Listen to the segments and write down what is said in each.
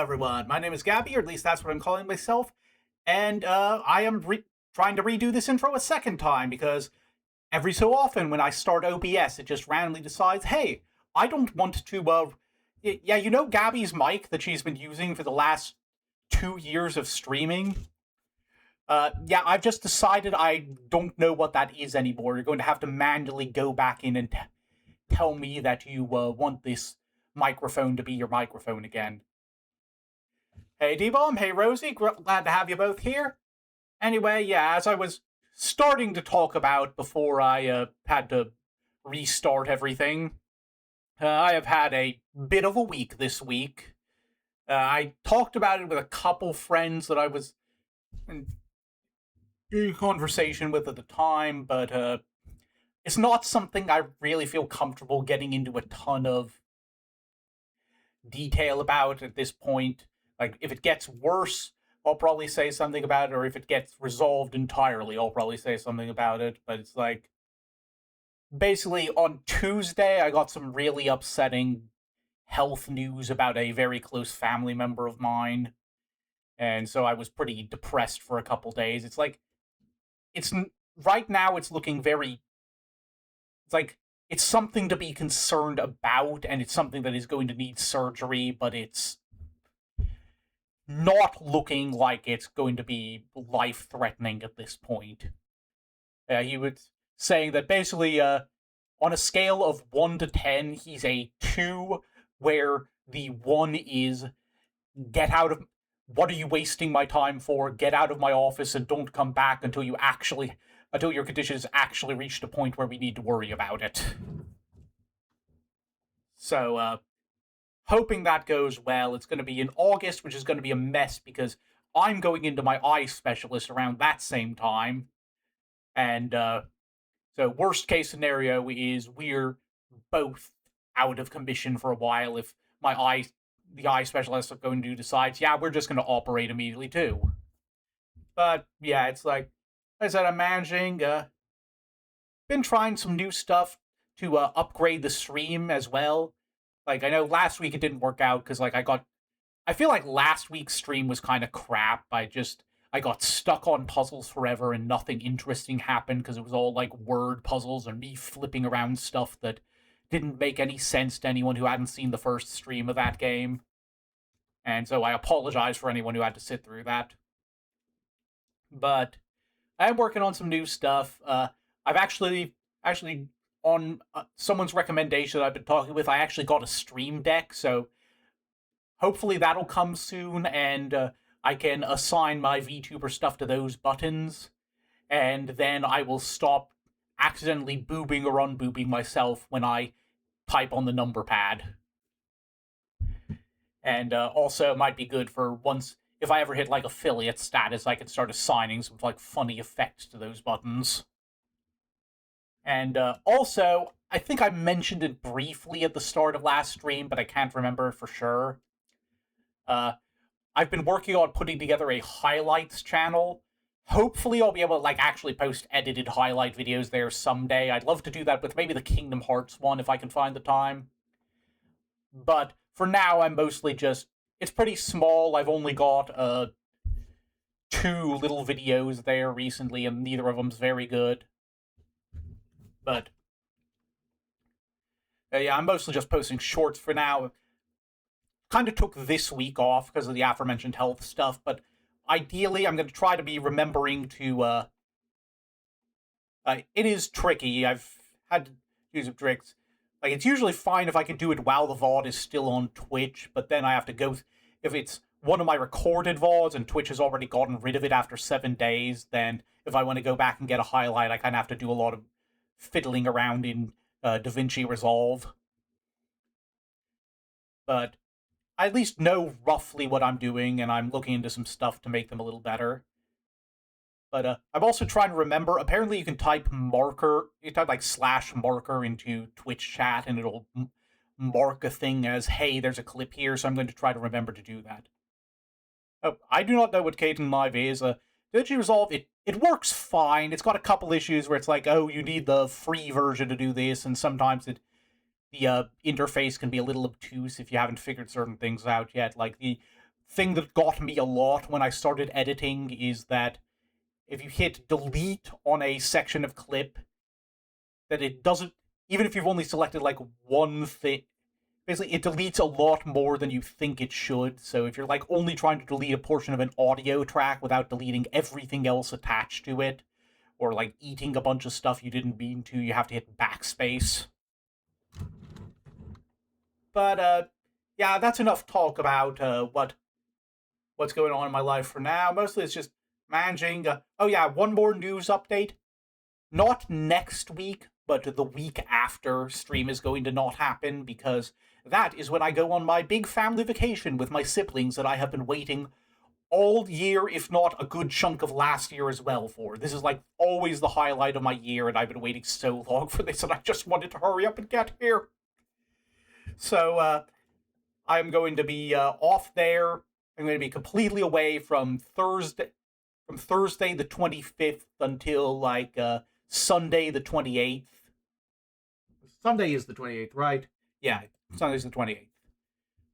everyone. My name is Gabby, or at least that's what I'm calling myself, and I am trying to redo this intro a second time because every so often when I start OBS, it just randomly decides, hey, I don't want to, yeah, you know Gabby's mic that she's been using for the last 2 years of streaming? Yeah, I've just decided I don't know what that is anymore. You're going to have to manually go back in and tell me that you want this microphone to be your microphone again. Hey, D-Bomb. Hey, Rosie. Glad to have you both here. Anyway, yeah, as I was starting to talk about before I had to restart everything, I have had a bit of a week this week. I talked about it with a couple friends that I was in conversation with at the time, but it's not something I really feel comfortable getting into a ton of detail about at this point. Like, if it gets worse, I'll probably say something about it, or if it gets resolved entirely, I'll probably say something about it. But it's like, basically, on Tuesday, I got some really upsetting health news about a very close family member of mine. And so I was pretty depressed for a couple days. It's like, right now, it's looking very, it's like, it's something to be concerned about, and it's something that is going to need surgery, but it's not looking like it's going to be life-threatening at this point. He was saying that basically, on a scale of 1 to 10, he's a 2, where the 1 is, get out of... What are you wasting my time for? Get out of my office and don't come back until your condition has actually reached a point where we need to worry about it. So, hoping that goes well. It's going to be in August, which is going to be a mess because I'm going into my eye specialist around that same time. And so worst case scenario is we're both out of commission for a while if the eye specialist is going to decide, yeah, we're just going to operate immediately too. But yeah, it's like I said, I'm managing. Been trying some new stuff to upgrade the stream as well. Like, I know last week it didn't work out because, like, I feel like last week's stream was kind of crap. I got stuck on puzzles forever and nothing interesting happened because it was all, like, word puzzles and me flipping around stuff that didn't make any sense to anyone who hadn't seen the first stream of that game. And so I apologize for anyone who had to sit through that. But I am working on some new stuff. I've actually on someone's recommendation that I've been talking with, I actually got a Stream Deck, so hopefully that'll come soon, and I can assign my VTuber stuff to those buttons, and then I will stop accidentally boobing or unboobing myself when I type on the number pad. And also, it might be good for once, if I ever hit, like, affiliate status, I can start assigning some, like, funny effects to those buttons. And also, I think I mentioned it briefly at the start of last stream, but I can't remember for sure. I've been working on putting together a highlights channel. Hopefully I'll be able to, like, actually post edited highlight videos there someday. I'd love to do that with maybe the Kingdom Hearts one if I can find the time. But for now, I'm mostly just... It's pretty small. I've only got 2 little videos there recently, and neither of them's very good. But yeah, I'm mostly just posting shorts for now. Kind of took this week off because of the aforementioned health stuff, but ideally I'm going to try to be remembering to... it is tricky. I've had to use some tricks. Like, it's usually fine if I can do it while the VOD is still on Twitch, but then I have to go... If it's one of my recorded VODs and Twitch has already gotten rid of it after 7 days, then if I want to go back and get a highlight, I kind of have to do a lot of fiddling around in DaVinci Resolve. But I at least know roughly what I'm doing, and I'm looking into some stuff to make them a little better. But I'm also trying to remember, apparently you can type marker, you type like /marker into Twitch chat, and it'll mark a thing as, hey, there's a clip here, so I'm going to try to remember to do that. Oh, I do not know what Kden Live is. DaVinci Resolve, it works fine. It's got a couple issues where it's like, oh, you need the free version to do this, and sometimes the interface can be a little obtuse if you haven't figured certain things out yet. Like, the thing that got me a lot when I started editing is that if you hit delete on a section of clip, that it doesn't, even if you've only selected like one thing, basically it deletes a lot more than you think it should. So if you're like only trying to delete a portion of an audio track without deleting everything else attached to it, or like eating a bunch of stuff you didn't mean to, you have to hit backspace. But yeah, that's enough talk about what's going on in my life for now. Mostly it's just managing. Oh yeah, one more news update. Not next week, but the week after, stream is going to not happen because that is when I go on my big family vacation with my siblings that I have been waiting all year, if not a good chunk of last year as well for. This is like always the highlight of my year, and I've been waiting so long for this, and I just wanted to hurry up and get here. So I'm going to be off there. I'm going to be completely away from Thursday the 25th until like Sunday the 28th. Sunday is the 28th, right? Yeah, Sunday's the 28th.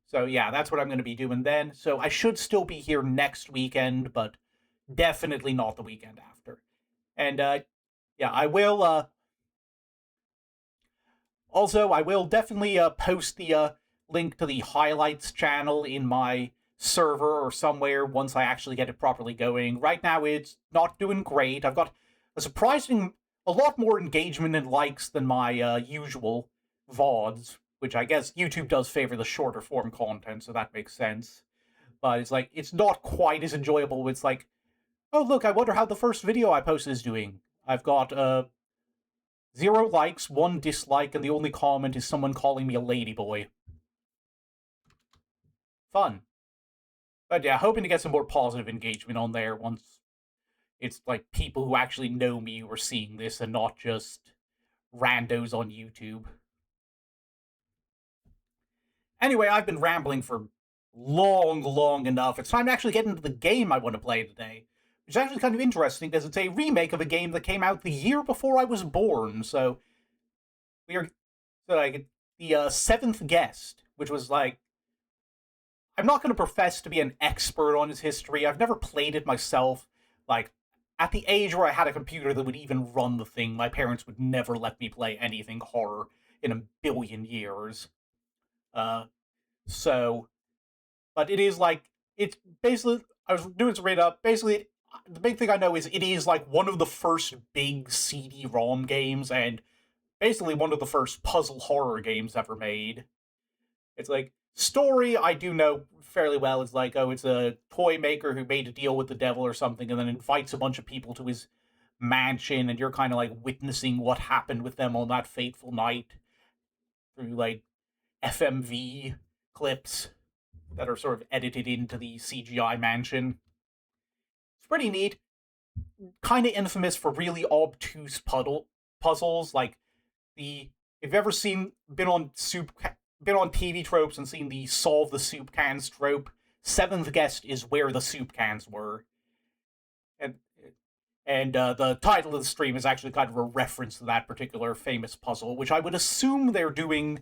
So yeah, that's what I'm going to be doing then. So I should still be here next weekend, but definitely not the weekend after. And yeah, I will also, I will definitely post the link to the highlights channel in my server or somewhere once I actually get it properly going. Right now, it's not doing great. I've got a lot more engagement and likes than my usual VODs, which I guess YouTube does favor the shorter form content, so that makes sense. But it's like, it's not quite as enjoyable. It's like, oh, look, I wonder how the first video I posted is doing. I've got 0 likes, 1 dislike, and the only comment is someone calling me a ladyboy. Fun. But yeah, hoping to get some more positive engagement on there once it's like people who actually know me who are seeing this and not just randos on YouTube. Anyway, I've been rambling for long enough. It's time to actually get into the game I want to play today. Which is actually kind of interesting because it's a remake of a game that came out the year before I was born. So we're like the Seventh Guest, which was like, I'm not going to profess to be an expert on its history. I've never played it myself. Like, at the age where I had a computer that would even run the thing, my parents would never let me play anything horror in a billion years. So, but it is like, it's basically, I was doing some read up, basically, the big thing I know is it is like one of the first big CD-ROM games, and basically one of the first puzzle horror games ever made. It's like, story I do know fairly well. It's like, oh, it's a toy maker who made a deal with the devil or something and then invites a bunch of people to his mansion, and you're kind of like witnessing what happened with them on that fateful night through like FMV clips that are sort of edited into the CGI mansion. It's pretty neat. Kind of infamous for really obtuse puzzles, like the, if you've ever been on TV tropes and seen the solve the soup cans trope, Seventh Guest is where the soup cans were. And the title of the stream is actually kind of a reference to that particular famous puzzle, which I would assume they're going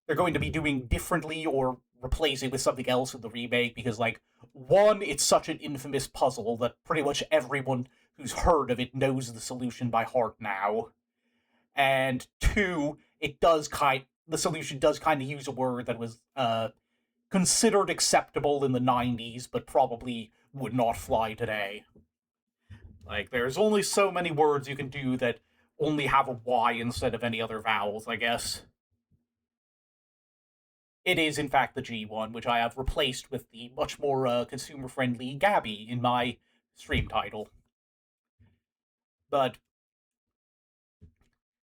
to be doing differently or replacing with something else in the remake, because, like, one, it's such an infamous puzzle that pretty much everyone who's heard of it knows the solution by heart now. And 2, the solution does kind of use a word that was considered acceptable in the 90s, but probably would not fly today. Like, there's only so many words you can do that only have a Y instead of any other vowels, I guess. It is, in fact, the G one, which I have replaced with the much more consumer-friendly Gabby in my stream title. But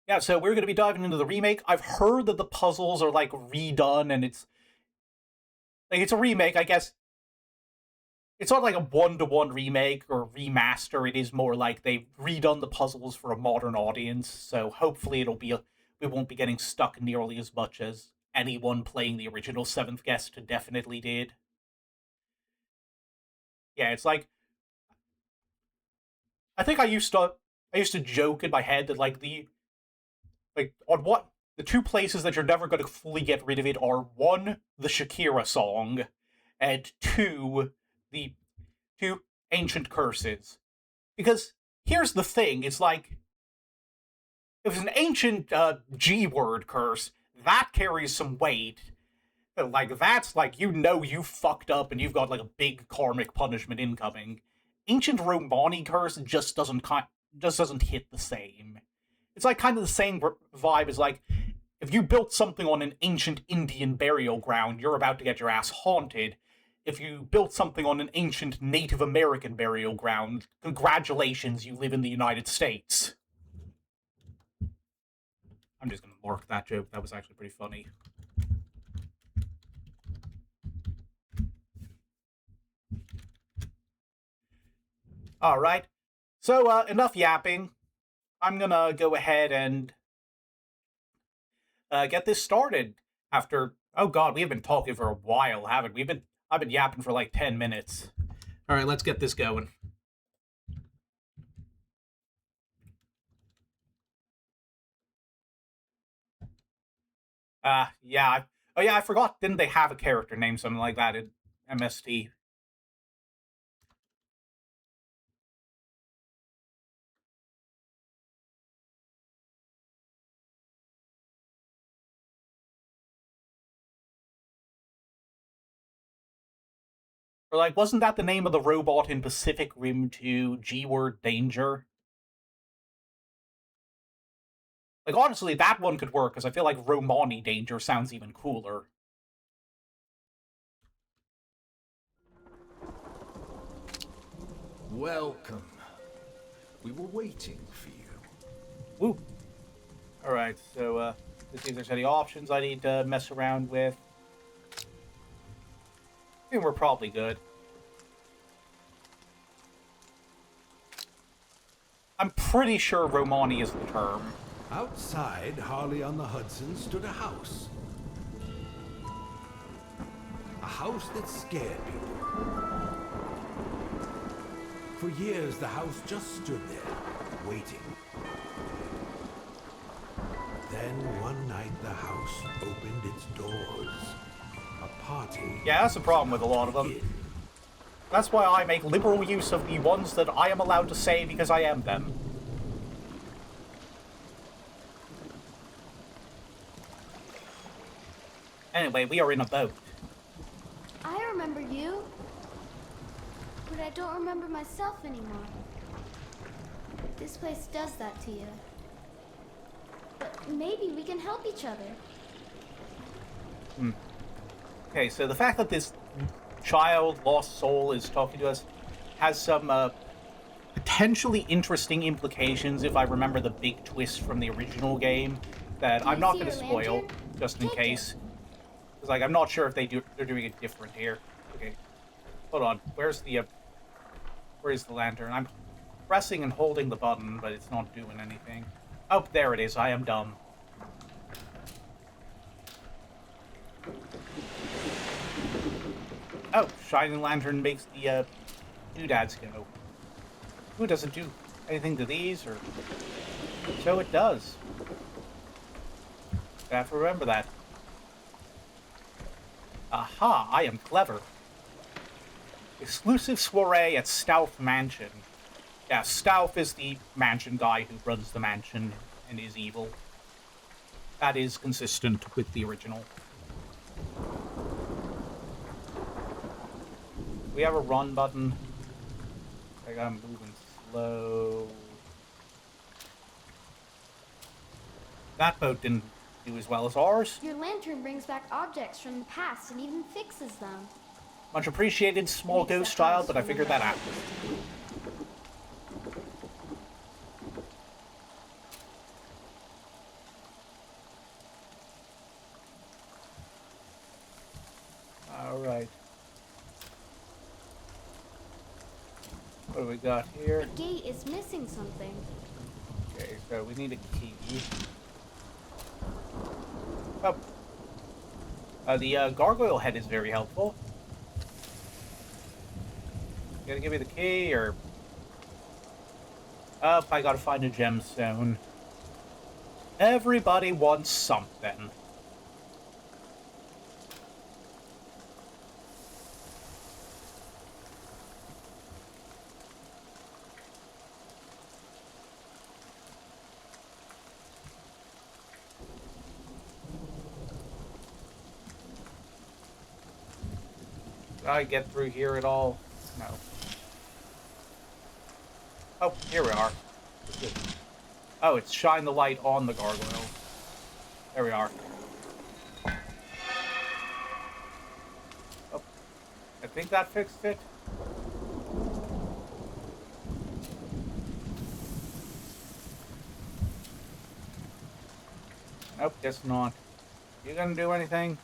yeah, so we're going to be diving into the remake. I've heard that the puzzles are, like, redone, and it's a remake, I guess. It's not like a one-to-one remake or remaster. It is more like they've redone the puzzles for a modern audience, so hopefully we won't be getting stuck nearly as much as anyone playing the original Seventh Guest definitely did. Yeah, it's like, I think I used to joke in my head that, like, the 2 places that you're never going to fully get rid of it are, 1, the Shakira song, and the two ancient curses. Because here's the thing, it's like, if it's an ancient G-word curse, that carries some weight. Like, that's like, you fucked up and you've got like a big karmic punishment incoming. Ancient Romani curse just doesn't hit the same. It's like kind of the same vibe as like, if you built something on an ancient Indian burial ground, you're about to get your ass haunted. If you built something on an ancient Native American burial ground, congratulations, you live in the United States. I'm just gonna mark that joke. That was actually pretty funny. Alright. So, enough yapping. I'm gonna go ahead and get this started after... Oh god, we have been talking for a while, haven't we? I've been yapping for like 10 minutes. Alright, let's get this going. Yeah. Oh yeah, I forgot, didn't they have a character name, something like that in MST? Or like, wasn't that the name of the robot in Pacific Rim 2, G-Word Danger? Like, honestly, that one could work, because I feel like Romani Danger sounds even cooler. Welcome. We were waiting for you. Woo. Alright, so, let's see if there's any options I need to mess around with. I think we're probably good. I'm pretty sure Romani is the term. Outside Harley-on-the-Hudson stood a house. A house that scared people. For years, the house just stood there, waiting. Then one night, the house opened its doors. A party. Yeah, that's the problem with a lot of them. That's why I make liberal use of the ones that I am allowed to say because I am them. Anyway, we are in a boat. I remember you, but I don't remember myself anymore. This place does that to you. But maybe we can help each other. Okay, so the fact that this child, lost soul, is talking to us has some potentially interesting implications if I remember the big twist from the original game that I'm not going to spoil, just in case. Because, like, I'm not sure if they're doing it different here. Okay, hold on. Where's the lantern? I'm pressing and holding the button, but it's not doing anything. Oh, there it is. I am dumb. Oh, shining lantern makes the doodads go. Who doesn't do anything to these, or so it does. I have to remember that. Aha, I am clever. Exclusive soiree at Stouff Mansion. Yeah, Stouff is the mansion guy who runs the mansion and is evil. That is consistent with the original. We have a run button. I got him moving slow. That boat didn't do as well as ours. Your lantern brings back objects from the past and even fixes them. Much appreciated, small ghost child, but I figured that out. Alright. What do we got here? The gate is missing something. Okay, so we need a key. Oh. The gargoyle head is very helpful. You gonna give me the key, or... Oh, I gotta find a gemstone. Everybody wants something. I get through here at all? No. Oh, here we are. Oh, it's shine the light on the gargoyle. There we are. Oh, I think that fixed it. Nope, guess not. You gonna do anything?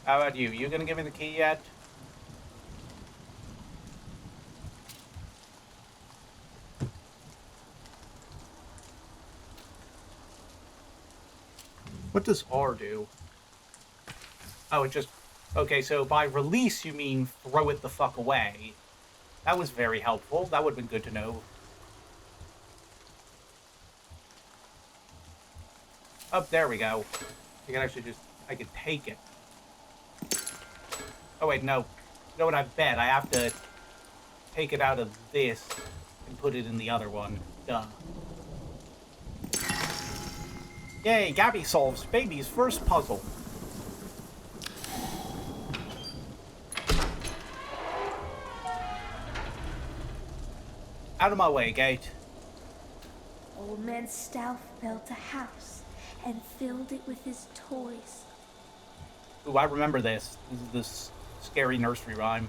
How about you? You gonna give me the key yet? What does R do? Oh, it just... Okay, so by release you mean throw it the fuck away. That was very helpful. That would have been good to know. Oh, there we go. I can actually just... I could take it. Oh, wait, no. You know what, I bet I have to take it out of this and put it in the other one. Duh. Yay, Gabby solves baby's first puzzle. Out of my way, Gate. Old man Stouff built a house and filled it with his toys. Ooh, I remember this. This is this scary nursery rhyme.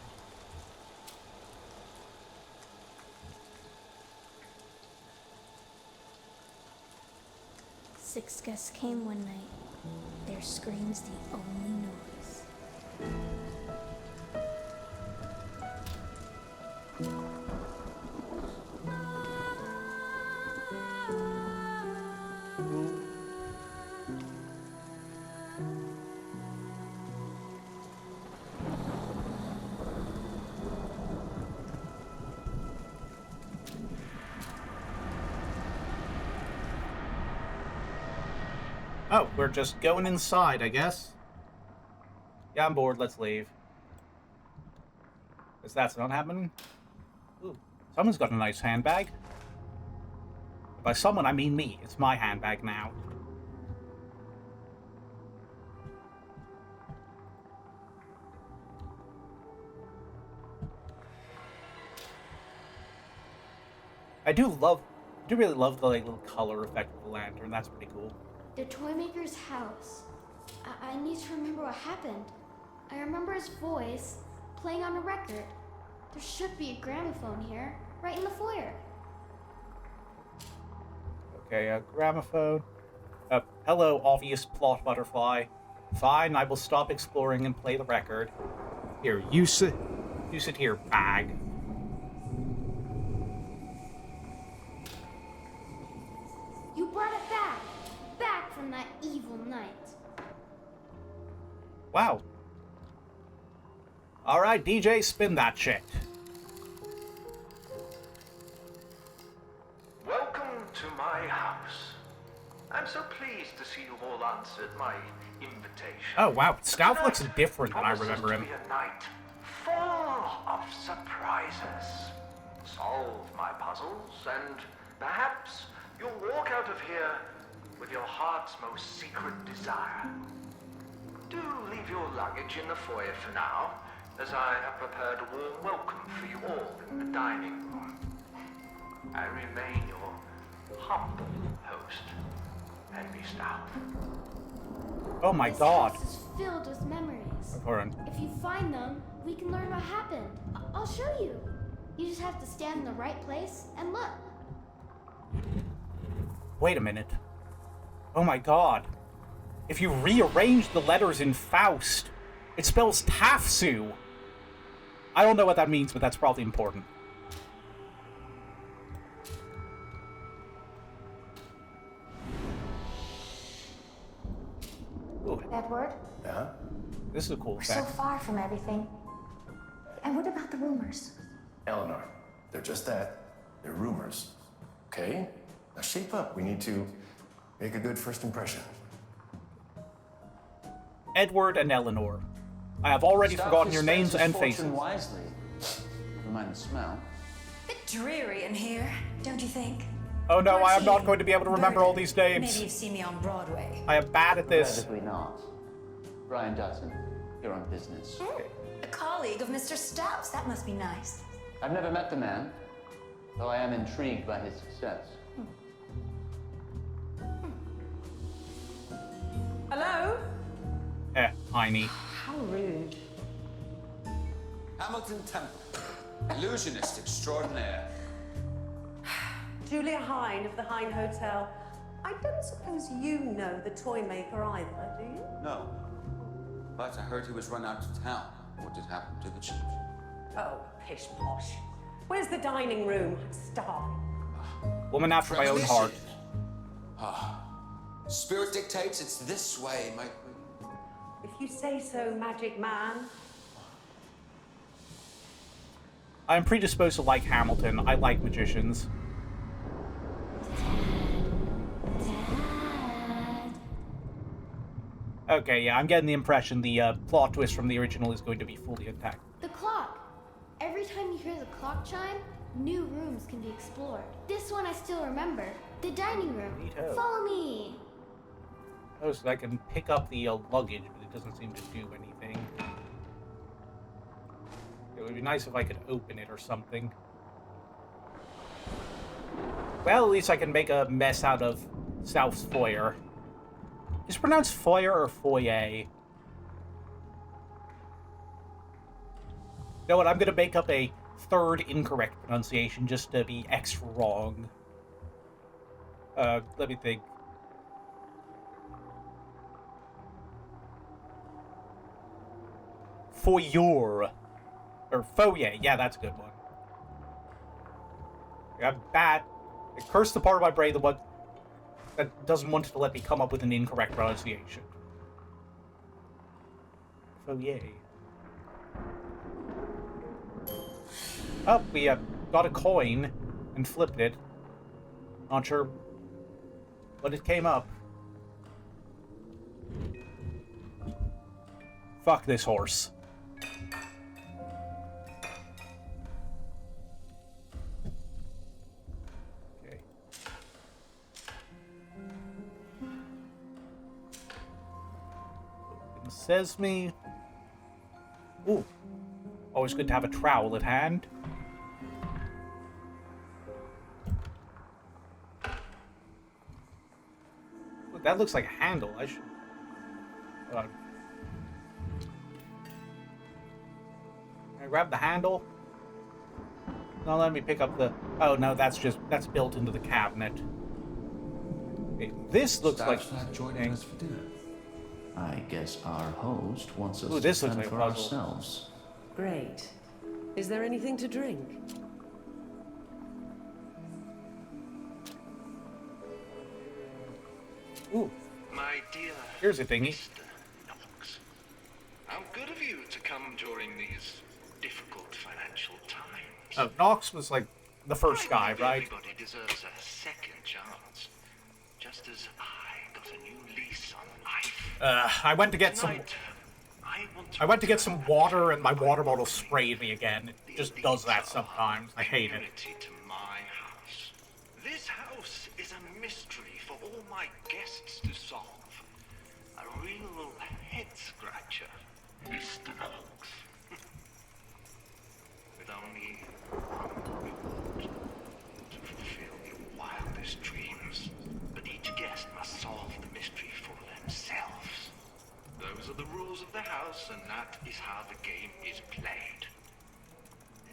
Six guests came one night. Their screams the only noise. Oh, we're just going inside, I guess. Yeah, I'm bored. Let's leave. Because that's not happening. Ooh, someone's got a nice handbag. By someone, I mean me. It's my handbag now. I do really love the like, little color effect of the lantern. That's pretty cool. The toy maker's house. I need to remember what happened. I remember his voice playing on a record. There should be a gramophone here, right in the foyer. Okay, a gramophone. Hello, obvious plot butterfly. Fine, I will stop exploring and play the record. Here, you sit here, bag. You brought it back. Back from that evil night. Wow. Alright, DJ, spin that shit. Welcome to my house. I'm so pleased to see you all answered my invitation. Oh, wow. Stouff looks Tonight different than I promises remember to him. be a night full of surprises. Solve my puzzles, and perhaps you'll walk out of here with your heart's most secret desire. Do leave your luggage in the foyer for now, as I have prepared a warm welcome for you all in the dining room. I remain your humble host, Henry Stouff. Oh my This god. house is filled with memories. Hold on. If you find them, we can learn what happened. I'll show you. You just have to stand in the right place and look. Wait a minute. Oh my god. If you rearrange the letters in Faust, it spells Tafsu. I don't know what that means, but that's probably important. Ooh, Edward, Yeah? this is a cool we're so effect. far from everything. And what about the rumors? Eleanor, they're just that. They're rumors. Okay? Now shape up. We need to make a good first impression. Edward and Eleanor. I have already forgotten your names and faces. Wisely. Never mind the smell. Bit dreary in here, don't you think? Oh no, I am not Martine, going to be able to remember all these names. Maybe you've seen me on Broadway. I am bad at this. Probably not. Brian Dodson, you're on business. A colleague of Mr. Stouts. That must be nice. I've never met the man, though I am intrigued by his success. Hello? Tiny. How rude. Hamilton Temple, illusionist extraordinaire. Julia Hine of the Hine Hotel. I don't suppose you know the toy maker either, do you? No, but I heard he was run out of town. What did happen to the chief? Oh, pish posh. Where's the dining room? I'm starving. Woman after my own heart. Spirit dictates it's this way, my queen. If you say so, magic man. I'm predisposed to like Hamilton. I like magicians. Okay, yeah, I'm getting the impression the plot twist from the original is going to be fully intact. The clock. Every time you hear the clock chime, new rooms can be explored. This one I still remember. The dining room. Neato. Follow me. Oh, so I can pick up the luggage, but it doesn't seem to do anything. It would be nice if I could open it or something. Well, at least I can make a mess out of South's Foyer. Is it pronounced Foyer or Foyer? You know what, I'm gonna make up a third incorrect pronunciation just to be extra wrong. Let me think. Foyer. Or Foyer, yeah, that's a good one. I'm bad. I cursed the part of my brain that doesn't want to let me come up with an incorrect pronunciation. Foyer. Oh, we got a coin and flipped it. Not sure what it came up. Fuck this horse. Okay. Open sesame. Ooh. Always good to have a trowel at hand. Look, that looks like a handle. I should... Can I grab the handle? No, let me pick up the... Oh, no, that's built into the cabinet. Okay, this looks like... not joining us for dinner. I guess our host wants us Ooh, this to looks fend like a for puzzle. ourselves. Great. Is there anything to drink? Ooh, My dear here's a thingy. Mr. Knoxs, how good of you to come during these difficult financial times. Oh, Knoxs was like the first guy, I believe right? Everybody deserves a second chance, just as I got a new lease on life. I went to get some... Tonight, I went to get some water and my water bottle sprayed me again. It just does that sometimes. I hate it. To my house. This house is a mystery for all my guests to solve. A real head scratcher, Mr. Knoxs. With only one reward to fulfill your wildest dreams. But each guest must solve the mystery for themselves. Those are the rules of the house, and that is how the game is played.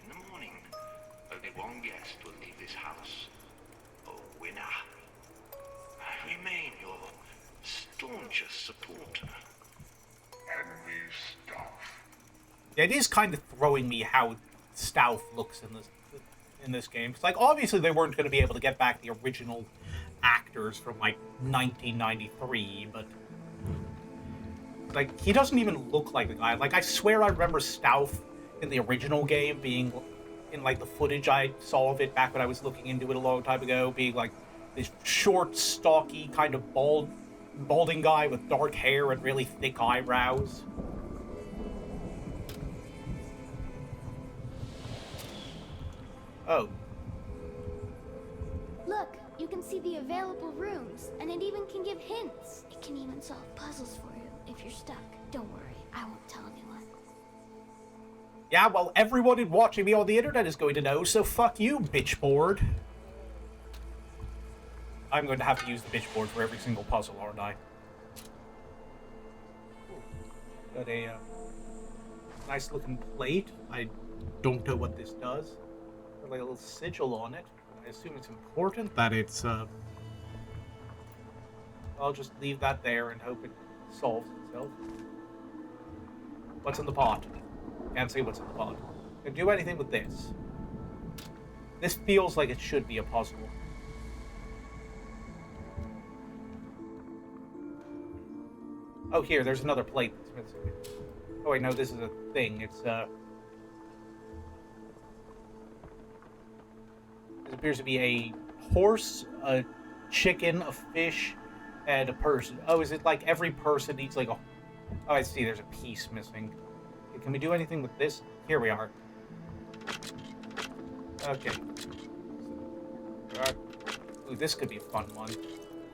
In the morning, only one guest will leave this house. A winner. I remain your staunchest supporter, Henry Stouff. It is kind of throwing me how Stouff looks in this game. It's like, obviously they weren't going to be able to get back the original actors from, like, 1993, but... Like, he doesn't even look like the guy. Like, I swear I remember Stouff in the original game being, in, like, the footage I saw of it back when I was looking into it a long time ago, being, like, this short, stocky, kind of balding guy with dark hair and really thick eyebrows. Look, you You can see the available rooms, and it even can give hints. It can even solve puzzles for you if you're stuck. Don't worry, I won't tell anyone. Yeah, well, everyone watching me on the internet is going to know, so fuck you, bitch board. I'm going to have to use the bitch board for every single puzzle, aren't I? Got a nice looking plate. I don't know what this does. Got like a little sigil on it. I assume it's important that it's I'll just leave that there and hope it solves itself. What's in the pot? Can't see what's in the pot. Can do anything with this. This feels like it should be a puzzle. Oh, here, there's another plate that's missing. Oh wait, no, this is a thing. It's this appears to be a horse, a chicken, a fish, and a person. Oh, is it like every person needs like a... Oh, I see, there's a piece missing. Okay, can we do anything with this? Here we are. Okay. Ooh, this could be a fun one.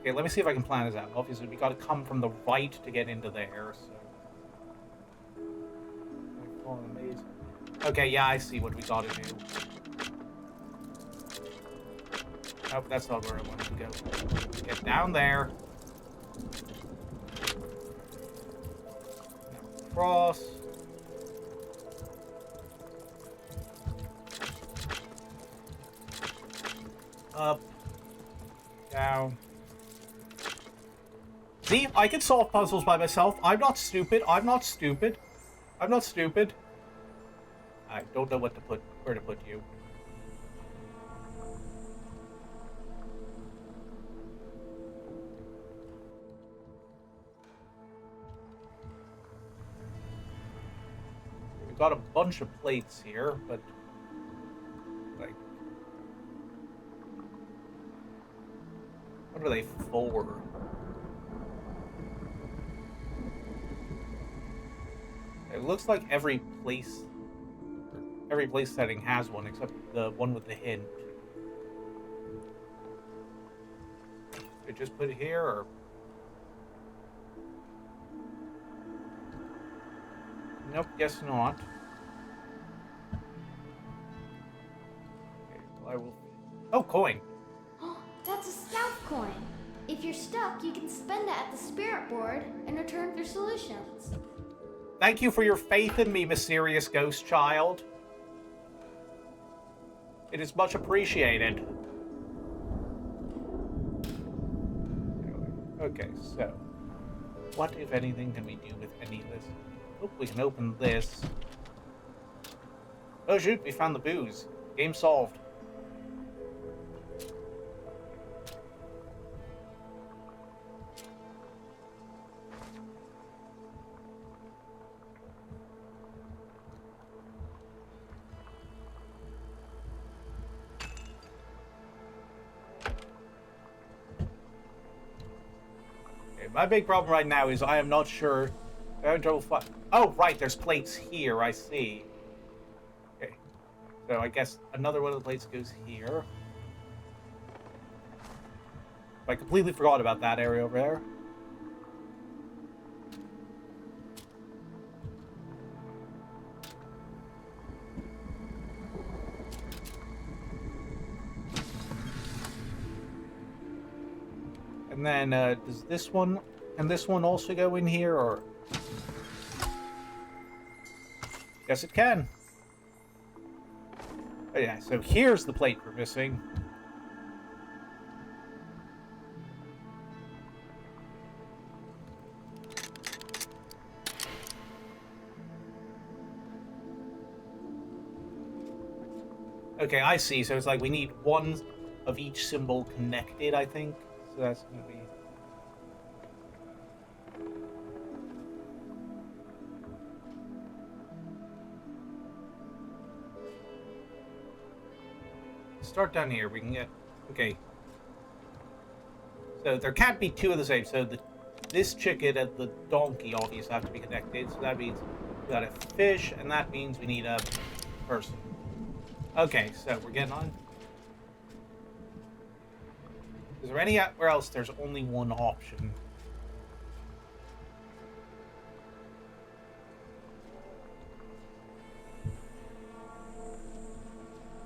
Okay, let me see if I can plan this out. Obviously, we gotta come from the right to get into there, so... Oh, amazing. Okay, yeah, I see what we gotta do. Nope, that's not where I wanted to go. Get down there. Now cross. Up. Down. See, I can solve puzzles by myself. I'm not stupid. I'm not stupid. I'm not stupid. I don't know what to put, where to put you. We've got a bunch of plates here, but like, what are they for? It looks like every place setting has one, except the one with the hint. Should I just put it here, or? Nope, guess not. Okay, well, I will... Oh, coin! That's a stealth coin. If you're stuck, you can spend that at the spirit board in return for solutions. Thank you for your faith in me, mysterious ghost child. It is much appreciated. Okay, so what, if anything, can we do with any of this? Oh, we can open this. Oh shoot, we found the booze. Game solved. My big problem right now is I am not sure. Oh, right, there's plates here, I see. Okay. So I guess another one of the plates goes here. I completely forgot about that area over there. And then, does this one, and this one also go in here, or? Yes, it can. Oh yeah, so here's the plate we're missing. Okay, I see, so it's like we need one of each symbol connected, I think. So that's going to be... Start down here, we can get... Okay. So there can't be two of the same, so this chicken and the donkey obviously have to be connected, so that means we got a fish, and that means we need a person. Okay, so we're getting on. Is there anywhere else there's only one option?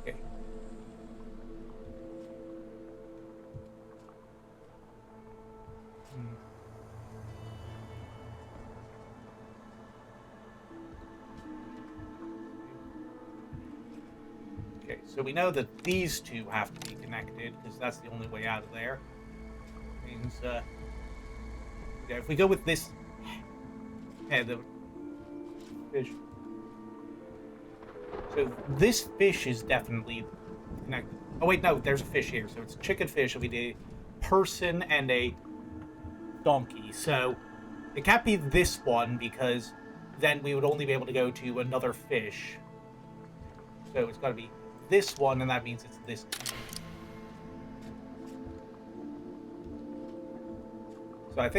Okay. Okay, so we know that these two have to be connected, because that's the only way out of there. Means, yeah, if we go with this head of fish. So this fish is definitely connected. Oh wait, no, there's a fish here. So it's chicken fish, it'll be a person and a donkey. So it can't be this one, because then we would only be able to go to another fish. So it's got to be this one, and that means it's this one. So I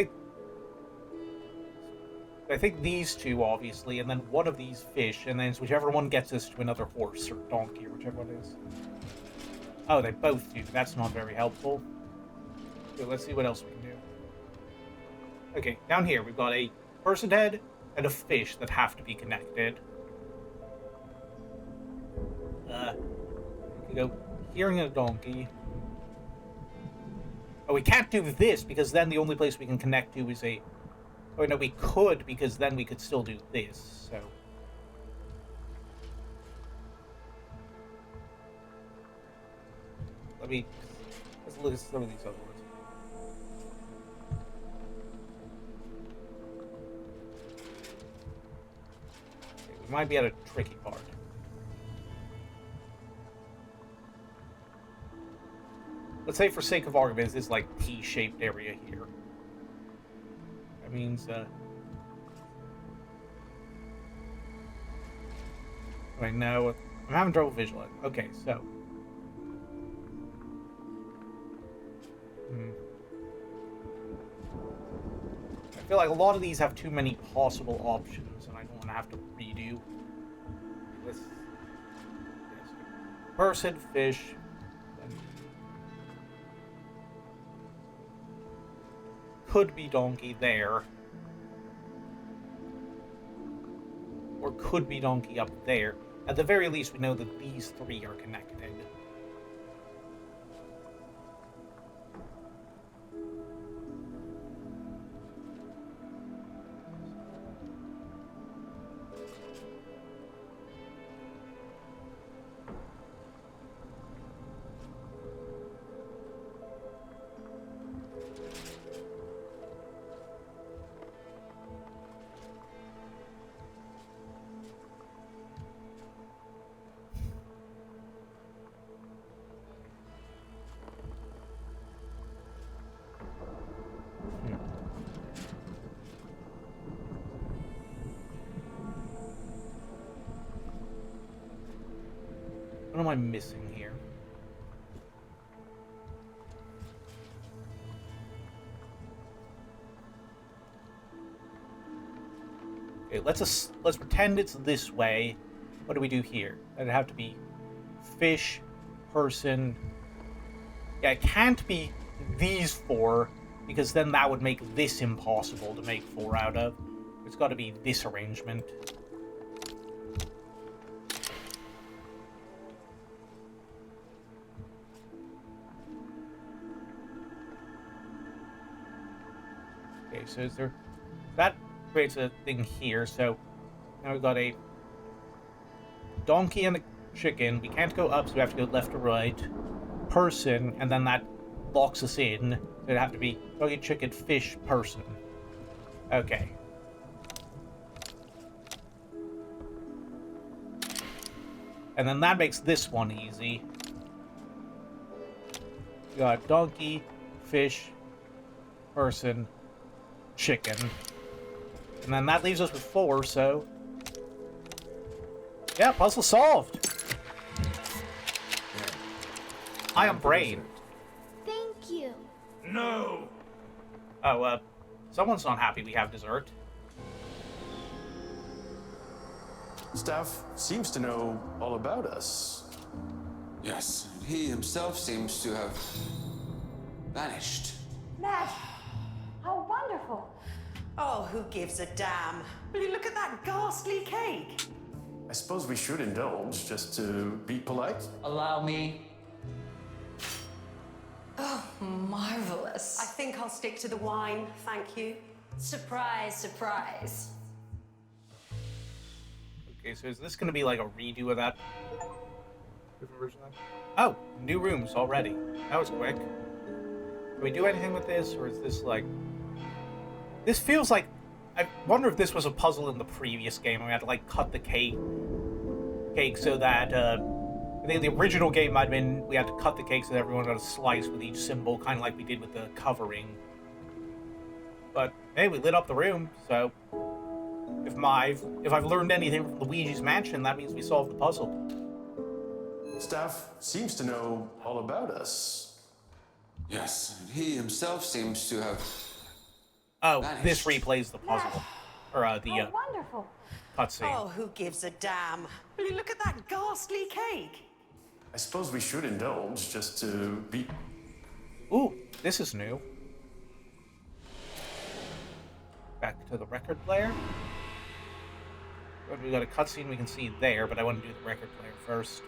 think these two, obviously, and then one of these fish, and then it's whichever one gets us to another horse or donkey, or whichever one it is. Oh, they both do. That's not very helpful. So let's see what else we can do. Okay, down here we've got a person head and a fish that have to be connected. We can go here and a donkey. Oh, we can't do this, because then the only place we can connect to is a... Oh, no, we could, because then we could still do this, so... Let's look at some of these other ones. Okay, we might be at a tricky part. Let's say, for sake of argument, this is like T-shaped area here. That means, right now, I'm having trouble visualizing. Okay, so. I feel like a lot of these have too many possible options, and I don't want to have to redo. This. Yes. Person, fish. Could be donkey there. Or could be donkey up there. At the very least, we know that these three are connected. What am I missing here? Okay, let's pretend it's this way. What do we do here? It'd have to be fish, person. Yeah, it can't be these four, because then that would make this impossible to make four out of. It's got to be this arrangement. Okay, so is there... That creates a thing here, so now we've got a donkey and a chicken. We can't go up, so we have to go left or right. Person, and then that locks us in. So it'd have to be donkey, chicken, fish, person. Okay. And then that makes this one easy. We got donkey, fish, person, chicken. And then that leaves us with four, so... Yeah, puzzle solved! I am Brain. Thank you. No! Oh, someone's not happy we have dessert. Staff seems to know all about us. Yes, he himself seems to have vanished. Ned! How wonderful! Oh, who gives a damn? Will you look at that ghastly cake? I suppose we should indulge just to be polite. Allow me. Oh, marvelous. I think I'll stick to the wine, thank you. Surprise, surprise. Okay, so is this going to be like a redo of that? Different version of that? Oh, new rooms already. That was quick. Can we do anything with this, or is this like... This feels like... I wonder if this was a puzzle in the previous game. We had to like cut the cake so that... I think the original game might have been we had to cut the cake so that everyone got a slice with each symbol, kind of like we did with the covering. But hey, we lit up the room, so if I've learned anything from Luigi's Mansion, that means we solved the puzzle. Staff seems to know all about us. Yes, and he himself seems to have... Oh, vanished. this replays the puzzle. Or the How wonderful! cutscene. Oh, who gives a damn? Will you look at that ghastly cake? I suppose we should indulge just to be... Ooh, this is new. Back to the record player. We got a cutscene we can see there, but I want to do the record player first.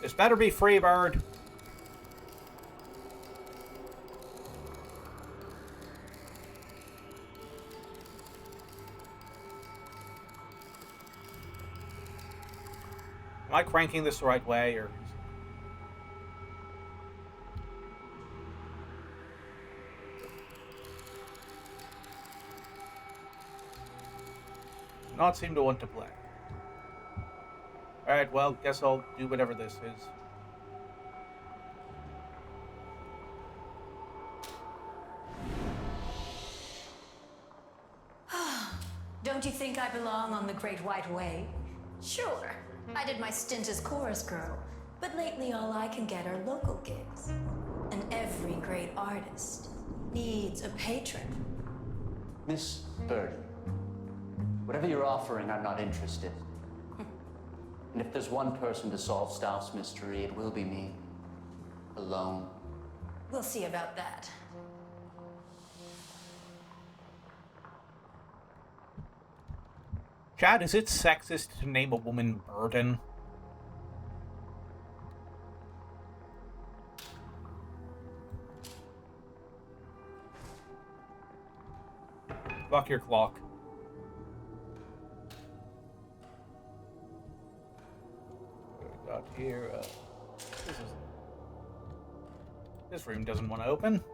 This better be Freebird. Am I cranking this the right way, or... Not seem to want to play. Alright, well, guess I'll do whatever this is. Don't you think I belong on the Great White Way? Sure, I did my stint as chorus girl, but lately all I can get are local gigs. And every great artist needs a patron. Miss Bird, whatever you're offering, I'm not interested. And if there's one person to solve Stauf's mystery, it will be me. Alone. We'll see about that. Chad, is it sexist to name a woman Burden? Fuck your clock. What do we got here? This room doesn't want to open.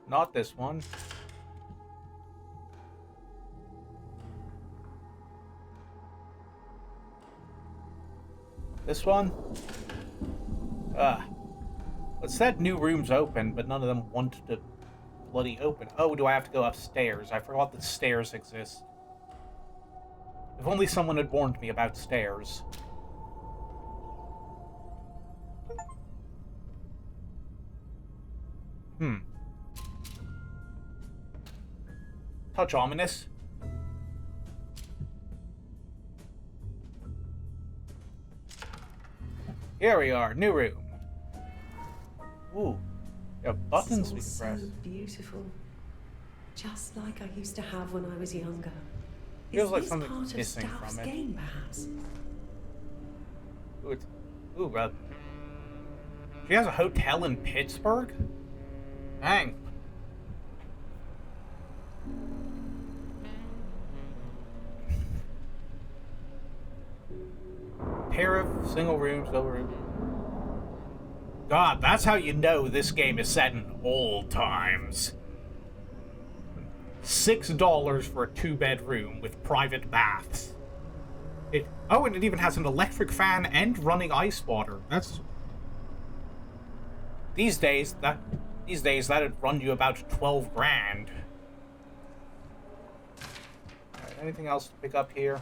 Not this one. This one? It said new rooms open, but none of them want to bloody open. Oh, do I have to go upstairs? I forgot that stairs exist. If only someone had warned me about stairs. Touch ominous. Here we are, new room. Ooh, there are buttons we can press. So beautiful, just like I used to have when I was younger. Feels Is like this something's part of missing Stauf's from it. game, perhaps? Ooh, she has a hotel in Pittsburgh? Dang. Pair of single rooms, double room. God, that's how you know this game is set in old times. $6 for a 2-bedroom with private baths. Oh, and it even has an electric fan and running ice water. That's... These days, that'd run you about 12 grand. Alright, anything else to pick up here?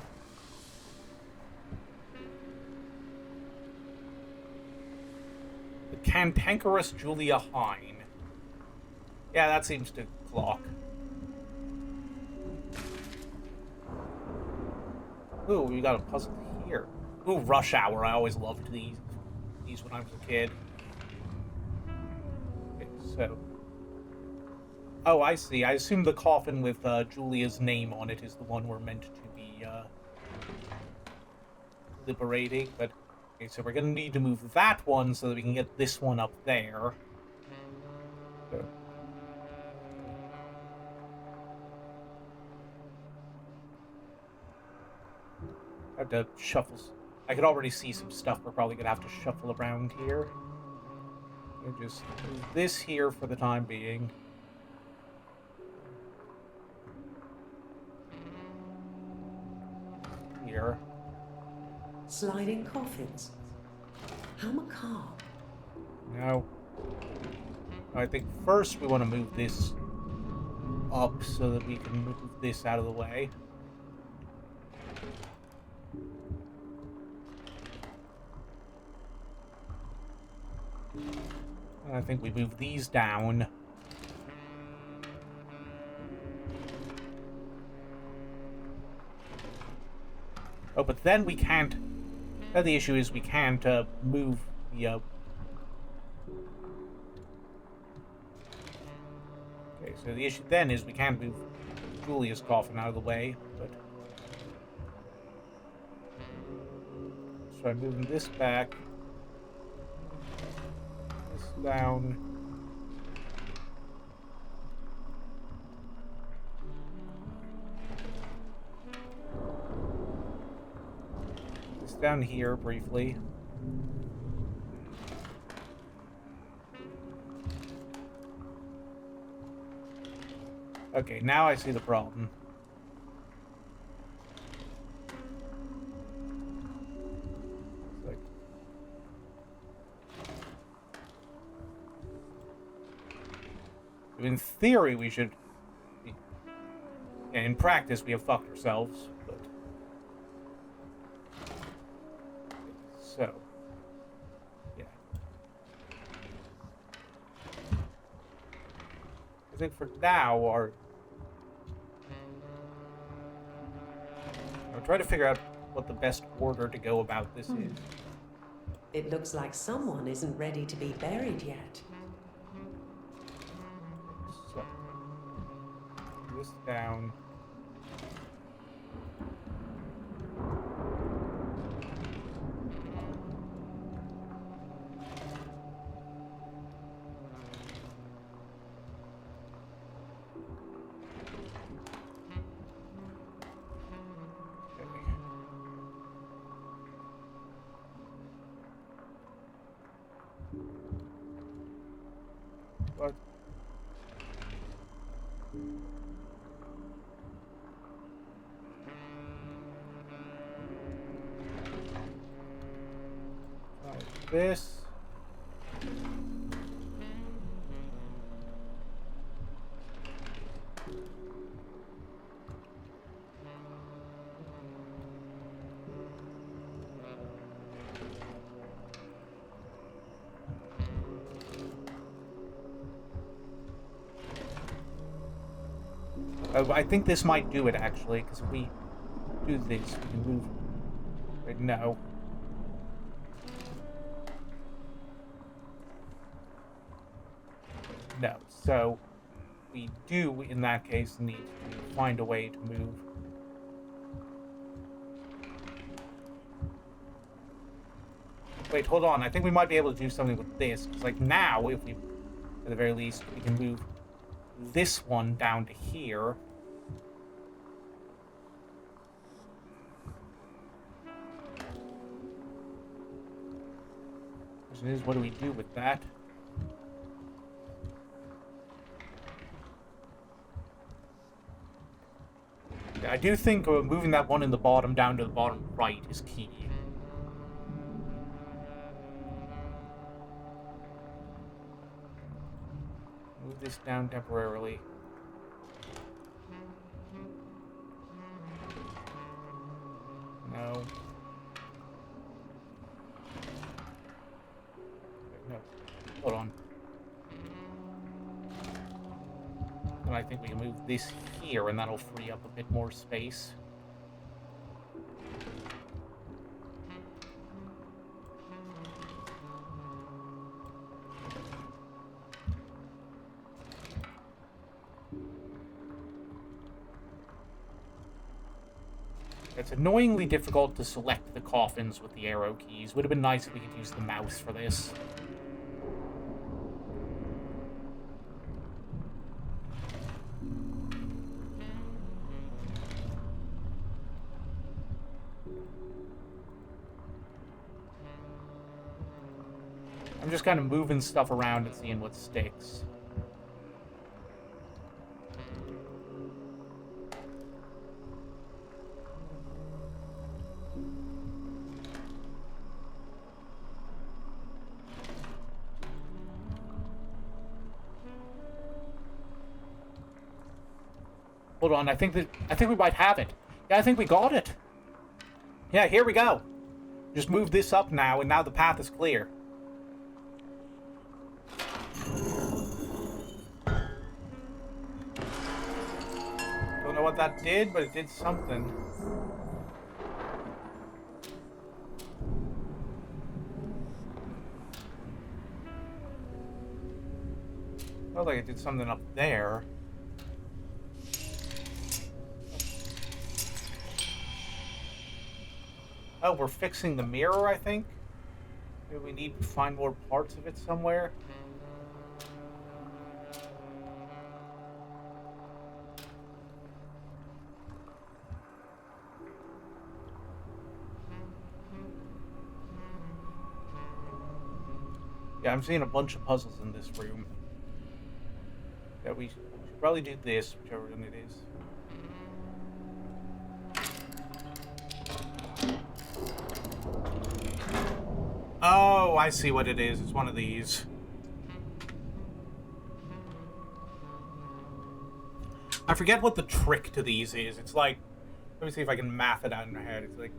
The Cantankerous Julia Hine. Yeah, that seems to clock. Ooh, we got a puzzle here. Ooh, Rush Hour. I always loved these when I was a kid. Okay, so... Oh, I see. I assume the coffin with Julia's name on it is the one we're meant to be liberating, but... Okay, so we're gonna need to move that one so that we can get this one up there. So... I have to shuffle... I could already see some stuff we're probably gonna have to shuffle around here. We'll just move this here for the time being. Here. Sliding coffins. How macabre. No. I think first we want to move this up so that we can move this out of the way. And I think we move these down. Oh, but then we can't... the issue is we can't move the... Okay, so the issue then is we can't move Julia's coffin out of the way, but... So I'm moving this back. This down. This down here briefly. Okay, now I see the problem. In theory, we should... in practice, we have fucked ourselves, but... So... yeah. I think for now, I'll try to figure out what the best order to go about this is. It looks like someone isn't ready to be buried yet. So, this down. What? Like this. I think this might do it, actually, because if we do this, we can move... Wait, no. No, so we do, in that case, need to find a way to move. Wait, hold on. I think we might be able to do something with this. Because, like, now, if we, at the very least, we can move this one down to here. Question is, what do we do with that? Yeah, I do think moving that one in the bottom down to the bottom right is key. Move this down temporarily. No. No. Hold on. And I think we can move this here, and that'll free up a bit more space. It's annoyingly difficult to select the coffins with the arrow keys. Would have been nice if we could use the mouse for this. I'm just kind of moving stuff around and seeing what sticks. Hold on, I think we might have it. Yeah, I think we got it. Yeah, here we go. Just move this up now, and now the path is clear. Don't know what that did, but it did something. Felt like it did something up there. Oh, we're fixing the mirror, I think? Maybe we need to find more parts of it somewhere. Yeah, I'm seeing a bunch of puzzles in this room. Yeah, we should probably do this, whichever one it is. Oh, I see what it is. It's one of these. I forget what the trick to these is. It's like, let me see if I can math it out in my head. It's like,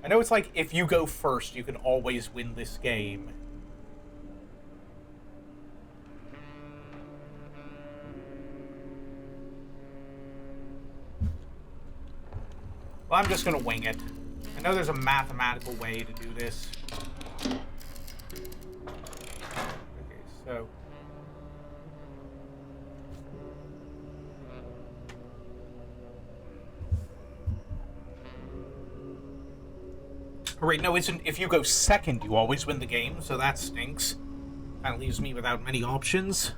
I know it's like if you go first, you can always win this game. Well, I'm just gonna wing it. I know there's a mathematical way to do this. Okay, so... Alright, no, it's if you go second, you always win the game, so that stinks. That leaves me without many options.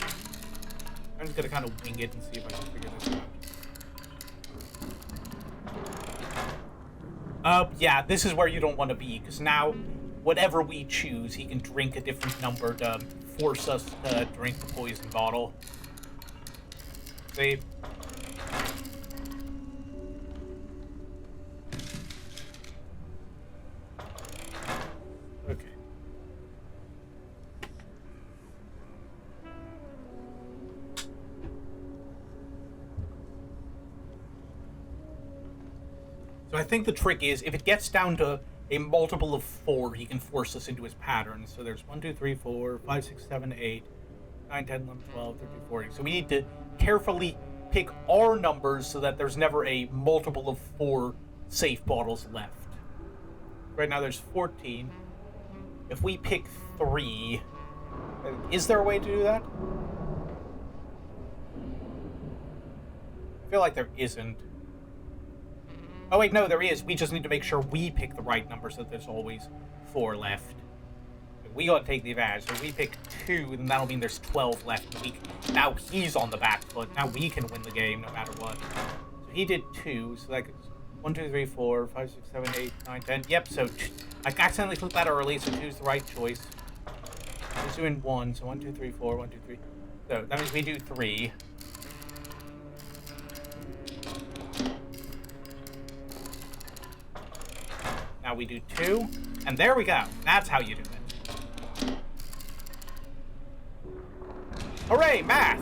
I'm just gonna kind of wing it and see if I can figure this out. Yeah, this is where you don't want to be, because now, whatever we choose, he can drink a different number to force us to drink the poison bottle. See? Okay. So I think the trick is, if it gets down to a multiple of 4, he can force us into his pattern. So there's 1, 2, 3, 4, 5, 6, 7, 8, 9, 10, 11, 12, 13, 14. So we need to carefully pick our numbers so that there's never a multiple of 4 safe bottles left. Right now there's 14. If we pick 3, is there a way to do that? I feel like there isn't. Oh wait, no, there is. We just need to make sure we pick the right number so that there's always 4 left. We gotta take the advantage. So if we pick 2, then that'll mean there's 12 left. Now he's on the back foot. Now we can win the game no matter what. So he did 2, so that goes 1, 2, 3, 4, 5, 6, 7, 8, 9, 10. Yep, so I accidentally clicked that early, so 2's the right choice. He's doing 1, so 1, 2, 3, 4, 1, 2, 3. So that means we do 3. Now we do 2, and there we go. That's how you do it. Hooray, math!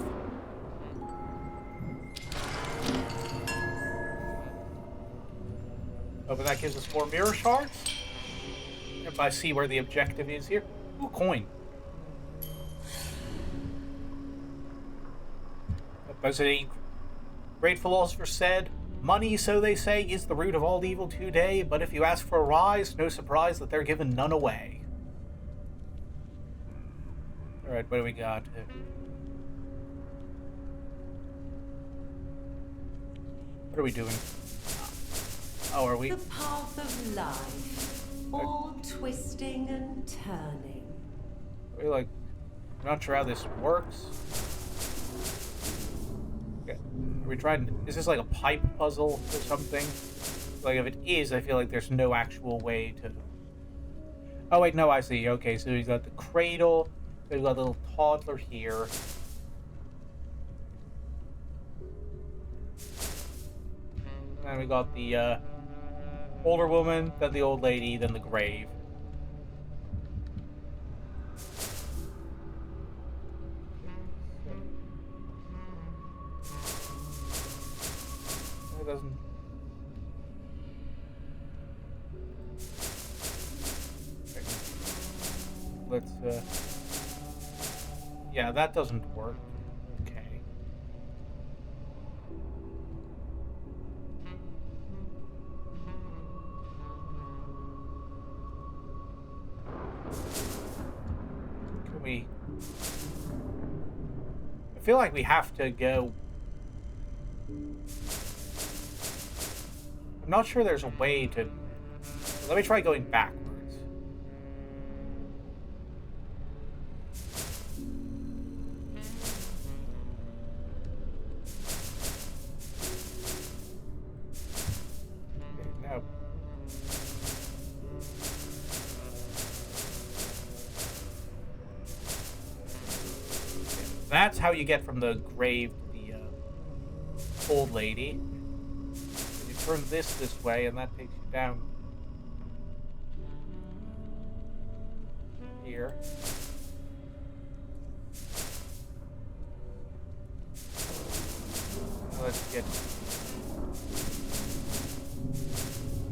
Oh, but that gives us 4 mirror shards? If I see where the objective is here. Ooh, coin. As a great philosopher said, money, so they say, is the root of all evil today, but if you ask for a rise, no surprise that they're giving none away. Alright, what do we got? What are we doing? Oh, are we? The path of life, all twisting and turning. Are we like? I'm not sure how this works. Okay. Are we trying? Is this like a pipe puzzle or something? Like if it is, I feel like there's no actual way to. Oh wait, no, I see. Okay, so we've got the cradle. We've got a little toddler here. And we got the older woman, then the old lady, then the grave. That doesn't. Okay. Let's. Yeah, that doesn't work. Okay. Can we? I feel like we have to go. I'm not sure there's a way to. Let me try going backwards. Okay, no. That's how you get from the grave to the old lady. You turn this way, and that takes you down here. Now let's get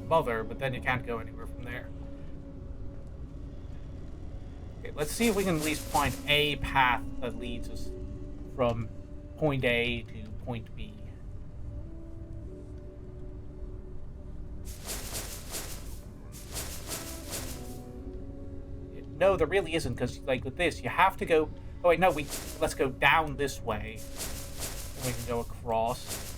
Mother, but then you can't go anywhere from there. Okay, let's see if we can at least find a path that leads us from point A to point B. No, there really isn't, because like with this, you have to go. Oh wait, no, let's go down this way, and we can go across.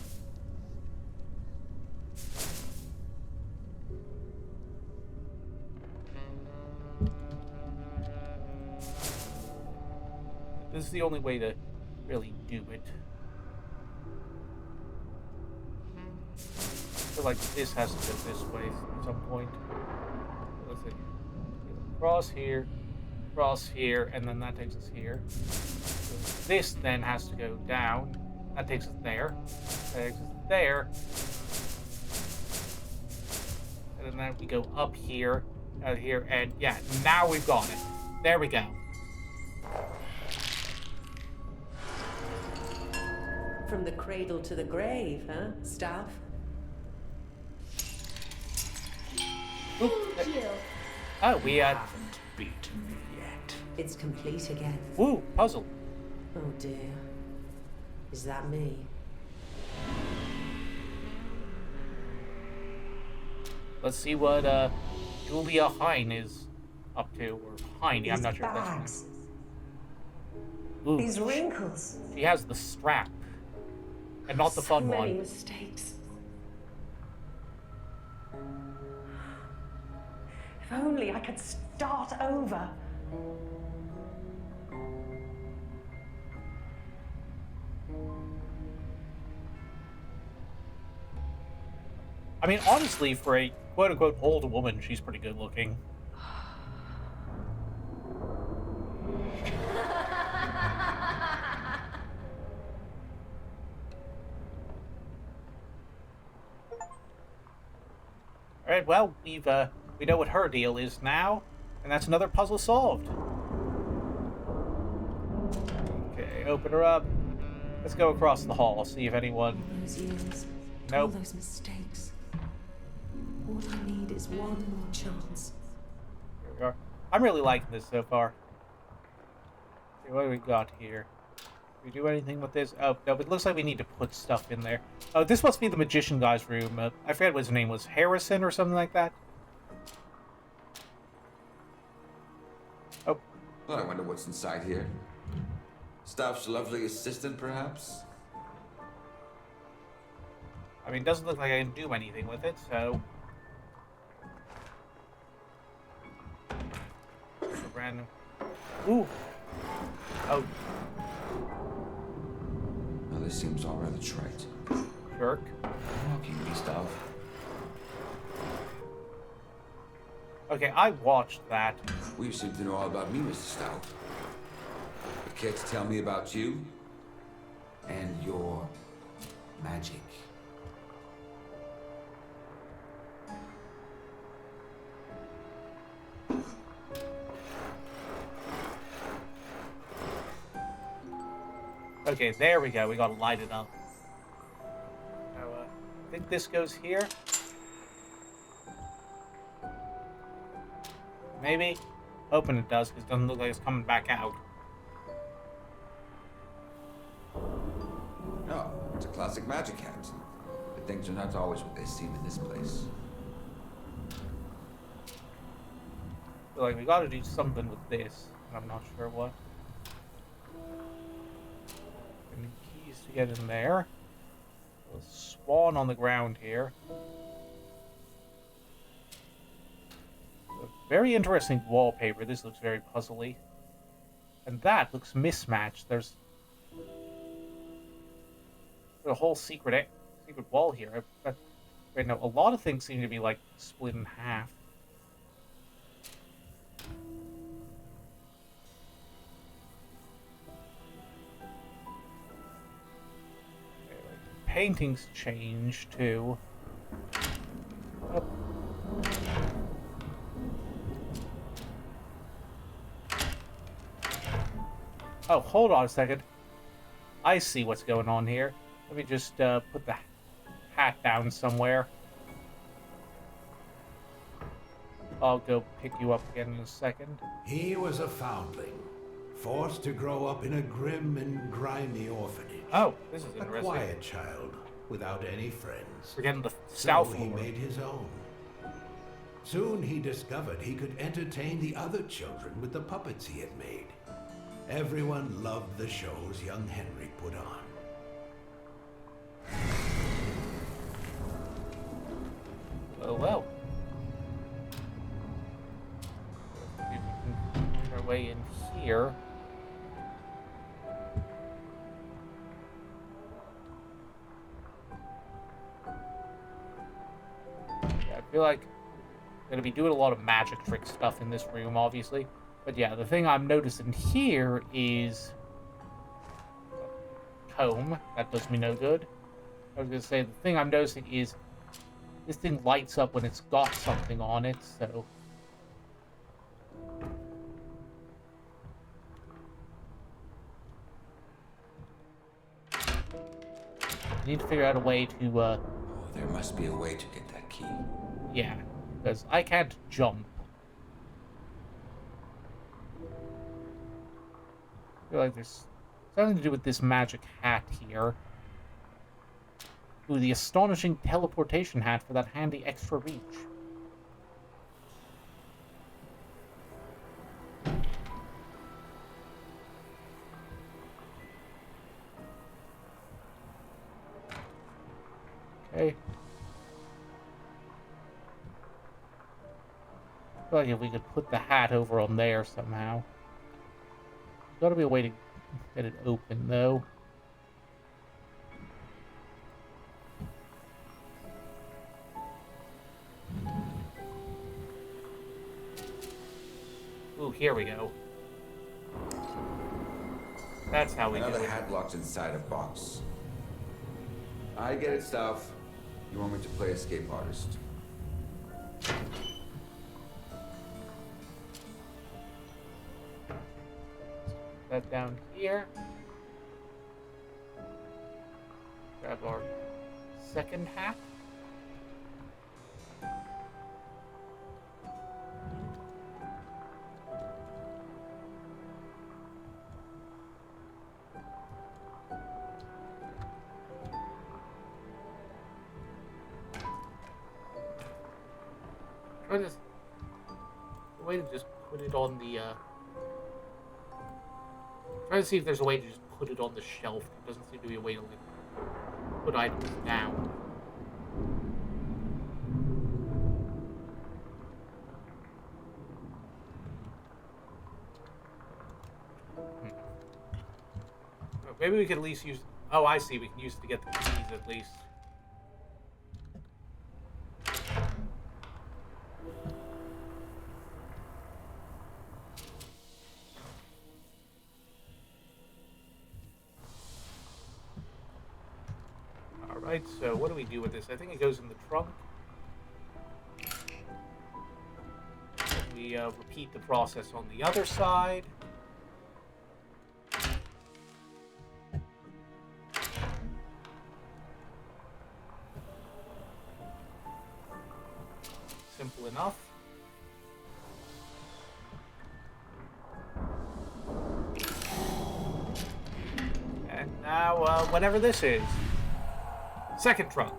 This is the only way to really do it. I feel like this has to go this way at some point. Let's see. Cross here, and then that takes us here. So this then has to go down. That takes us there. That takes us there. And then we go up here, out here, and yeah, now we've got it. There we go. From the cradle to the grave, huh, Staff? Thank you. Oh, we haven't beaten me yet. It's complete again. Woo, puzzle. Oh dear. Is that me? Let's see what Julia Hine is up to, or Heine, I'm not sure if that's her name. Ooh, These wrinkles. she has the strap, and not the fun So many one. mistakes. If only I could start over. I mean, honestly, for a quote-unquote old woman, she's pretty good looking. Alright, well, we know what her deal is now, and that's another puzzle solved. Okay, open her up. Let's go across the hall, see if anyone... All those years, Nope. all those mistakes. All I need is one more chance. Here we are. I'm really liking this so far. Okay, what do we got here? Do we do anything with this? Oh, no, but it looks like we need to put stuff in there. Oh, this must be the magician guy's room. I forget what his name was. Harrison or something like that? Oh. Well, I wonder what's inside here. Staff's lovely assistant, perhaps? I mean, it doesn't look like I can do anything with it, so... Just a random... Ooh! Oh. Now this seems all rather trite. Jerk. Walking me stuff. Okay, I watched that. Well, you seem to know all about me, Mr. Stout. You care to tell me about you? And your magic? Okay, there we go. We gotta light it up. So, I think this goes here. Maybe? Hoping it does, because it doesn't look like it's coming back out. No, it's a classic magic hat. But things are not always what they seem in this place. So, like, we gotta do something with this. And I'm not sure what. Any keys to get in there. A swan on the ground here. Very interesting wallpaper. This looks very puzzly. And that looks mismatched. There's a whole secret wall here. Right now, a lot of things seem to be like split in half. Paintings change too. Oh. Oh, hold on a second. I see what's going on here. Let me just put the hat down somewhere. I'll go pick you up again in a second. He was a foundling, forced to grow up in a grim and grimy orphanage. Oh, this is A interesting. quiet child, without any friends. We're getting the So South he lore. made his own. Soon he discovered he could entertain the other children with the puppets he had made. Everyone loved the shows young Henry put on. Oh well. See if we can find our way in here. Yeah, I feel like I'm gonna be doing a lot of magic trick stuff in this room, obviously. But yeah, the thing I'm noticing here is comb. That does me no good. I was gonna say the thing I'm noticing is this thing lights up when it's got something on it, so... I need to figure out a way to, Oh, there must be a way to get that key. yeah, because I can't jump. I feel like there's something to do with this magic hat here. Ooh, the astonishing teleportation hat for that handy extra reach. Okay. I feel like if we could put the hat over on there somehow. There's gotta be a way to get it open, though. Ooh, here we go. That's how we do Another it. hat locked inside a box. I get it, Stuff. You want me to play escape artist? That down here. Grab our second hat. Try this. A way to just put it on the. Try to see if there's a way to just put it on the shelf. There doesn't seem to be a way to like, put items down. Maybe we could at least use... Oh, I see. We can use it to get the keys, at least. Alright, so what do we do with this? I think it goes in the trunk. We repeat the process on the other side. Simple enough. And now, whatever this is. Second trunk.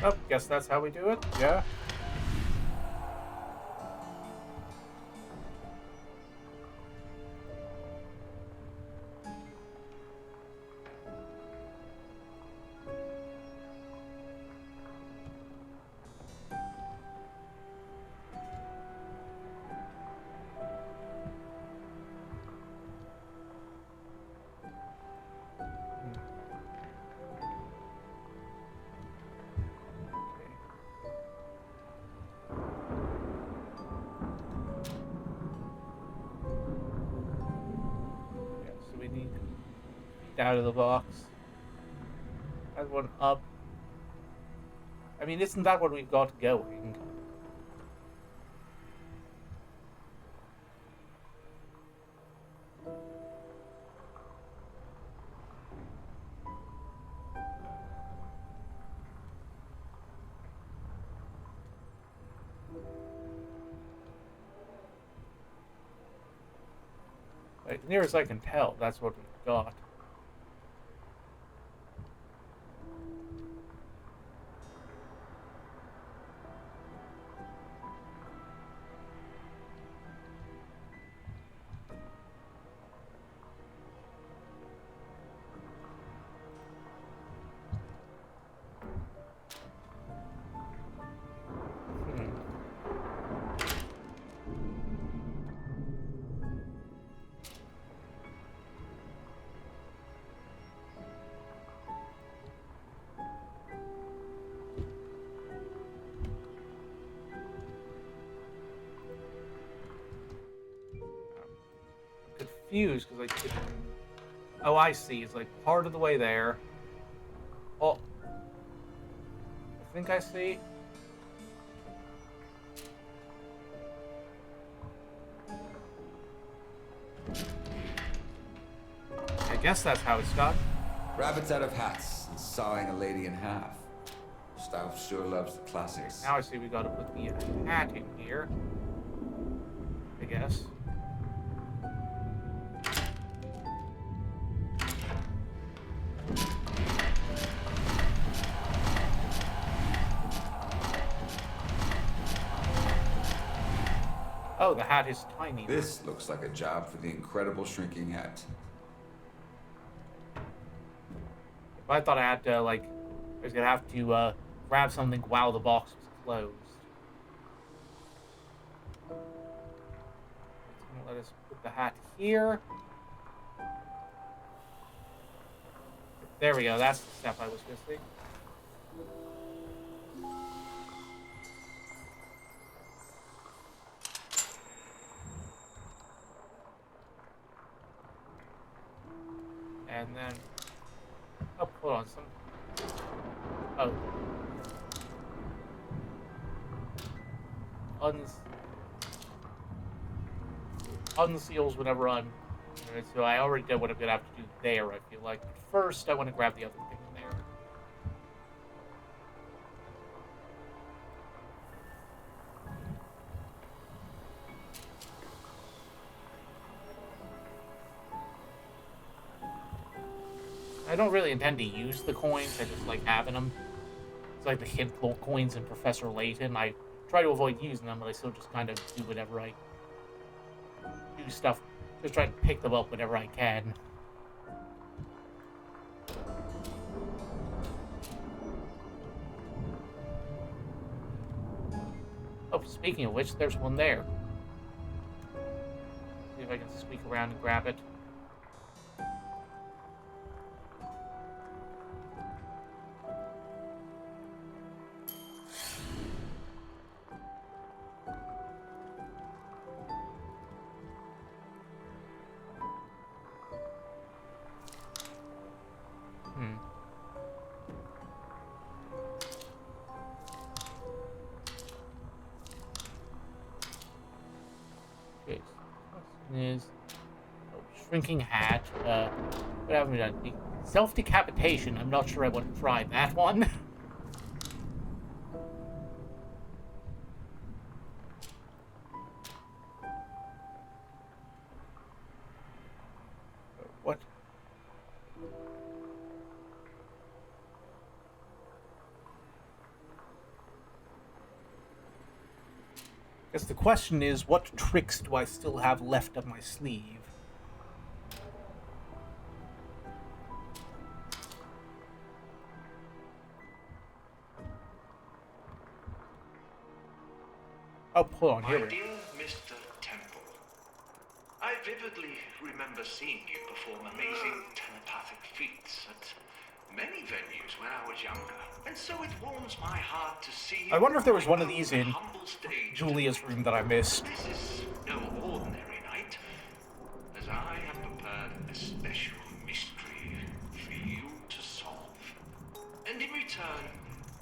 Oh, guess that's how we do it. Yeah. Out of the box. That one up. I mean, isn't that what we've got going? Like, near as I can tell, that's what we've got. Confused because I couldn't... Oh, I see. It's like part of the way there. Oh, I think I see. I guess that's how it's done. Rabbits out of hats and sawing a lady in half. Stout sure loves the classics. Now I see we gotta put the hat in here. I guess. Oh, the hat is tiny. This looks like a job for the incredible shrinking hat. I thought I had to, like, I was gonna have to grab something while the box was closed. It's gonna let us put the hat here. There we go, that's the step I was missing. And then, oh, hold on, oh. Unseals whenever I'm, so I already did what I'm gonna have to do there, I feel like. But first, I want to grab the other thing there. I don't really intend to use the coins, I just like having them. It's like the hint coins in Professor Layton. I try to avoid using them, but I still just kind of do whenever I do stuff. Just try to pick them up whenever I can. speaking of which, there's one there. See if I can squeak around and grab it. Okay, so the question is shrinking hat. What haven't we done? Self-decapitation. I'm not sure I want to try that one. What? Guess the question is, what tricks do I still have left up my sleeve? Oh, hold on, here we My go. dear Mr. Temple, I vividly remember seeing you perform amazing telepathic feats at many venues when I was younger, and so it warms my heart to see you. I wonder if there was one of these on in humble stage Julia's room that I missed. This is no ordinary night, as I have prepared a special mystery for you to solve. And in return,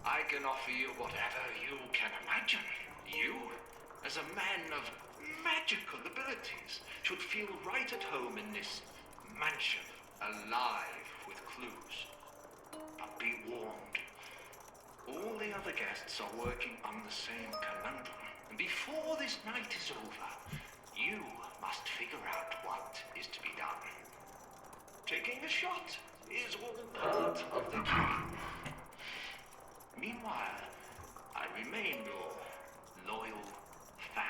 I can offer you whatever you can imagine. You, as a man of magical abilities, should feel right at home in this mansion, alive with clues. But be warned, all the other guests are working on the same conundrum. And before this night is over, you must figure out what is to be done. Taking a shot is all part of the game. Meanwhile, I remain your loyal fan,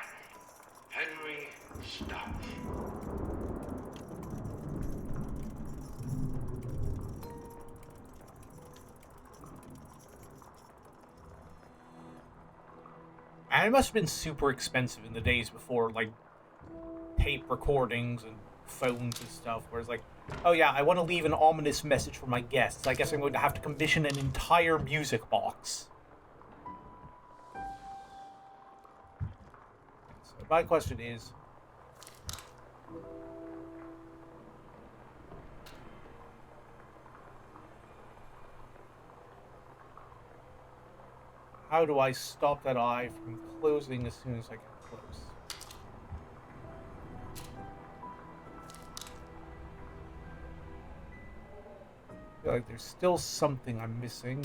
Henry Stumpf. And it must have been super expensive in the days before, like, tape recordings and phones and stuff, where it's like, oh yeah, I want to leave an ominous message for my guests. I guess I'm going to have to commission an entire music box. So my question is, how do I stop that eye from closing as soon as I get close? I feel like there's still something I'm missing.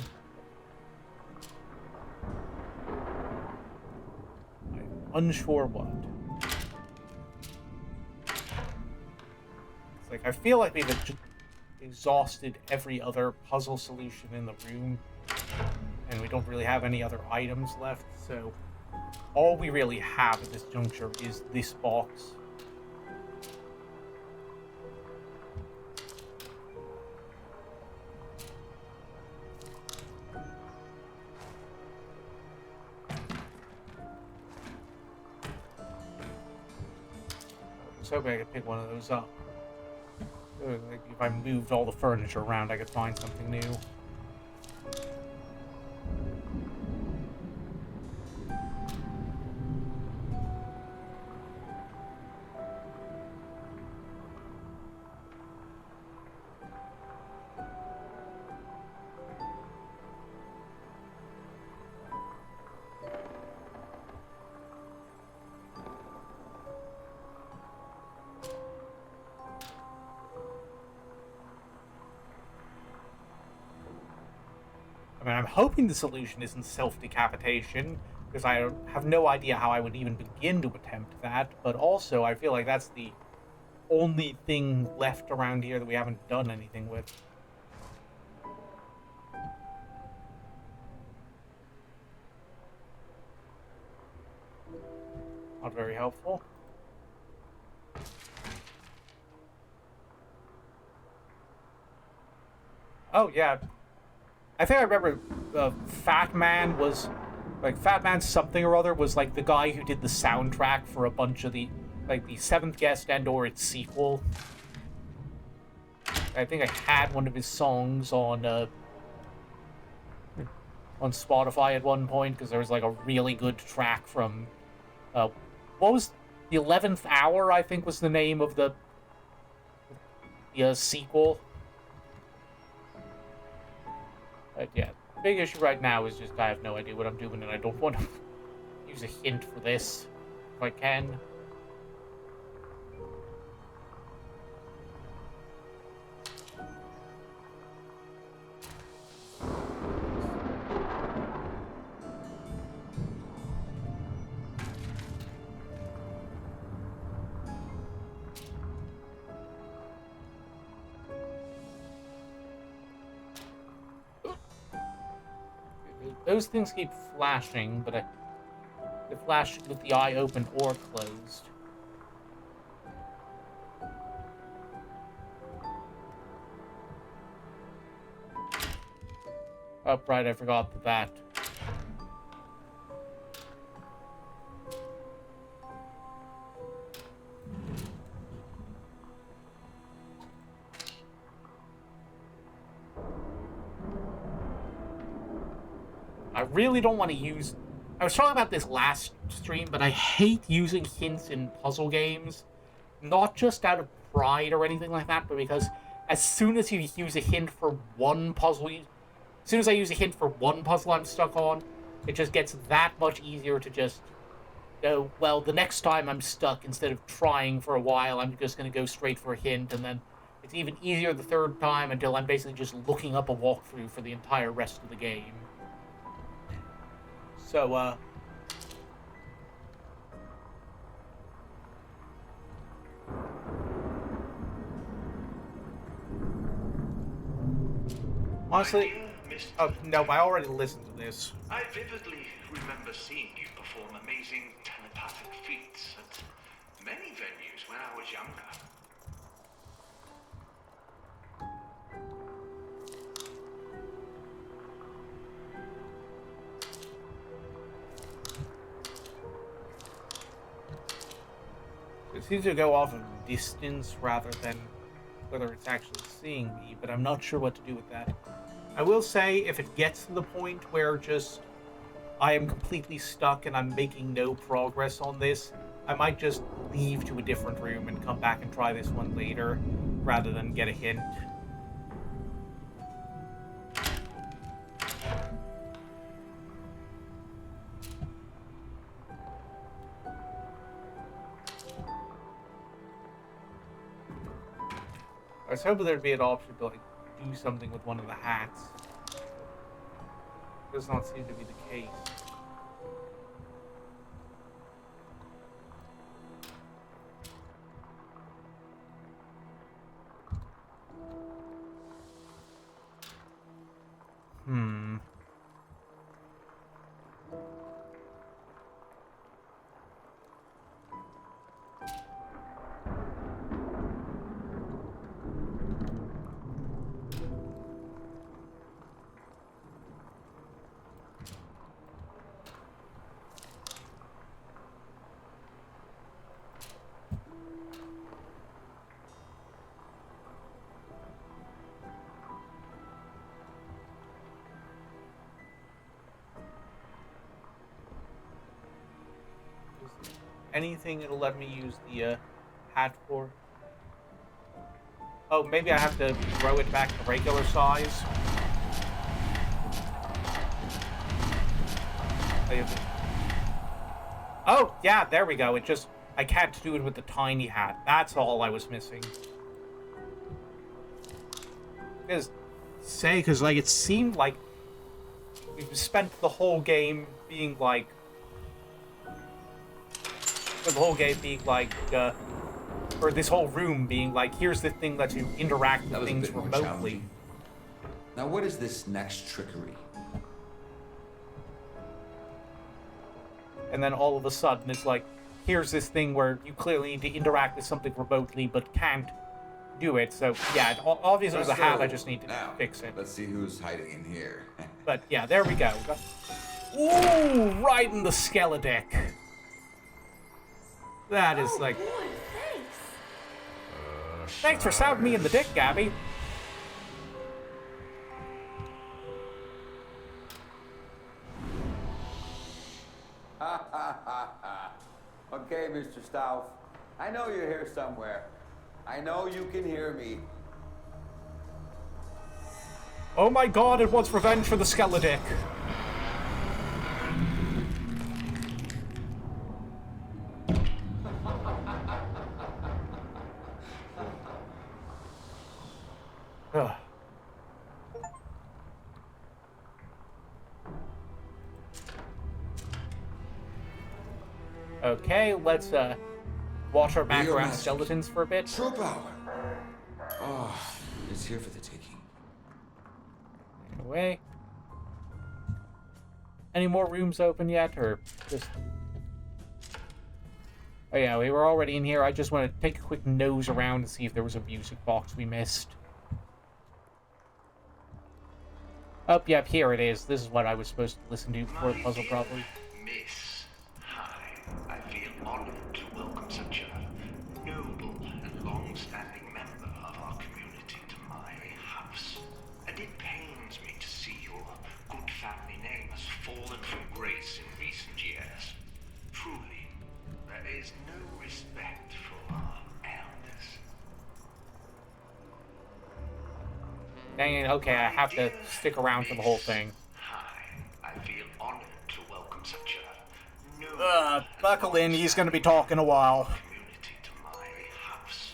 I'm unsure what. It's like, I feel like we've just exhausted every other puzzle solution in the room, and we don't really have any other items left, so all we really have at this juncture is this box. I was hoping I could pick one of those up. Like if I moved all the furniture around, I could find something new. I mean, I'm hoping the solution isn't self-decapitation, because I have no idea how I would even begin to attempt that, but also I feel like that's the only thing left around here that we haven't done anything with. Not very helpful. Oh, yeah. I think I remember Fat Man was Like, Fat Man Something or Other was, like, the guy who did the soundtrack for a bunch of the, like, the Seventh Guest and/or its sequel. I think I had one of his songs on Spotify at one point, because there was, like, a really good track from, what was the 11th Hour, I think was the name of the sequel. Yeah, the big issue right now is just I have no idea what I'm doing, and I don't want to use a hint for this, if I can. Those things keep flashing, but they flash with the eye open or closed. Oh, right, I forgot that. I really don't want to use... I was talking about this last stream, but I hate using hints in puzzle games. Not just out of pride or anything like that, but because as soon as you use a hint for one puzzle... As soon as I use a hint for one puzzle I'm stuck on, it just gets that much easier to just go, well, the next time I'm stuck, instead of trying for a while, I'm just going to go straight for a hint, and then it's even easier the third time until I'm basically just looking up a walkthrough for the entire rest of the game. So, honestly, oh, no, I already listened to this. I vividly remember seeing you perform amazing telepathic feats at many venues when I was younger. It seems to go off of distance rather than whether it's actually seeing me, but I'm not sure what to do with that. I will say, if it gets to the point where just I am completely stuck and I'm making no progress on this, I might just leave to a different room and come back and try this one later, rather than get a hint. I was hoping there'd be an option to, like, do something with one of the hats. Does not seem to be the case. Anything it'll let me use the hat for? Oh, maybe I have to throw it back to regular size. Oh, yeah, there we go. It just... I can't do it with the tiny hat. That's all I was missing. Because, like, it seemed like we've spent the whole game being like... the whole game being like, or this whole room being like, here's the thing that you interact with things remotely. Now, what is this next trickery? And then all of a sudden, it's like, here's this thing where you clearly need to interact with something remotely, but can't do it. So, yeah, obviously it was a hat, I just need to fix it. Let's see who's hiding in here. But, yeah, there we go. Ooh, right in the skeledick. That is like... Boy, thanks. Thanks for stabbing me in the dick, Gabby. Okay, Mr. Stauff. I know you're here somewhere. I know you can hear me. Oh my god, it wants revenge for the skeledick. Ugh. Okay, let's watch our background skeletons for a bit. Troop hour. Oh, it's here for the taking. Away. Any more rooms open yet, or just... Oh yeah, we were already in here. I just want to take a quick nose around to see if there was a music box we missed. Oh, yep, here it is. This is what I was supposed to listen to before the puzzle, probably. Miss, hi. I feel honored to welcome such a noble and long-standing member of our community to my house. And it pains me to see your good family name has fallen from grace in recent years. Truly, there is no respect for our elders. Dang it, okay, I have to stick around for the whole thing. Hi, I feel honored to welcome such a noble Buckle in, he's gonna be talking a while. community to my house.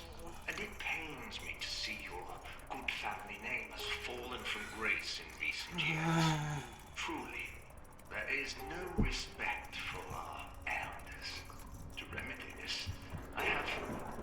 And it pains me to see your good family name has fallen from grace in recent years. Truly, there is no respect for our elders. To remedy this, I have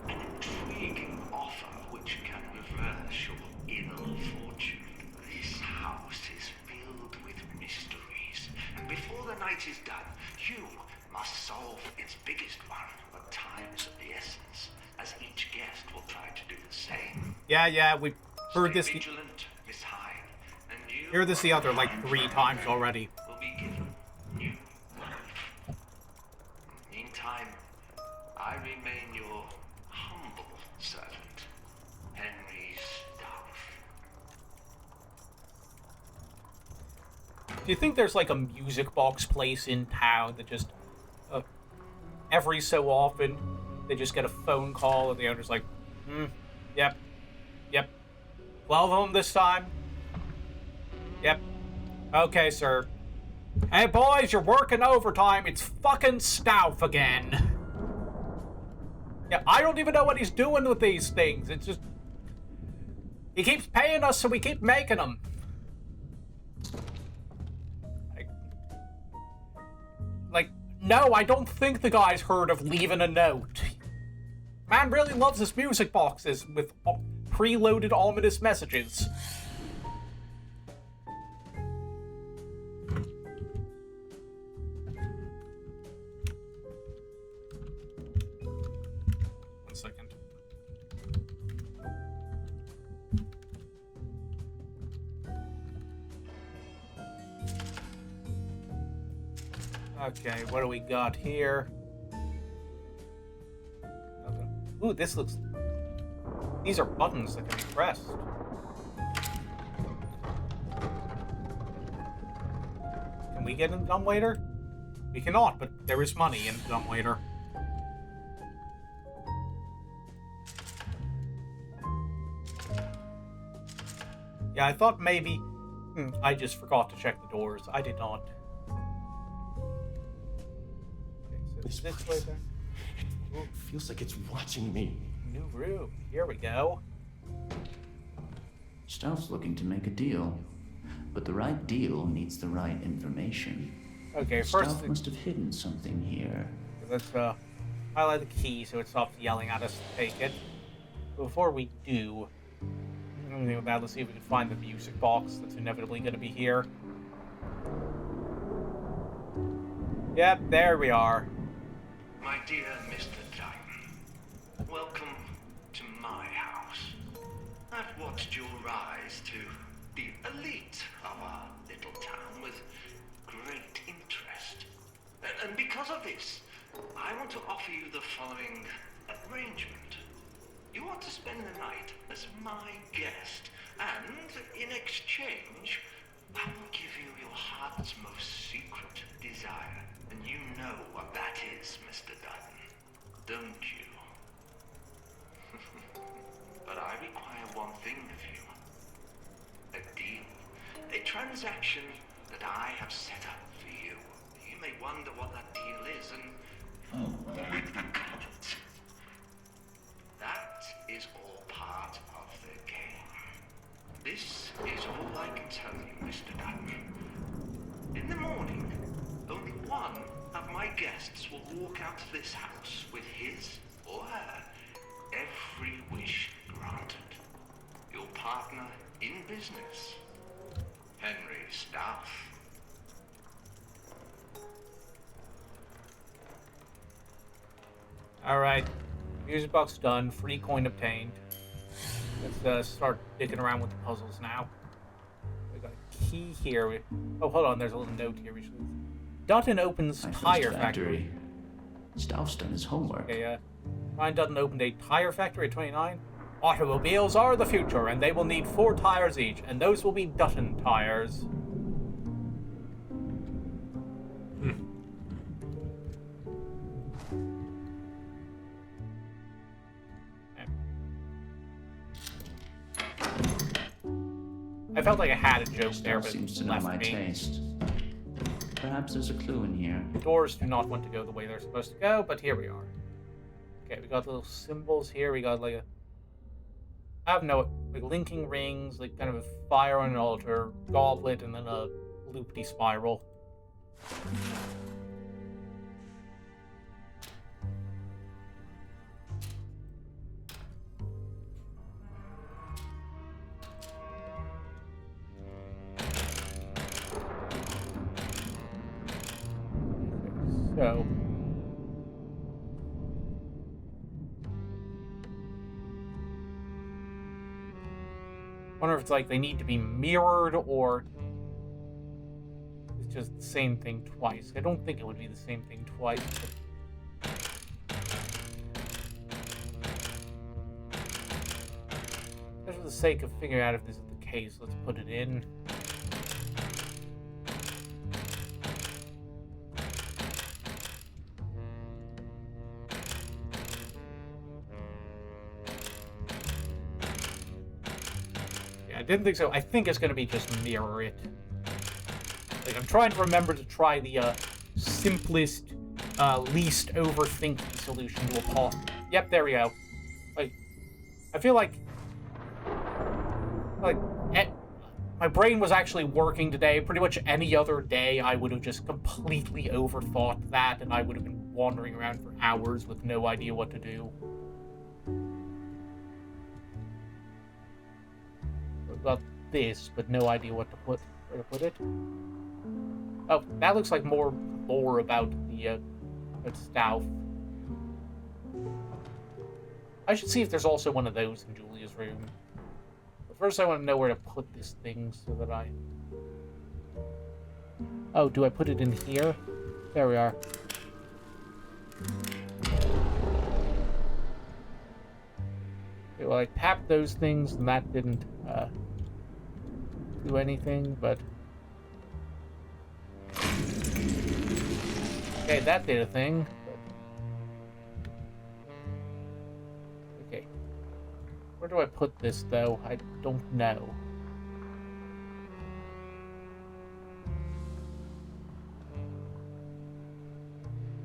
an intriguing offer which can reverse your ill fortune. This house is filled with mysteries, and before the night is done, you must solve its biggest one. But time is of the essence, as each guest will try to do the same. Yeah, we've heard this. Stay vigilant, Miss Hyde, and you Heard this the other like 3 times already. will be given new life. Meantime, I remain your humble servant, Henry Stauff. Do you think there's like a music box place in town that just every so often they just get a phone call and the owner's like, yep, 12 of them this time? Yep. Okay, sir. Hey, boys, you're working overtime. It's fucking Stauff again. Yeah, I don't even know what he's doing with these things. It's just... He keeps paying us, so we keep making them. Like, no, I don't think the guy's heard of leaving a note. Man really loves his music boxes with preloaded ominous messages. One second. Okay, what do we got here? Ooh, this looks... These are buttons that can be pressed. Can we get in the dumbwaiter? We cannot, but there is money in the dumbwaiter. Yeah, I thought maybe... I just forgot to check the doors. I did not. Okay, so this way then. It feels like it's watching me. New room. Here we go. Stauff's looking to make a deal, but the right deal needs the right information. Okay, first... Stauff must have hidden something here. Let's highlight the key so it stops yelling at us to take it. But before we do... let's see if we can find the music box that's inevitably going to be here. Yep, there we are. My dear Mr. Diamond, welcome to my house. I've watched you rise to the elite of our little town with great interest. And because of this, I want to offer you the following arrangement. You are to spend the night as my guest, and in exchange, I will give you your heart's most secret desire. And you know what that is, Mr. Dutton, don't you? But I require one thing of you. A deal. A transaction that I have set up for you. You may wonder what that deal is, and... oh my God. That is all part of the game. This is all I can tell you, Mr. Dutton. In the morning, only one of my guests will walk out of this house with his or her every wish granted. Your partner in business, Henry Stauff. Alright. Music box done. Free coin obtained. Let's start digging around with the puzzles now. We got a key here. Oh, hold on. There's a little note here. Dutton opens tire factory. Stauff's done his homework. Okay, Ryan Dutton opened a tire factory at 29. Automobiles are the future, and they will need 4 tires each, and those will be Dutton tires. I felt like I had a joke there, but seems to know my taste. Perhaps there's a clue in here. Doors do not want to go the way they're supposed to go, but here we are. Okay, we got little symbols here. We got like a... I have no... like linking rings, like kind of a fire on an altar, goblet, and then a loopy spiral. So... wonder if it's like they need to be mirrored or it's just the same thing twice. I don't think it would be the same thing twice. Just for the sake of figuring out if this is the case, let's put it in. I didn't think so. I think it's going to be just mirror it. Like, I'm trying to remember to try the simplest, least overthinking solution to a puzzle. Yep, there we go. Like, I feel like my brain was actually working today. Pretty much any other day, I would have just completely overthought that, and I would have been wandering around for hours with no idea what to do. Got this, but no idea where to put it. Oh, that looks like more about the Stauff. I should see if there's also one of those in Julia's room. But first I want to know where to put this thing so that I... Oh, do I put it in here? There we are. Okay, well, I tapped those things and that didn't do anything, but... Okay, that did a thing. But... Okay. Where do I put this, though? I don't know.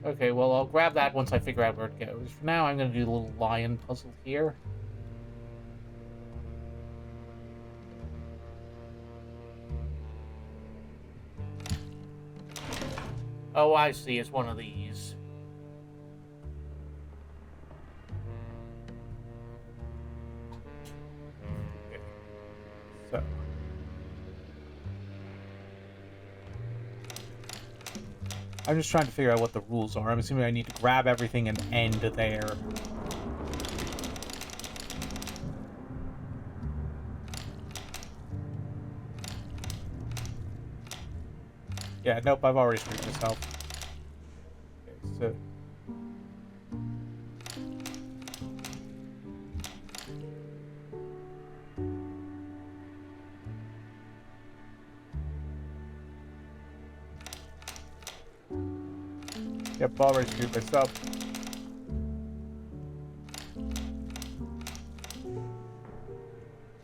Okay, well, I'll grab that once I figure out where it goes. For now, I'm going to do the little lion puzzle here. Oh, I see. It's one of these. Okay. So. I'm just trying to figure out what the rules are. I'm assuming I need to grab everything and end there. Yeah, nope, I've already screwed myself. Yeah, already screwed myself.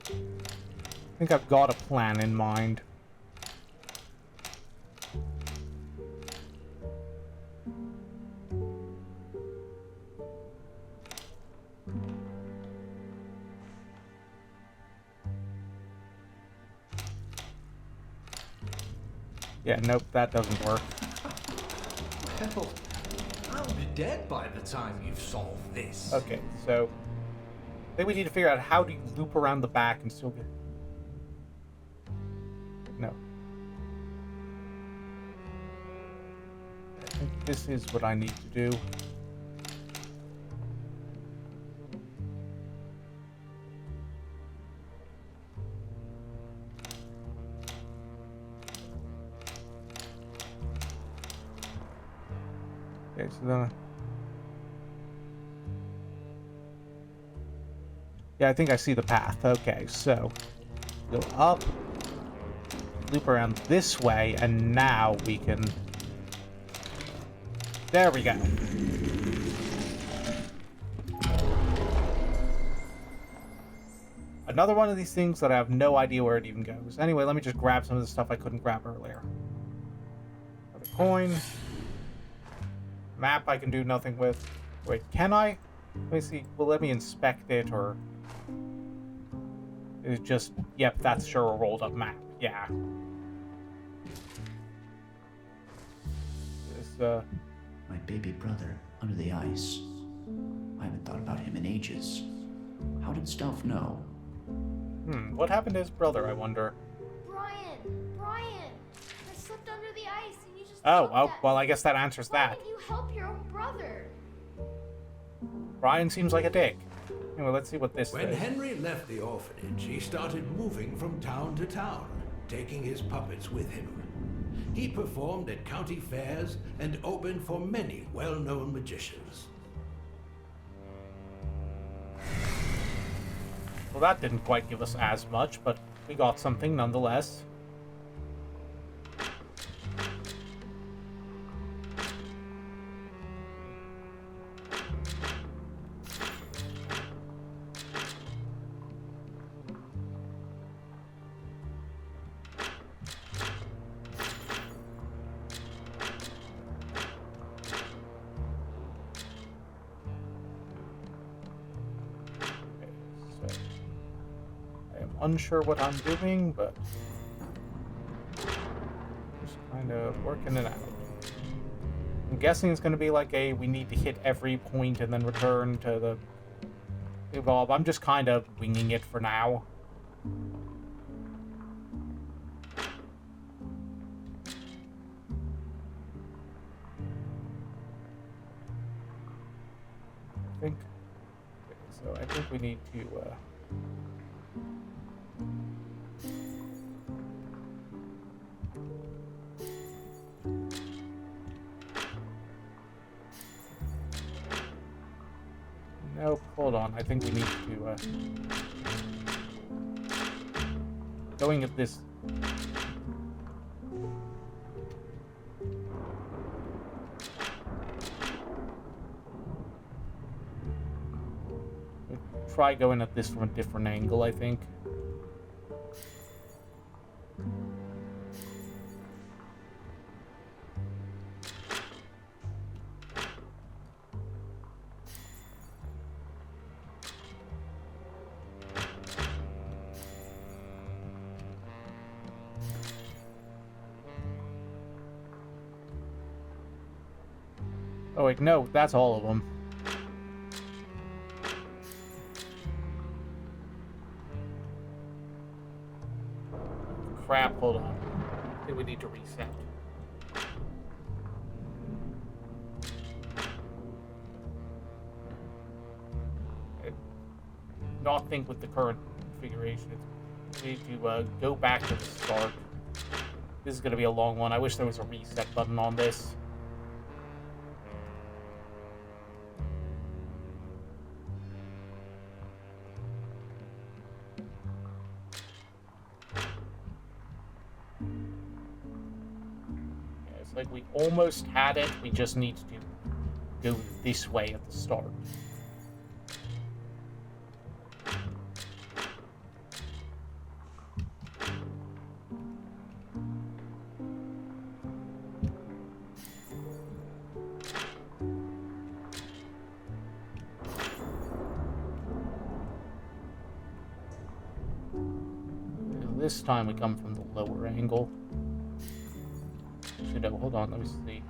I think I've got a plan in mind. Yeah, nope, that doesn't work. Hell, I'll be dead by the time you've solved this. Okay, so I think we need to figure out how do you loop around the back and still get... No. I think this is what I need to do. Okay, so then... Yeah, I think I see the path. Okay, so go up, loop around this way, and now we can... There we go. Another one of these things that I have no idea where it even goes. Anyway, let me just grab some of the stuff I couldn't grab earlier. Another coin. Map I can do nothing with. Wait, can I? Let me see. Well, let me inspect it, or... It's just... Yep, that's sure a rolled up map. Yeah. This, My baby brother, under the ice. I haven't thought about him in ages. How did Stealth know? What happened to his brother, I wonder? Brian! I slipped under the ice and you just... Oh, well, I guess that answers Why that. didn't you help your own brother? Brian seems like a dick. Anyway, let's see what this When is. Henry left the orphanage, he started moving from town to town, taking his puppets with him. He performed at county fairs and opened for many well-known magicians. Well, that didn't quite give us as much, but we got something nonetheless. Unsure what I'm doing, but just kind of working it out. I'm guessing it's going to be like a we need to hit every point and then return to the evolve. I'm just kind of winging it for now. I think we need to nope, hold on. I think we need to going at this. Try going at this from a different angle, I think. Oh wait, no, that's all of them. Crap, hold on. I think we need to reset. Not think with the current configuration. We need to go back to the start. This is going to be a long one. I wish there was a reset button on this. Like we almost had it, we just need to go this way at the start. This time we come from the lower angle. Actually, no, hold on, let me see.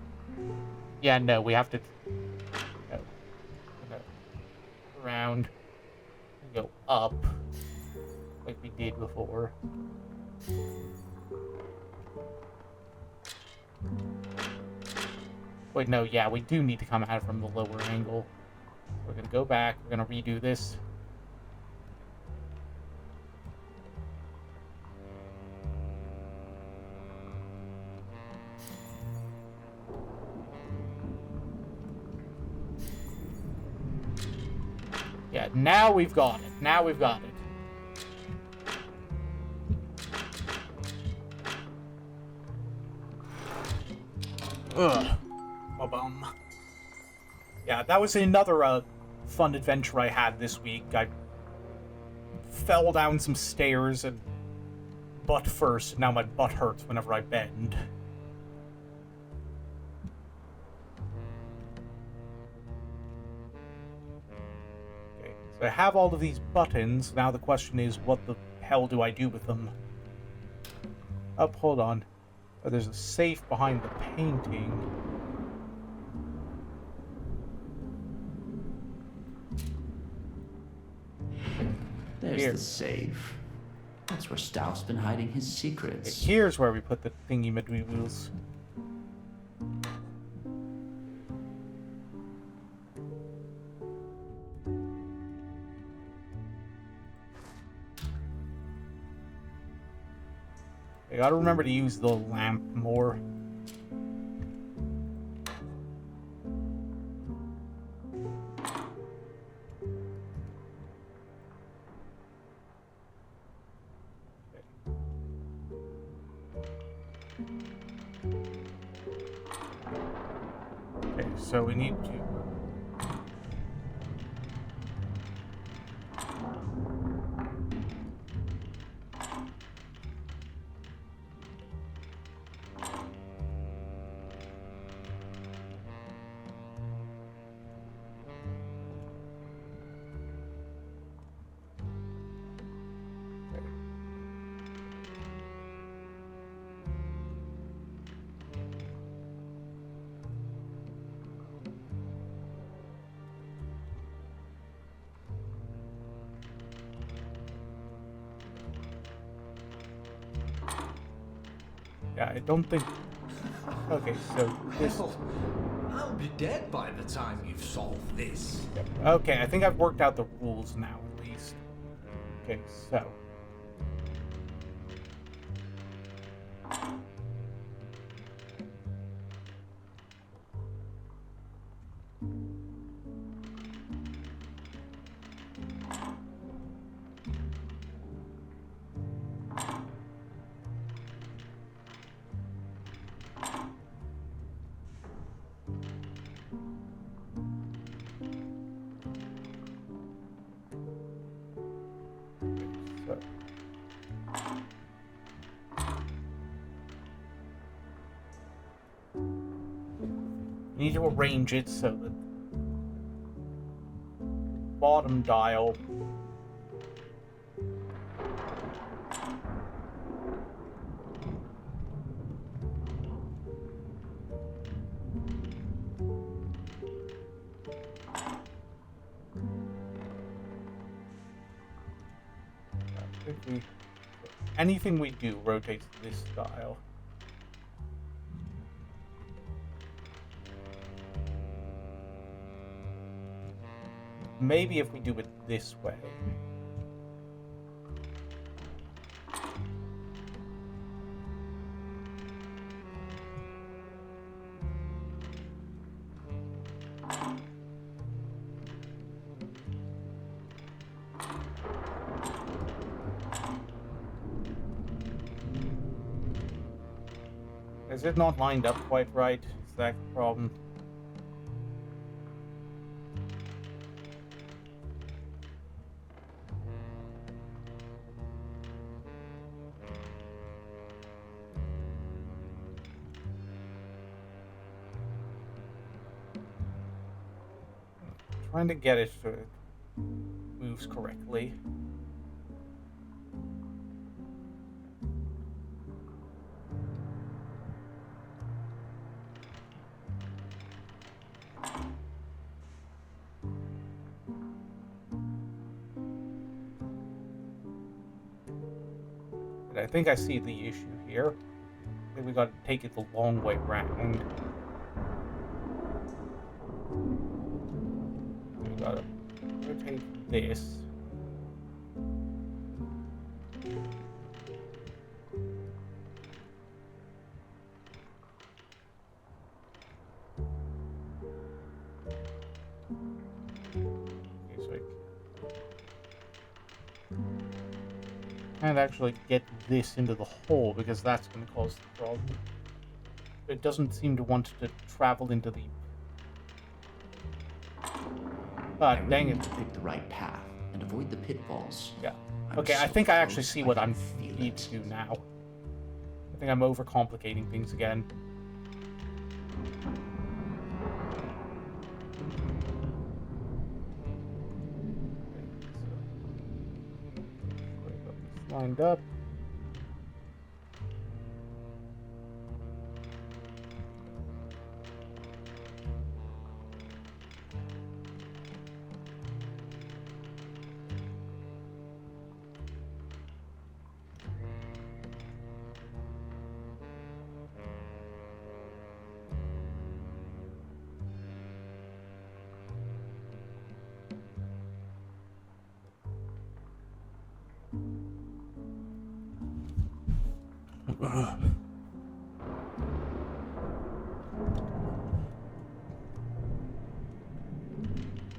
Yeah, no, we have to... No. Around. Go up. Like we did before. Wait, no, yeah, we do need to come at it from the lower angle. We're gonna go back, we're gonna redo this. Yeah, now we've got it. Now we've got it. Ugh. Ba-bum. Yeah, that was another fun adventure I had this week. I fell down some stairs and butt first. Now my butt hurts whenever I bend. I have all of these buttons. Now the question is, what the hell do I do with them? Oh, hold on. Oh, there's a safe behind the painting. There's the safe. That's where Stauf's been hiding his secrets. Here's where we put the thingy-madwee-wheels. I gotta remember to use the lamp more. Okay, so we need to... Yeah, I don't think... Okay, so this... Hell, I'll be dead by the time you've solved this. Okay, I think I've worked out the rules now, at least. Okay, so... You need to arrange it so that bottom dial anything we do rotates this dial. Maybe if we do it this way. Is it not lined up quite right? Is that the problem? trying to get it so it moves correctly. But I think I see the issue here. I think we gotta take it the long way round. We gotta rotate this. And actually get this into the hole, because that's going to cause the problem. It doesn't seem to want to travel into the... I really need to pick the right path and avoid the pitfalls. Yeah. Okay, I think I actually see what I need to do now. I think I'm overcomplicating things again. Lined up.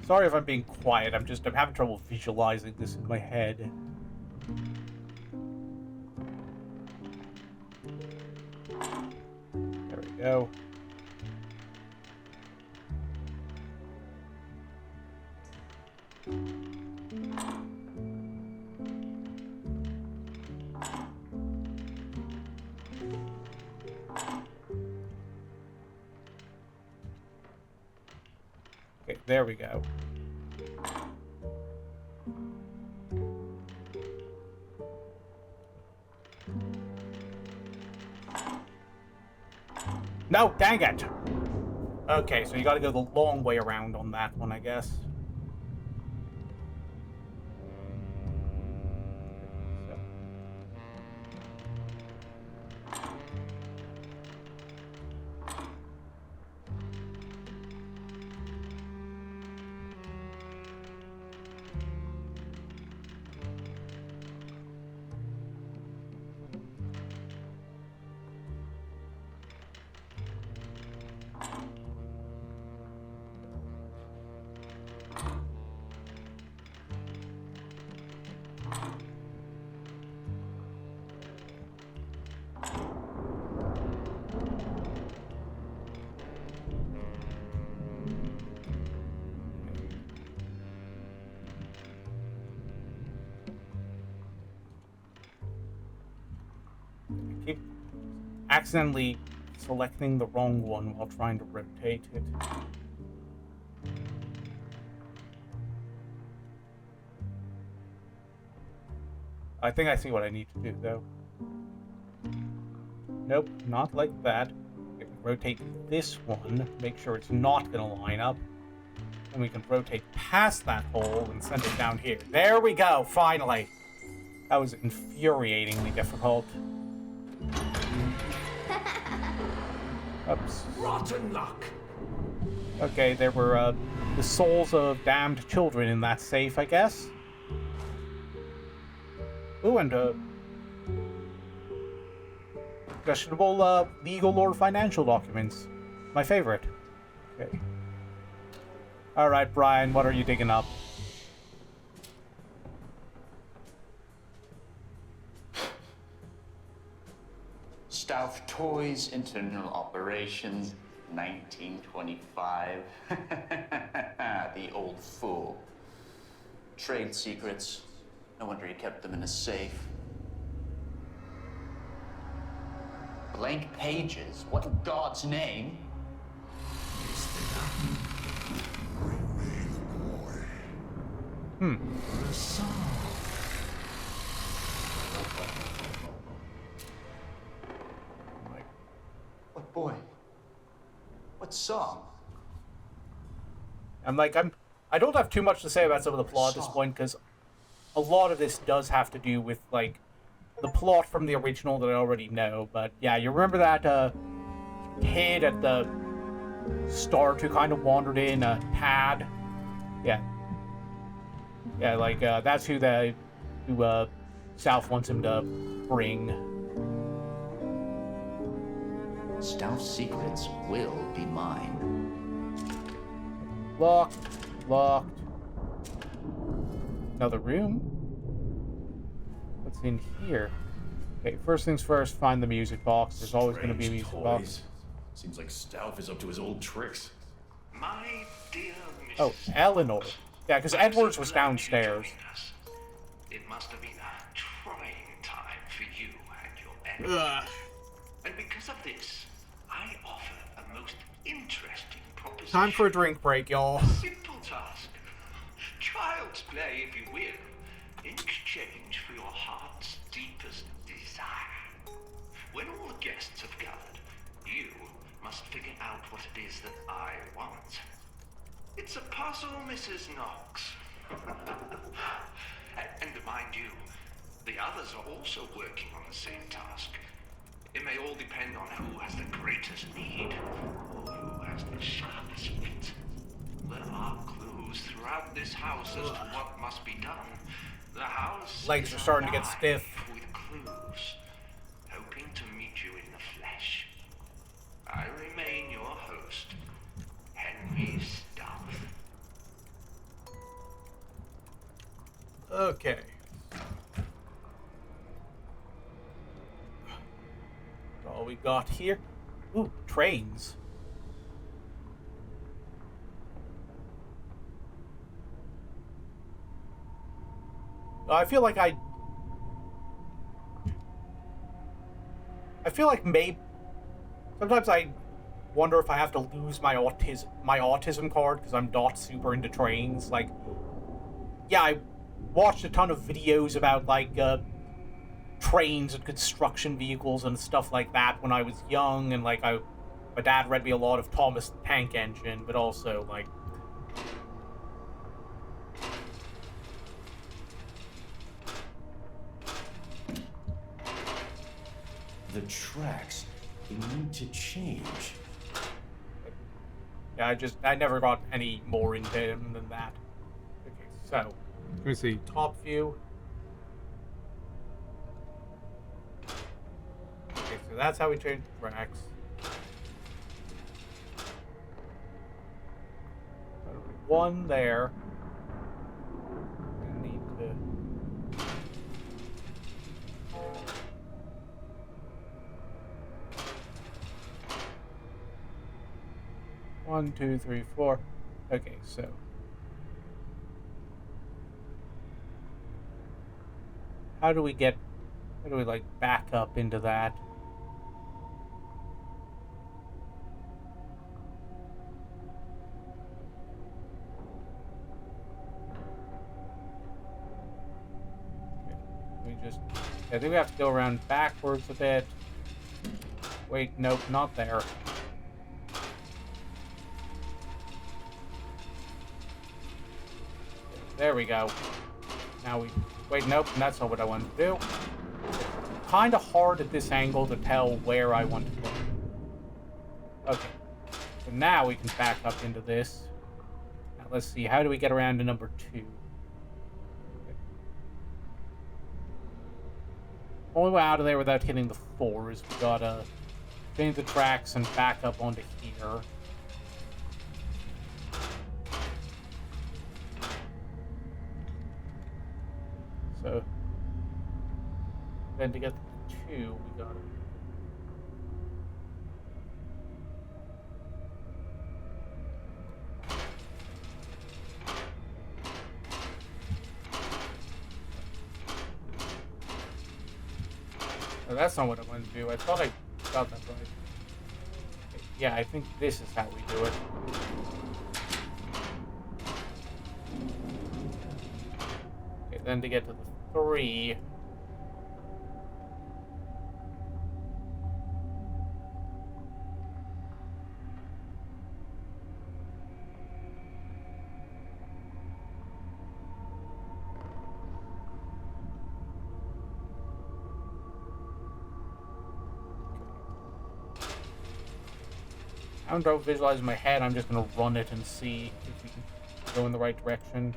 Sorry if I'm being quiet, I'm having trouble visualizing this in my head. There we go. Okay, there we go. No, dang it! Okay, so you gotta go the long way around on that one, I guess. Keep accidentally selecting the wrong one while trying to rotate it. I think I see what I need to do, though. Nope, not like that. We can rotate this one, make sure it's not going to line up. And we can rotate past that hole and send it down here. There we go, finally! That was infuriatingly difficult. Oops. Rotten luck! Okay, there were the souls of damned children in that safe, I guess. Ooh, and questionable legal or financial documents. My favorite. Okay. Alright, Brian, what are you digging up? Stouff Toys, Internal Operations, 1925. The old fool. Trade secrets. No wonder he kept them in a safe. Blank pages? What in God's name? Remake The song. What boy? What song? I don't have too much to say about some of the plot at this point, because a lot of this does have to do with, like, the plot from the original that I already know. But yeah, you remember that kid at the start who kind of wandered in, Tad? Yeah. Yeah, like, that's who South wants him to bring. Stauf's secrets will be mine. Locked. Another room? What's in here? Okay, first things first, find the music box. There's always going to be a music box. Seems like Stauf is up to his old tricks. My dear Mrs. Oh, Eleanor. Yeah, because Edwards was downstairs. It must have been a trying time for you and your enemy. And because of this, I offer a most interesting proposition. Time for a drink break, y'all. A simple task. Child's play, if you will, in exchange for your heart's deepest desire. When all the guests have gathered, you must figure out what it is that I want. It's a puzzle, Mrs. Knox. And mind you, the others are also working on the same task. It may all depend on who has the greatest need, or who has the sharpest wit. There are clues throughout this house as to what must be done. The house Legs are starting to get alive stiff. with clues, hoping to meet you in the flesh. I remain your host, Henry Stauf. Okay. All we got here. Ooh, trains. I feel like maybe sometimes I wonder if I have to lose my autism card because I'm not super into trains. Like, yeah, I watched a ton of videos about like trains and construction vehicles and stuff like that when I was young, and like my dad read me a lot of Thomas the Tank Engine, but also like The tracks, they need to change. yeah, I never got any more into him than that. Okay, so let me see, top view. Okay, so that's how we change the tracks. One there. I need to. One, two, three, four. Okay, so. How do we like back up into that? I think we have to go around backwards a bit. Wait, nope, not there. There we go. Now we... Wait, nope, that's not what I wanted to do. Kind of hard at this angle to tell where I want to go. Okay. So now we can back up into this. Now let's see, how do we get around to number 2? Only way out of there without hitting the 4 is we gotta change the tracks and back up onto here. So then to get the 2, we gotta that's not what I wanted to do. I thought I got that right. Yeah, I think this is how we do it. then to get to the 3... I don't visualize in my head, I'm just gonna run it and see if we can go in the right direction.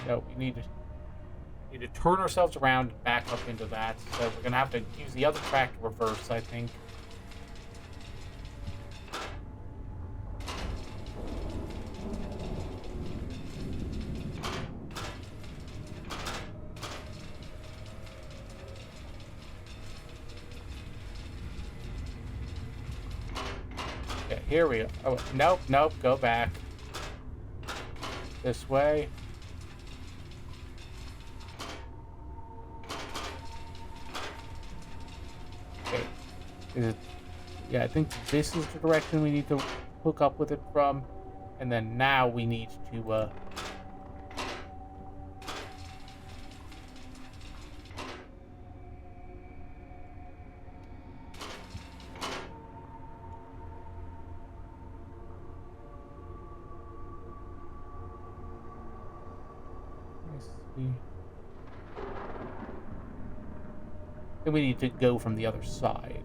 No, we need to turn ourselves around and back up into that. So we're gonna have to use the other track to reverse, I think. Okay, here we go. Oh, nope, nope, go back. This way. Okay. Is it... Yeah, I think this is the direction we need to hook up with it from. And then now we need to, then we need to go from the other side.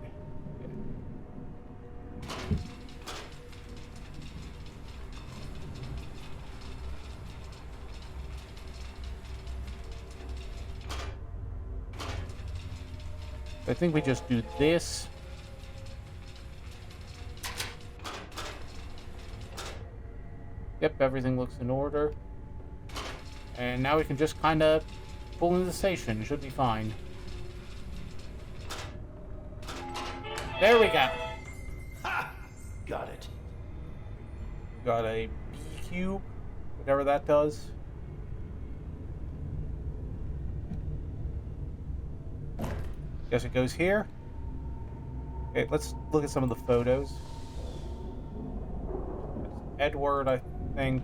I think we just do this. Yep, everything looks in order. And now we can just kind of pull into the station. Should be fine. There we go. Ha! Got it. Got a B cube, whatever that does. Guess it goes here. Okay, let's look at some of the photos. Edward, I think.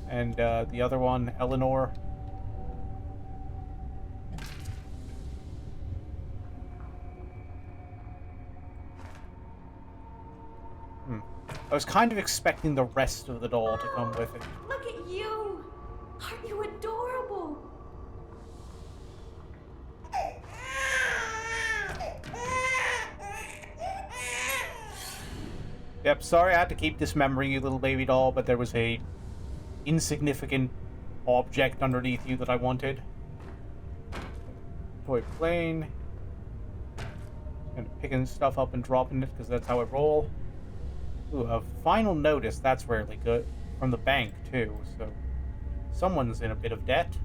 And the other one, Eleanor. I was kind of expecting the rest of the doll to come with it. Look at you! Aren't you adorable? Yep, sorry I had to keep dismembering you, little baby doll, but there was a insignificant object underneath you that I wanted. Toy plane. And picking stuff up and dropping it because that's how I roll. Ooh, a final notice, that's rarely good. From the bank, too, so someone's in a bit of debt.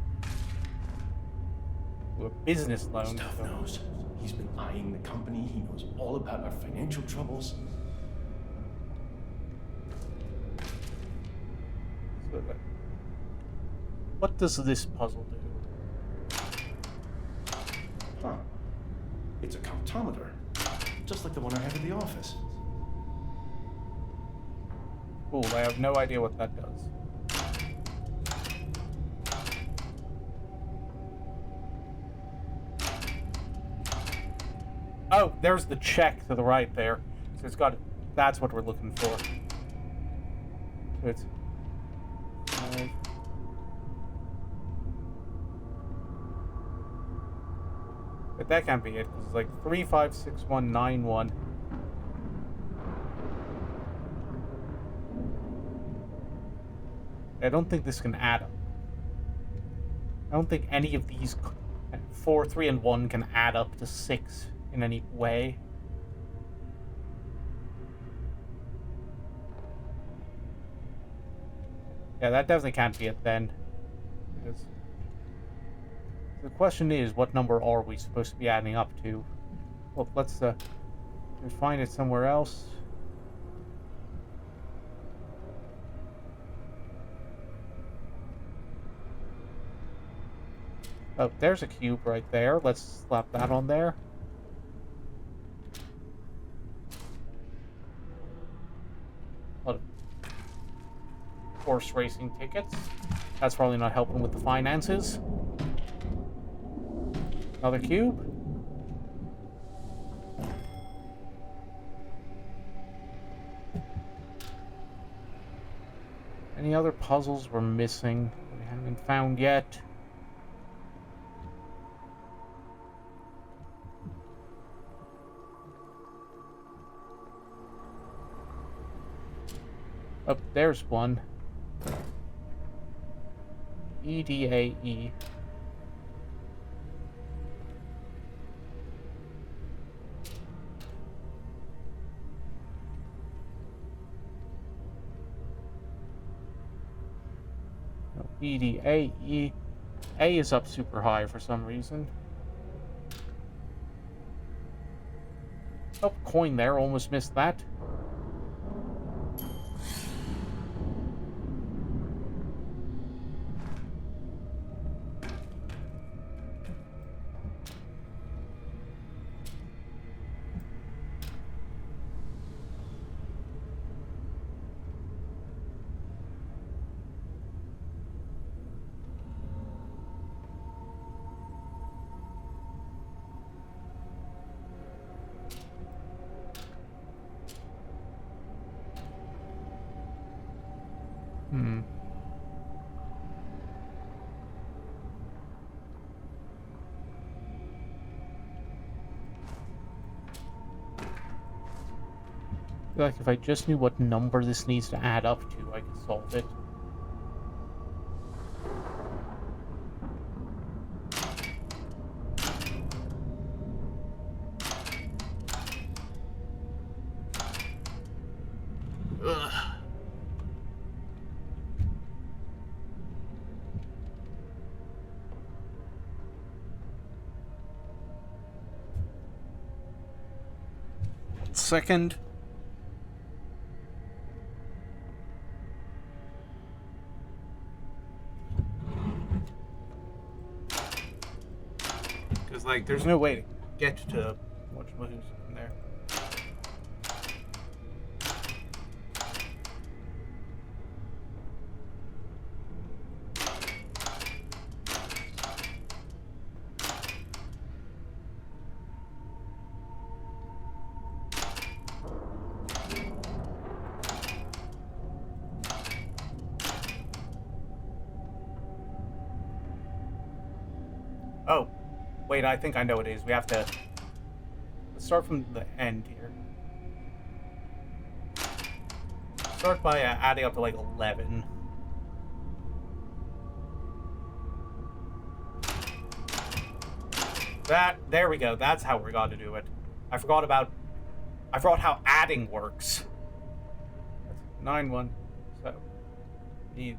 Ooh, a business loan. Stuff knows. He's been eyeing the company. He knows all about our financial troubles. So, what does this puzzle do? Huh. It's a comptometer. Just like the one I have at the office. Cool, I have no idea what that does. Oh, there's the check to the right there. So it's got... That's what we're looking for. So it's... 5. But that can't be it, because it's like 356191. I don't think this can add up. I don't think any of these 4, 3, and 1 can add up to 6 in any way. Yeah, that definitely can't be it then. Because the question is, what number are we supposed to be adding up to? Well, let's find it somewhere else. Oh, there's a cube right there. Let's slap that on there. A lot of horse racing tickets. That's probably not helping with the finances. Another cube. Any other puzzles we're missing that we haven't found yet? Oh, there's one. EDAE. No, EDAE. A is up super high for some reason. Oh, coin there. Almost missed that. Hmm. I feel like if I just knew what number this needs to add up to, I could solve it. Ugh. Second. Because, like, there's no way to get to what's in there. Oh, wait, I think I know what it is. We have to... Let's start from the end here. Start by adding up to, like, 11. There we go. That's how we're going to do it. I forgot how adding works. That's 9, 1. So, need...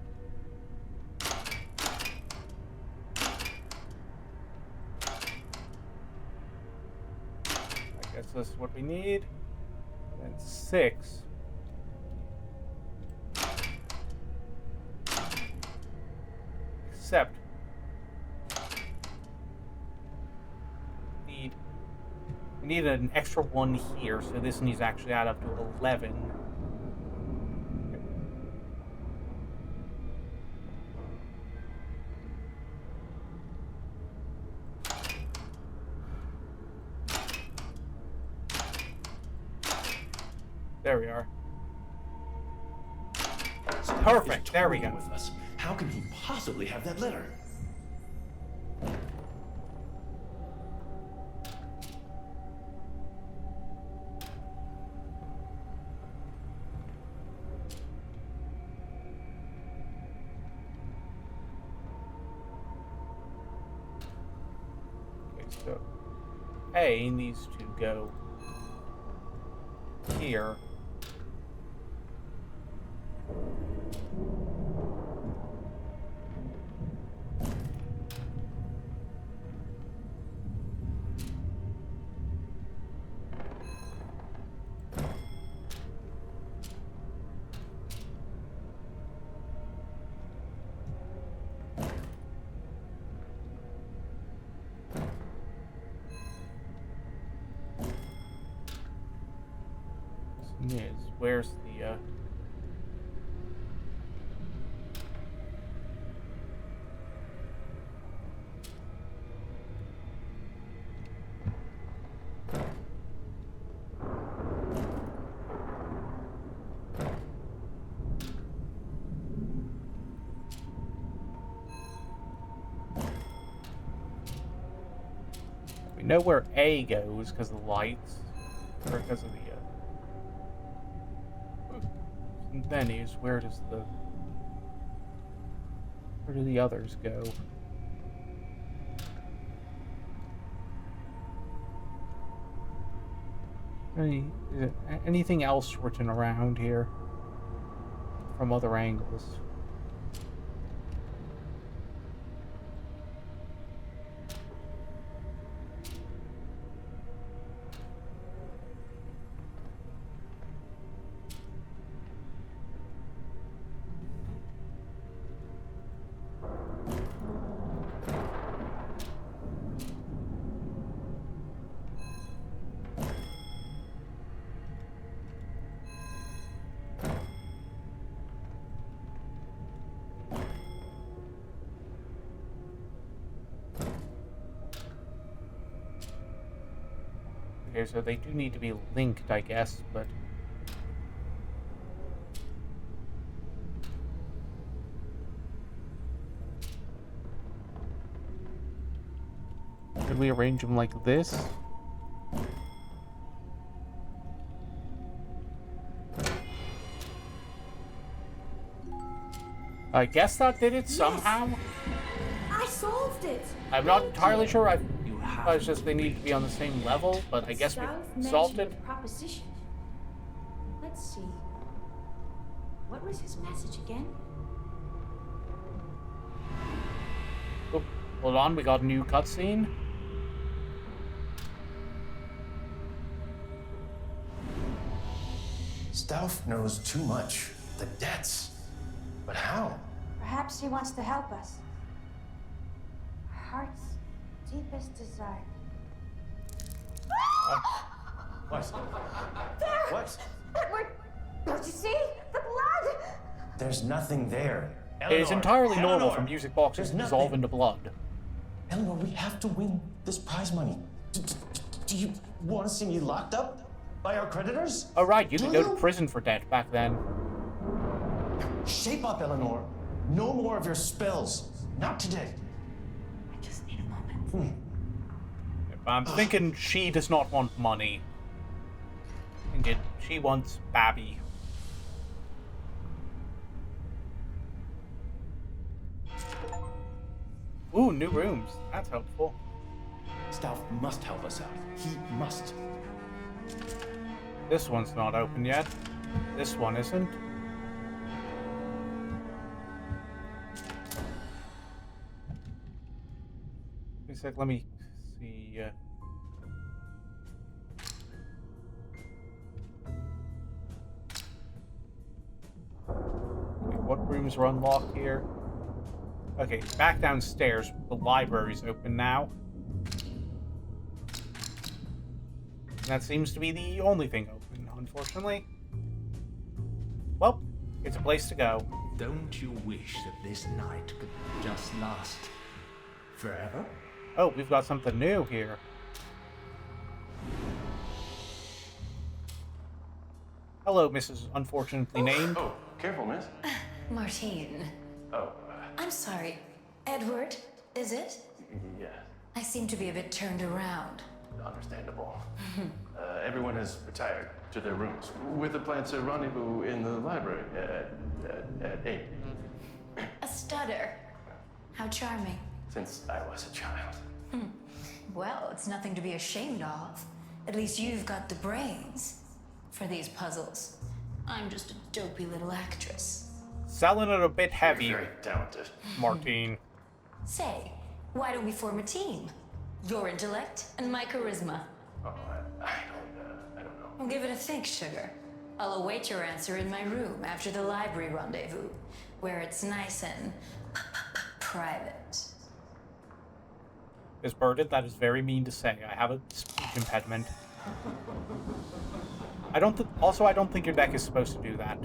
I guess this is what we need. And 6. Except we need an extra 1 here, so this needs to actually add up to 11. There we are. Perfect. There we go. With us. How can he possibly have that letter? Okay, so A needs to go here. question is, where's the, we know where A goes because of the lights, or because of the, and then is, where do the others go? Anything else written around here from other angles? Okay, so they do need to be linked, I guess, but... Could we arrange them like this? I guess that did it somehow. I solved it. I'm not entirely sure. It's just they need to be on the same level, but I guess we solved it. Proposition. Let's see. What was his message again? Oh, hold on, we got a new cutscene. Stauf knows too much. The debts. But how? Perhaps he wants to help us. Heart's deepest desire. What? There! What? Edward! Don't you see? The blood! There's nothing there. It is Eleanor, entirely normal Eleanor, for music boxes to dissolve into blood. Eleanor, we have to win this prize money. Do you want to see me locked up by our creditors? Oh, right, you could go to prison for debt back then. Shape up, Eleanor. No more of your spells. Not today. I just need a moment. I'm thinking she does not want money. I'm thinking she wants Babby. Ooh, new rooms. That's helpful. Stauf must help us out. He must. This one's not open yet. This one isn't. Wait a sec, let me see. Okay, what rooms are unlocked here? Okay, back downstairs. The library's open now. And that seems to be the only thing open, unfortunately. Well, it's a place to go. Don't you wish that this night could just last forever? Oh, we've got something new here. Hello, Mrs. Unfortunately Named. Oh, careful, miss. Martine. Oh, I'm sorry. Edward, is it? yeah, I seem to be a bit turned around. understandable. Everyone has retired to their rooms, with a plan to rendezvous in the library at 8. A stutter. How charming. Since I was a child. Well, it's nothing to be ashamed of. At least you've got the brains for these puzzles. I'm just a dopey little actress. Selling it a bit heavy. You're very talented. Martine. Say, why don't we form a team? Your intellect and my charisma. Oh, I don't know. Well, give it a think, sugar. I'll await your answer in my room after the library rendezvous, where it's nice and private. Miss Birded, that is very mean to say. I have a speech impediment. I don't think your deck is supposed to do that.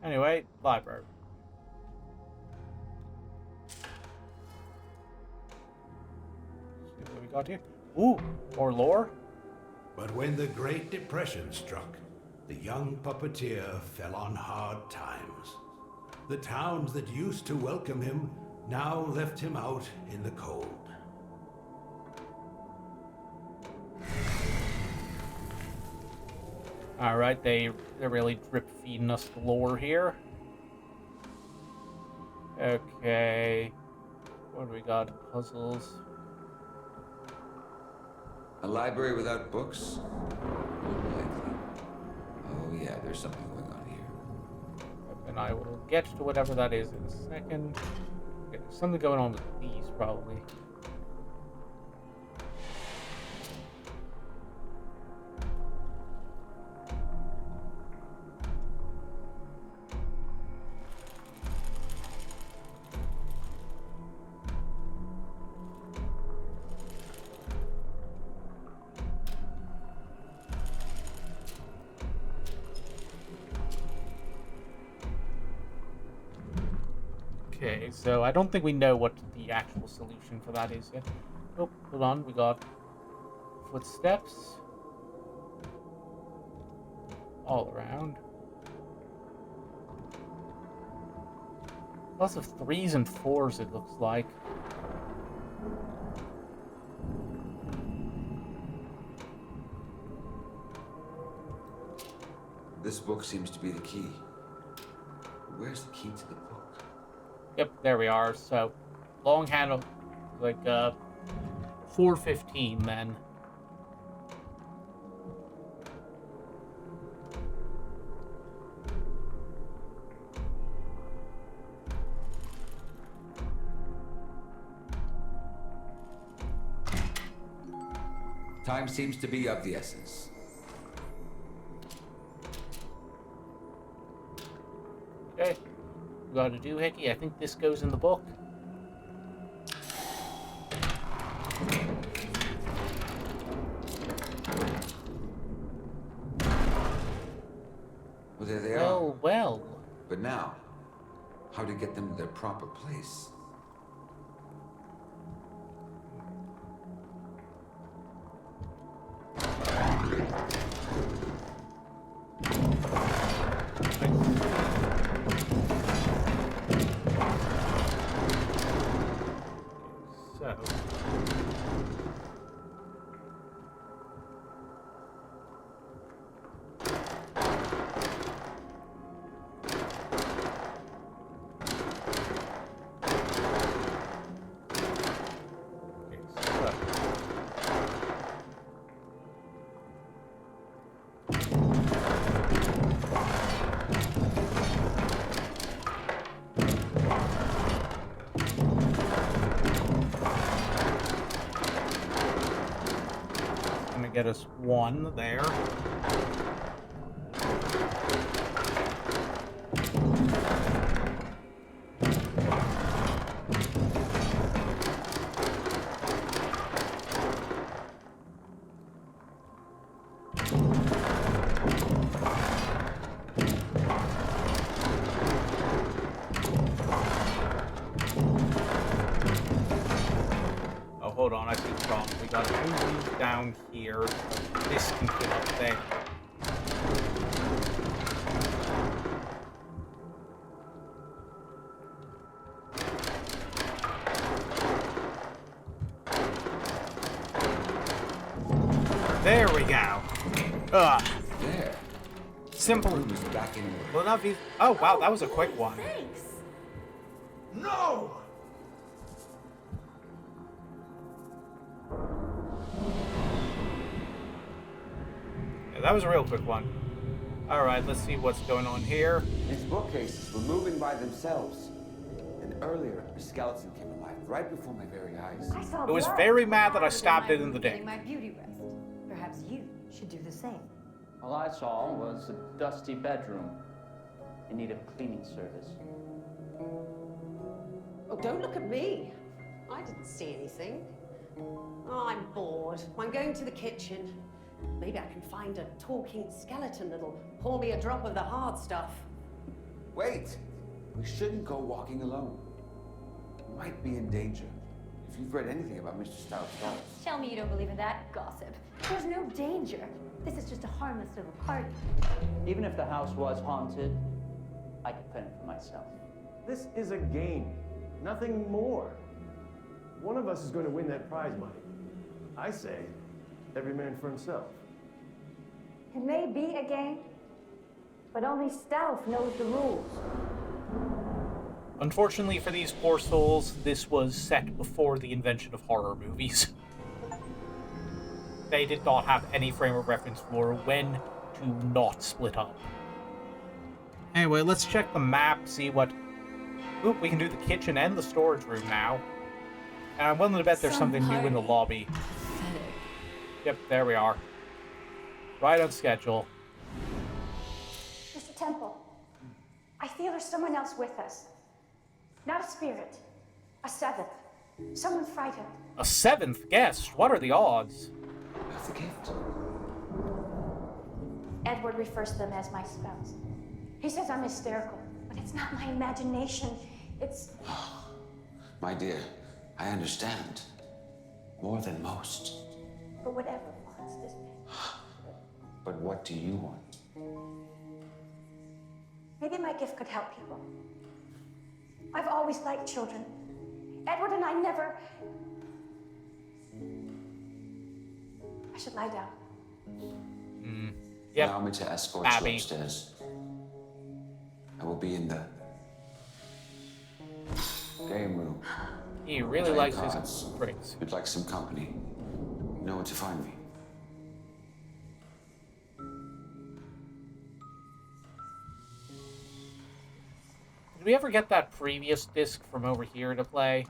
Anyway, library. See what we got here. Ooh, more lore. But when the Great Depression struck, the young puppeteer fell on hard times. The towns that used to welcome him now left him out in the cold. Alright, they're really drip feeding us the lore here. Okay. What do we got? Puzzles. A library without books? Unlikely. Oh yeah, there's something going on here. And I will get to whatever that is in a second. Okay, there's something going on with these, probably. Okay, so I don't think we know what the actual solution for that is yet. Oh, hold on, we got footsteps all around. Lots of 3s and 4s, it looks like. This book seems to be the key. Where's the key to the book? Yep, there we are. So, long handle, like 415 then. Time seems to be of the essence. Okay, we got a doohickey. I think this goes in the book. Well, there they are. Well. But now, how to get them to their proper place? Get us one there. Oh, hold on, I see the problem. We got two down here. This can fit up there. There we go. There. Simple. Back in order. Well, not be. Oh wow, that was a quick one. Thanks. No! Yeah, that was a real quick one. All right, let's see what's going on here. These bookcases were moving by themselves. And earlier, a skeleton came alive right before my very eyes. I saw It was blood very mad that I out of stabbed my it in the room dick. getting my beauty rest. Perhaps you should do the same. All I saw was a dusty bedroom in need of cleaning service. Oh, don't look at me. I didn't see anything. Oh, I'm bored. I'm going to the kitchen. Maybe I can find a talking skeleton that'll pour me a drop of the hard stuff. Wait! We shouldn't go walking alone. We might be in danger. If you've read anything about Mr. Stout's dolls. Tell me you don't believe in that gossip. There's no danger. This is just a harmless little party. Even if the house was haunted, I could fend for myself. This is a game, nothing more. One of us is going to win that prize money. I say, every man for himself. It may be a game, but only Stealth knows the rules. Unfortunately for these poor souls, this was set before the invention of horror movies. They did not have any frame of reference for when to not split up. Anyway, let's check the map, see what... Oop, we can do the kitchen and the storage room now. And I'm willing to bet there's something new in the lobby. Yep, there we are. Right on schedule. Mr. Temple, I feel there's someone else with us. Not a spirit. A seventh. Someone frightened. A seventh guest? What are the odds? That's the gift. Edward refers to them as my spouse. He says I'm hysterical, but it's not my imagination. It's... My dear, I understand. More than most. But whatever wants this. But what do you want? Maybe my gift could help people. I've always liked children. Edward and I never... I should lie down. Yep. Allow me to escort you upstairs. I will be in the game room. He really likes his tricks. If you'd like some company, you know where to find me. Did we ever get that previous disc from over here to play?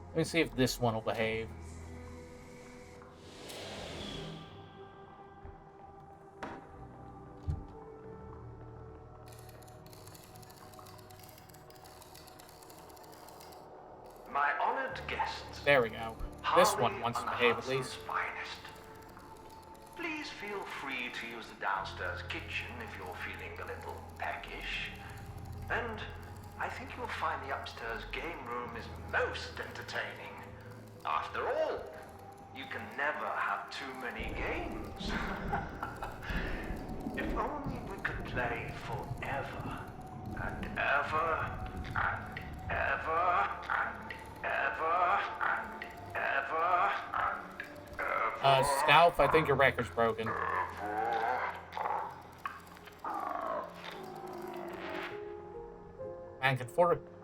Let me see if this one will behave. My honored guests. There we go. This one wants to behave at least. Finest. Please feel free to use the downstairs kitchen if you're feeling a little peckish. And I think you'll find the upstairs game room is most entertaining. After all, you can never have too many games. If only we could play forever and ever and ever and ever and ever and ever. Stealth, I think your record's broken.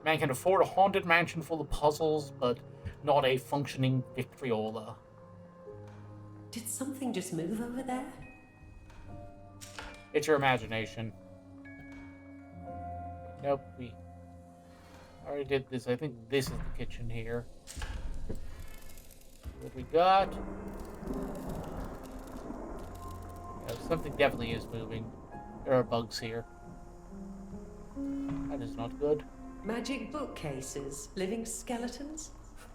Man can afford a haunted mansion full of puzzles, but not a functioning Victriola. Did something just move over there? It's your imagination. Nope, we already did this. I think this is the kitchen here. What we got? Yeah, something definitely is moving. There are bugs here. That is not good. Magic bookcases? Living skeletons?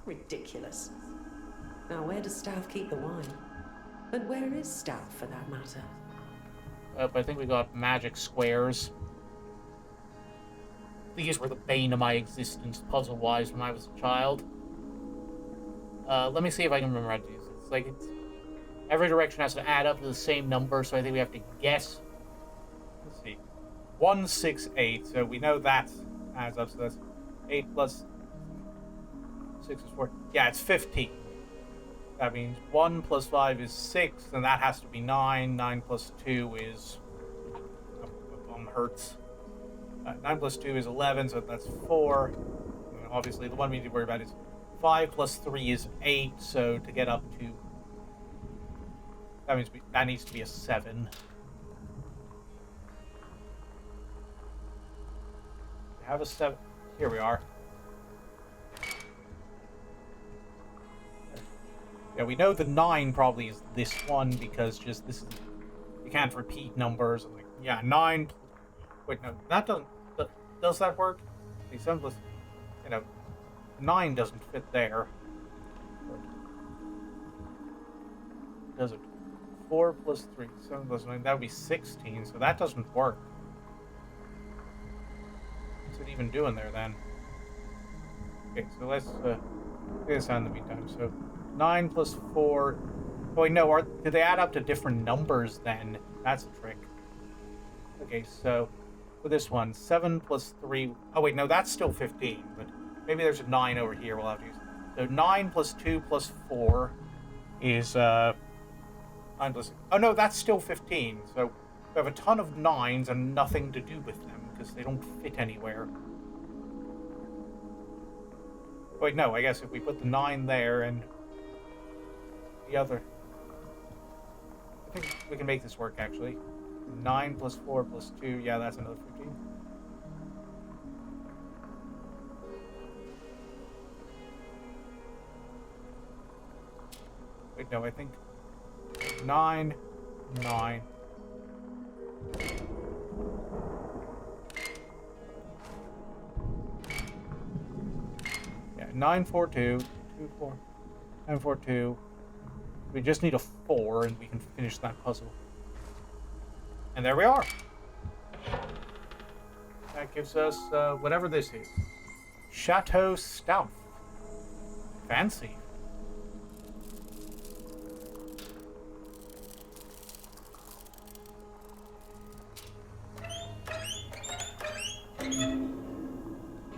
Ridiculous. Now, where does Staff keep the wine? And where is Staff, for that matter? I think we got magic squares. These were the bane of my existence, puzzle-wise, when I was a child. Let me see if I can remember how to do this. It's like every direction has to add up to the same number, so I think we have to guess. Let's see. 1, 6, 8. So we know that adds up. So that's 8 plus 6 is 4. Yeah, it's 15. That means 1 plus 5 is 6, and that has to be 9. 9 plus 2 is... My bum hurts. 9 plus 2 is 11, so that's 4. And obviously, the one we need to worry about is 5 plus 3 is 8, so to get up to... That means that needs to be a 7. We have a 7. Here we are. Yeah, we know the 9 probably is this one because just this is... You can't repeat numbers. Like, yeah, 9... Wait, no, that doesn't... Does that work? See, 7 plus, 9 doesn't fit there. Does it? 4 plus 3, 7 plus 9, that would be 16, so that doesn't work. What's it even doing there then? Okay, so let's figure this out in the meantime. So 9 plus 4. Oh wait, no, do they add up to different numbers then? That's a trick. Okay, so for this one, 7 plus 3. Oh wait, no, that's still 15, but maybe there's a 9 over here we'll have to use. So 9 plus 2 plus 4 is 9 plus. Oh no, that's still 15. So we have a ton of 9s and nothing to do with them because they don't fit anywhere. Wait, no, I guess if we put the 9 there and the other. I think we can make this work actually. 9 plus 4 plus 2, yeah, that's another 15. Wait, no, I think 9, 9. Yeah, 9, 4, 2, 2, 4, 9, 4, 2. We just need a 4 and we can finish that puzzle. And there we are. That gives us whatever this is. Chateau Stouff. Fancy.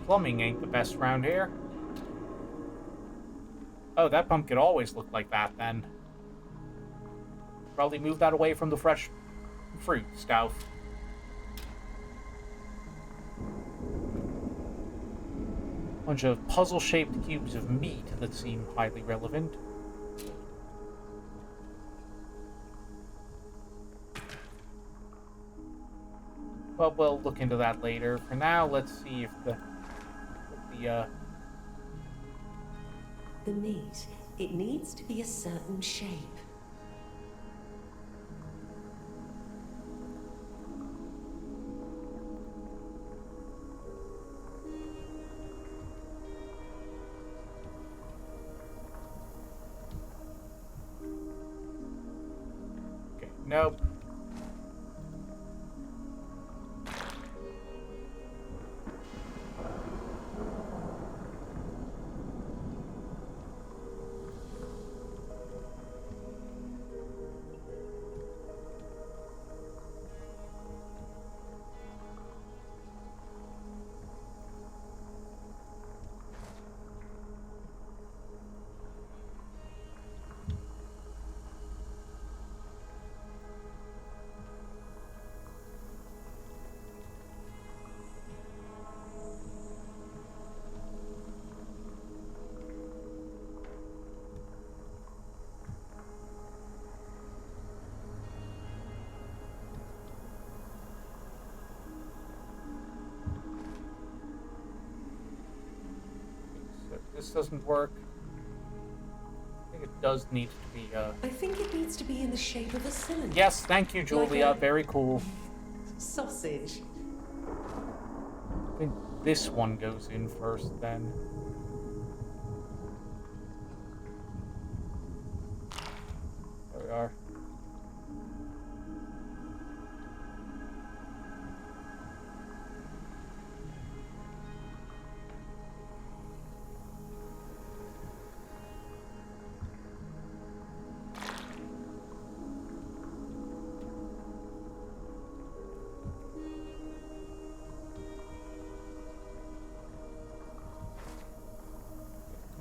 Plumbing ain't the best around here. Oh, that pump could always look like that then. Probably move that away from the fresh fruit, Stouff. Bunch of puzzle-shaped cubes of meat that seem highly relevant. Well, we'll look into that later. For now, let's see if the meat, it needs to be a certain shape. Okay, nope. This doesn't work. I think it does need to be, I think it needs to be in the shape of a cylinder. Yes, thank you, Julia. Like very cool. Sausage. I think this one goes in first, then. There we are.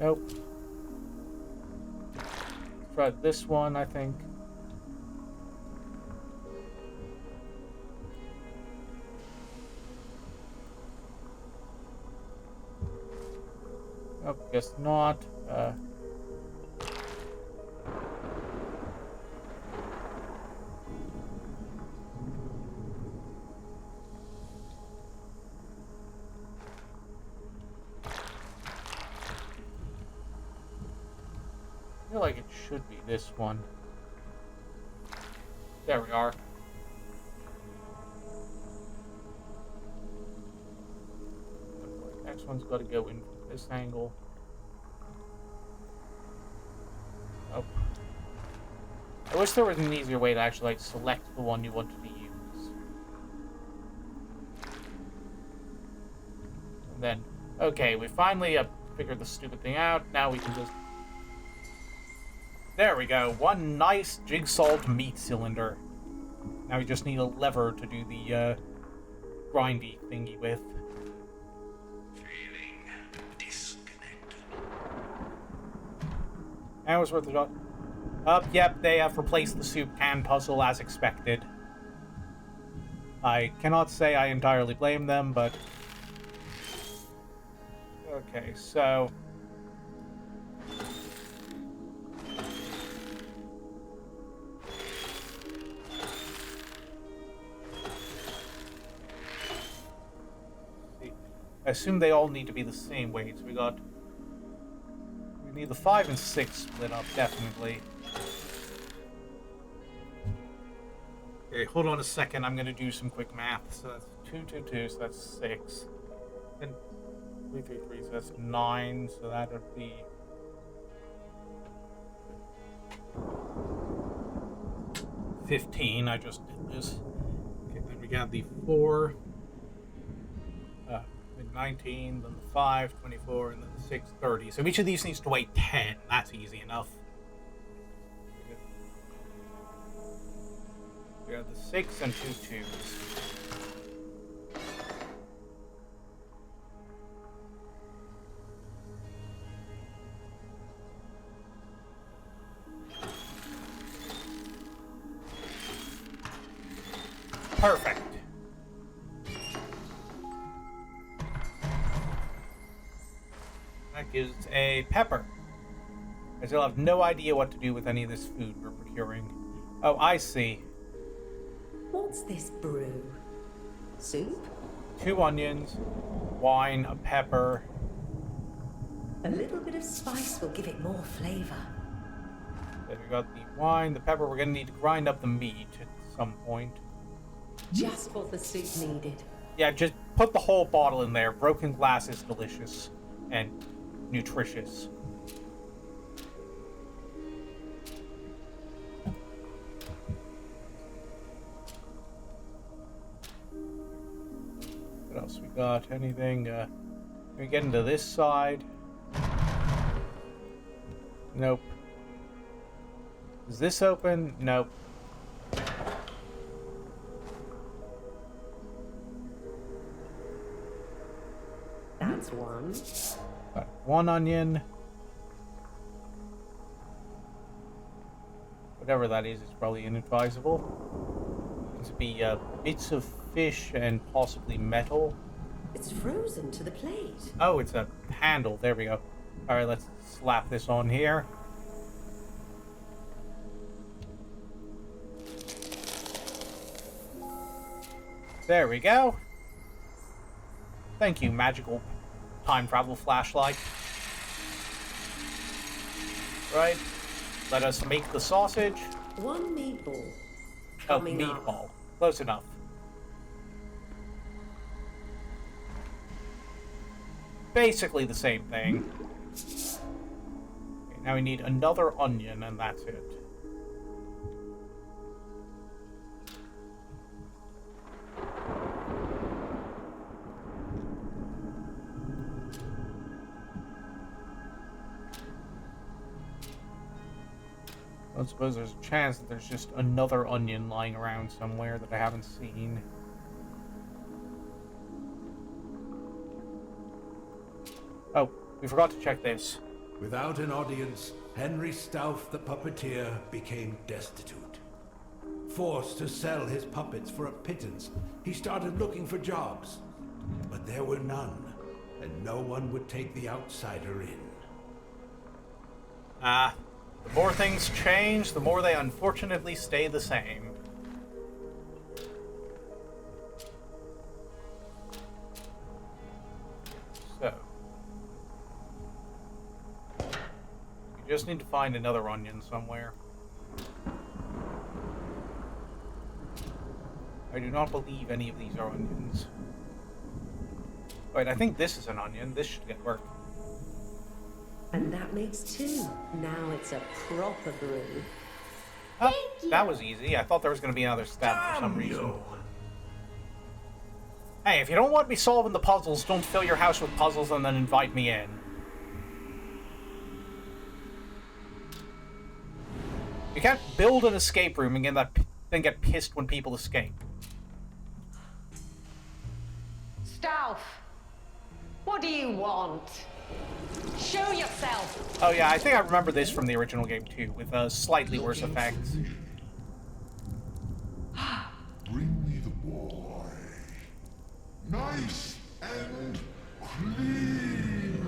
Nope. Try this one, I think. Oh, guess not. I feel like it should be this one. There we are. Next one's got to go in from this angle. Oh. I wish there was an easier way to actually like select the one you wanted to use. And then, okay, we finally figured the stupid thing out. Now we can just... There we go. One nice jigsawed meat cylinder. Now we just need a lever to do the grindy thingy with. Feeling disconnected. Hours worth of job. Yep, they have replaced the soup can puzzle as expected. I cannot say I entirely blame them, but... Okay, so... I assume they all need to be the same weight. So we need the 5 and 6 split up, definitely. Okay, hold on a second. I'm gonna do some quick math. So that's 2, 2, 2. So that's 6. And 3, 3, 3. So that's 9. So that would be 15. I just did this. Okay, then we got the 4. 19, then the 5, 24, and then the 6, 30. So each of these needs to weigh 10. That's easy enough. We have the 6 and 2 2s. Perfect. That gives a pepper. I still have no idea what to do with any of this food we're procuring. Oh, I see. What's this brew? Soup? 2 onions, wine, a pepper. A little bit of spice will give it more flavor. Then we got the wine, the pepper. We're gonna need to grind up the meat at some point. Just what the soup needed. Yeah, just put the whole bottle in there. Broken glass is delicious and nutritious. What else we got? Anything? Can we get into this side? Nope. Is this open? Nope. That's one. Got 1 onion. Whatever that is probably inadvisable. It's to be bits of fish and possibly metal. It's frozen to the plate. Oh, it's a handle. There we go. Alright, let's slap this on here. There we go. Thank you, magical time travel flashlight. Right. Let us make the sausage. 1 meatball. Oh, Coming meatball. Close enough. Basically the same thing. Okay, now we need another onion, and that's it. I suppose there's a chance that there's just another onion lying around somewhere that I haven't seen. Oh, we forgot to check this. Without an audience, Henry Stauff the puppeteer became destitute. Forced to sell his puppets for a pittance, he started looking for jobs. But there were none, and no one would take the outsider in. The more things change, the more they unfortunately stay the same. So. You just need to find another onion somewhere. I do not believe any of these are onions. Wait, I think this is an onion. This should get work. And that makes 2. Now it's a proper brew. Oh, that was easy. I thought there was going to be another step for some reason. Hey, if you don't want me solving the puzzles, don't fill your house with puzzles and then invite me in. You can't build an escape room and then get pissed when people escape. Stauf, what do you want? Show yourself! Oh yeah, I think I remember this from the original game too, with slightly worse effects. Bring me the boy. Nice and clean.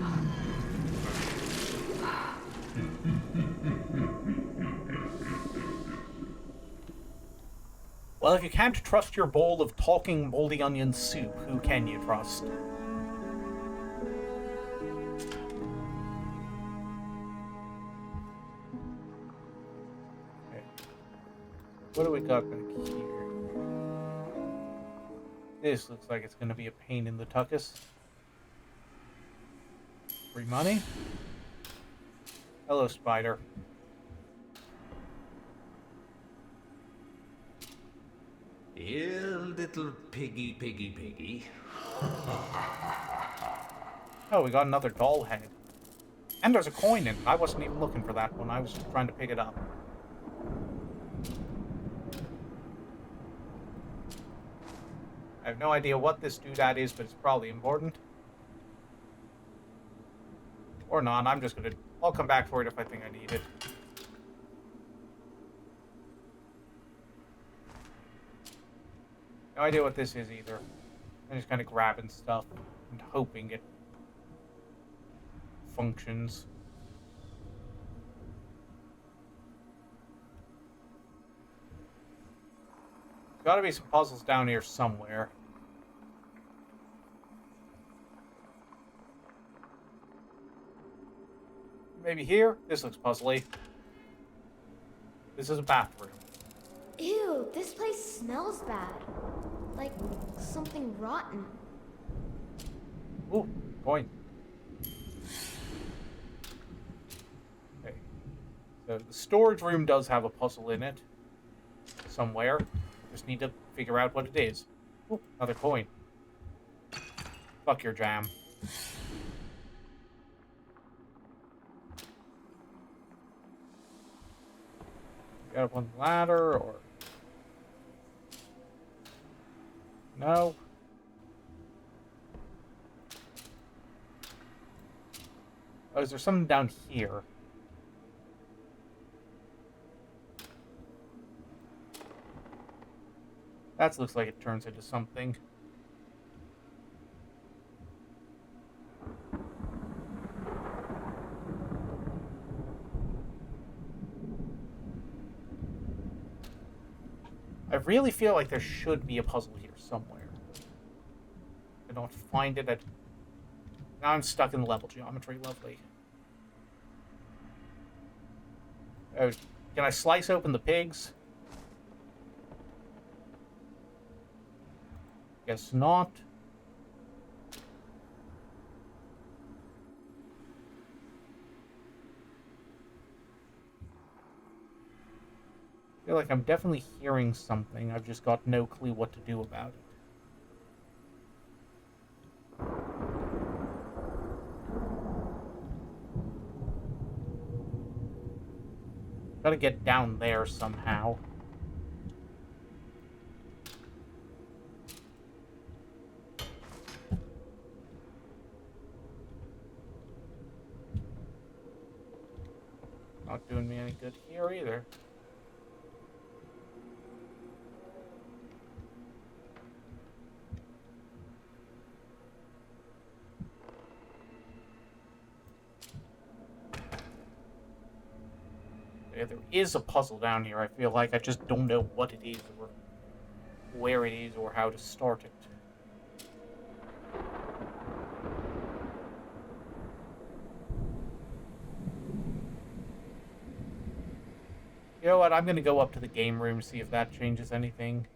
Well, if you can't trust your bowl of talking moldy onion soup, who can you trust? Okay. What do we got back here? This looks like it's going to be a pain in the tuchus. Free money? Hello, spider. Here, little piggy, piggy, piggy. Oh, we got another doll head. And there's a coin in it. I wasn't even looking for that one. I was just trying to pick it up. I have no idea what this doodad is, but it's probably important. Or not. I'm just gonna... I'll come back for it if I think I need it. No idea what this is either. I'm just kind of grabbing stuff and hoping it functions. Gotta be some puzzles down here somewhere. Maybe here? This looks puzzly. This is a bathroom. Ew, this place smells bad. Like something rotten. Ooh, coin. Okay. So the storage room does have a puzzle in it. Somewhere. Just need to figure out what it is. Ooh, another coin. Fuck your jam. Get up on the ladder, or... No. Oh, is there something down here? That looks like it turns into something. I really feel like there should be a puzzle here somewhere. I don't find it at... Now I'm stuck in level geometry. Lovely. Oh, can I slice open the pigs? Guess not. I feel like I'm definitely hearing something. I've just got no clue what to do about it. Gotta get down there somehow. Not doing me any good here either. Yeah, there is a puzzle down here, I feel like. I just don't know what it is, or where it is, or how to start it. You know what? I'm going to go up to the game room, see if that changes anything.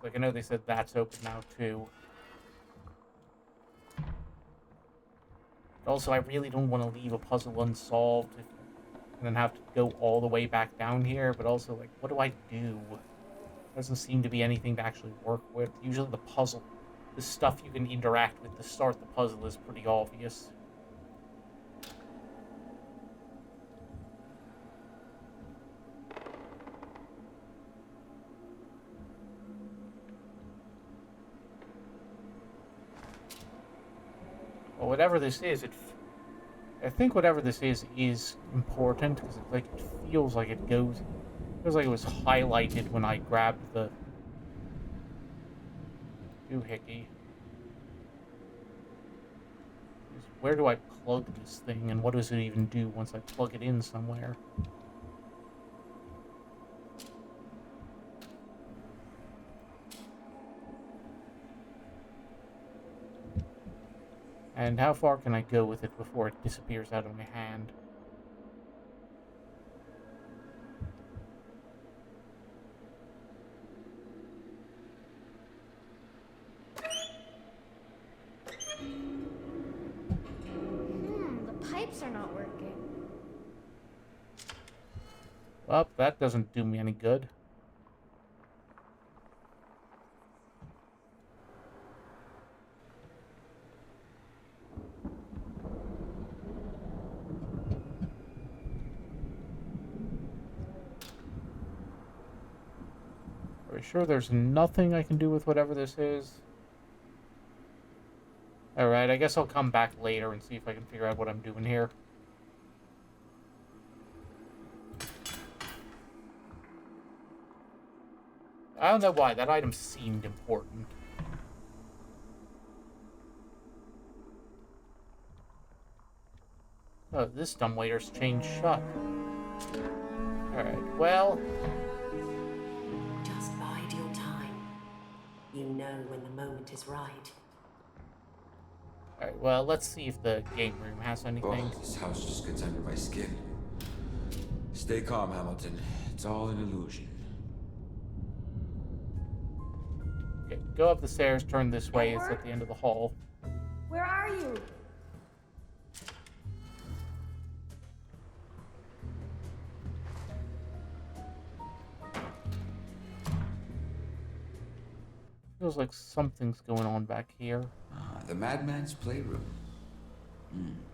Like, I know they said that's open now, too. Also, I really don't want to leave a puzzle unsolved and then have to go all the way back down here. But also, like, what do I do? Doesn't seem to be anything to actually work with. Usually the puzzle, the stuff you can interact with to start the puzzle is pretty obvious. Well, whatever this is, I think whatever this is important, because it feels like it goes... feels like it was highlighted when I grabbed the doohickey. Where do I plug this thing, and what does it even do once I plug it in somewhere? And how far can I go with it before it disappears out of my hand? The pipes are not working. Well, that doesn't do me any good. Are we sure there's nothing I can do with whatever this is? Alright, I guess I'll come back later and see if I can figure out what I'm doing here. I don't know why, that item seemed important. Oh, this dumbwaiter's chained shut. Alright, well... Just bide your time. You know when the moment is right. Alright, well, let's see if the game room has anything. Oh, this house just gets under my skin. Stay calm, Hamilton. It's all an illusion. Okay, go up the stairs, turn this way, it's at the end of the hall. Where are you? Feels like something's going on back here. The madman's playroom.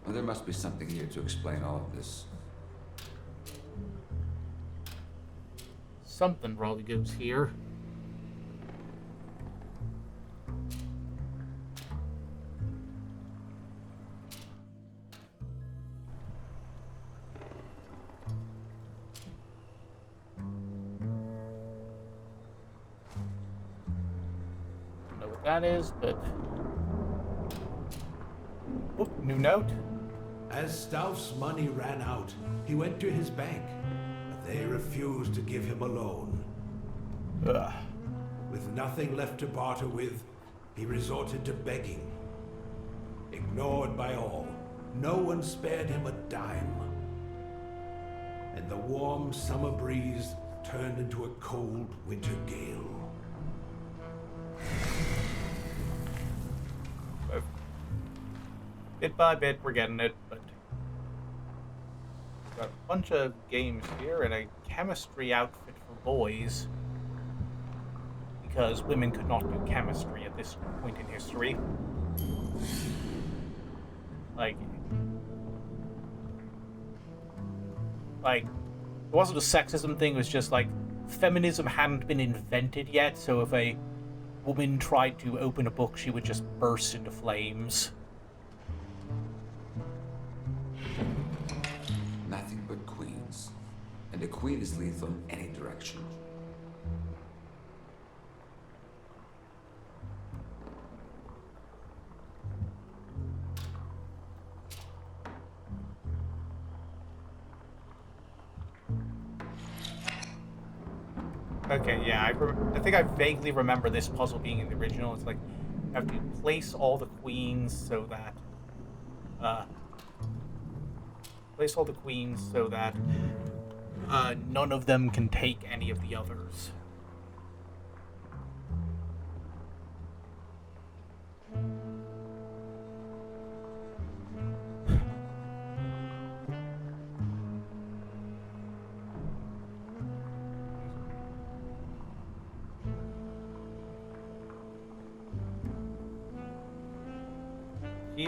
Well, there must be something here to explain all of this. Something probably goes here. Don't know what that is, but... Oh, new note. As Stauf's money ran out, he went to his bank, but they refused to give him a loan. Ugh. With nothing left to barter with, he resorted to begging. Ignored by all, no one spared him a dime. And the warm summer breeze turned into a cold winter gale. Bit by bit, we're getting it, but... Got a bunch of games here and a chemistry outfit for boys. Because women could not do chemistry at this point in history. Like, it wasn't a sexism thing, it was just like, feminism hadn't been invented yet, so if a woman tried to open a book, she would just burst into flames. Nothing but queens. And a queen is lethal in any direction. Okay, yeah, I think I vaguely remember this puzzle being in the original. It's like, you have to place all the queens so that, none of them can take any of the others.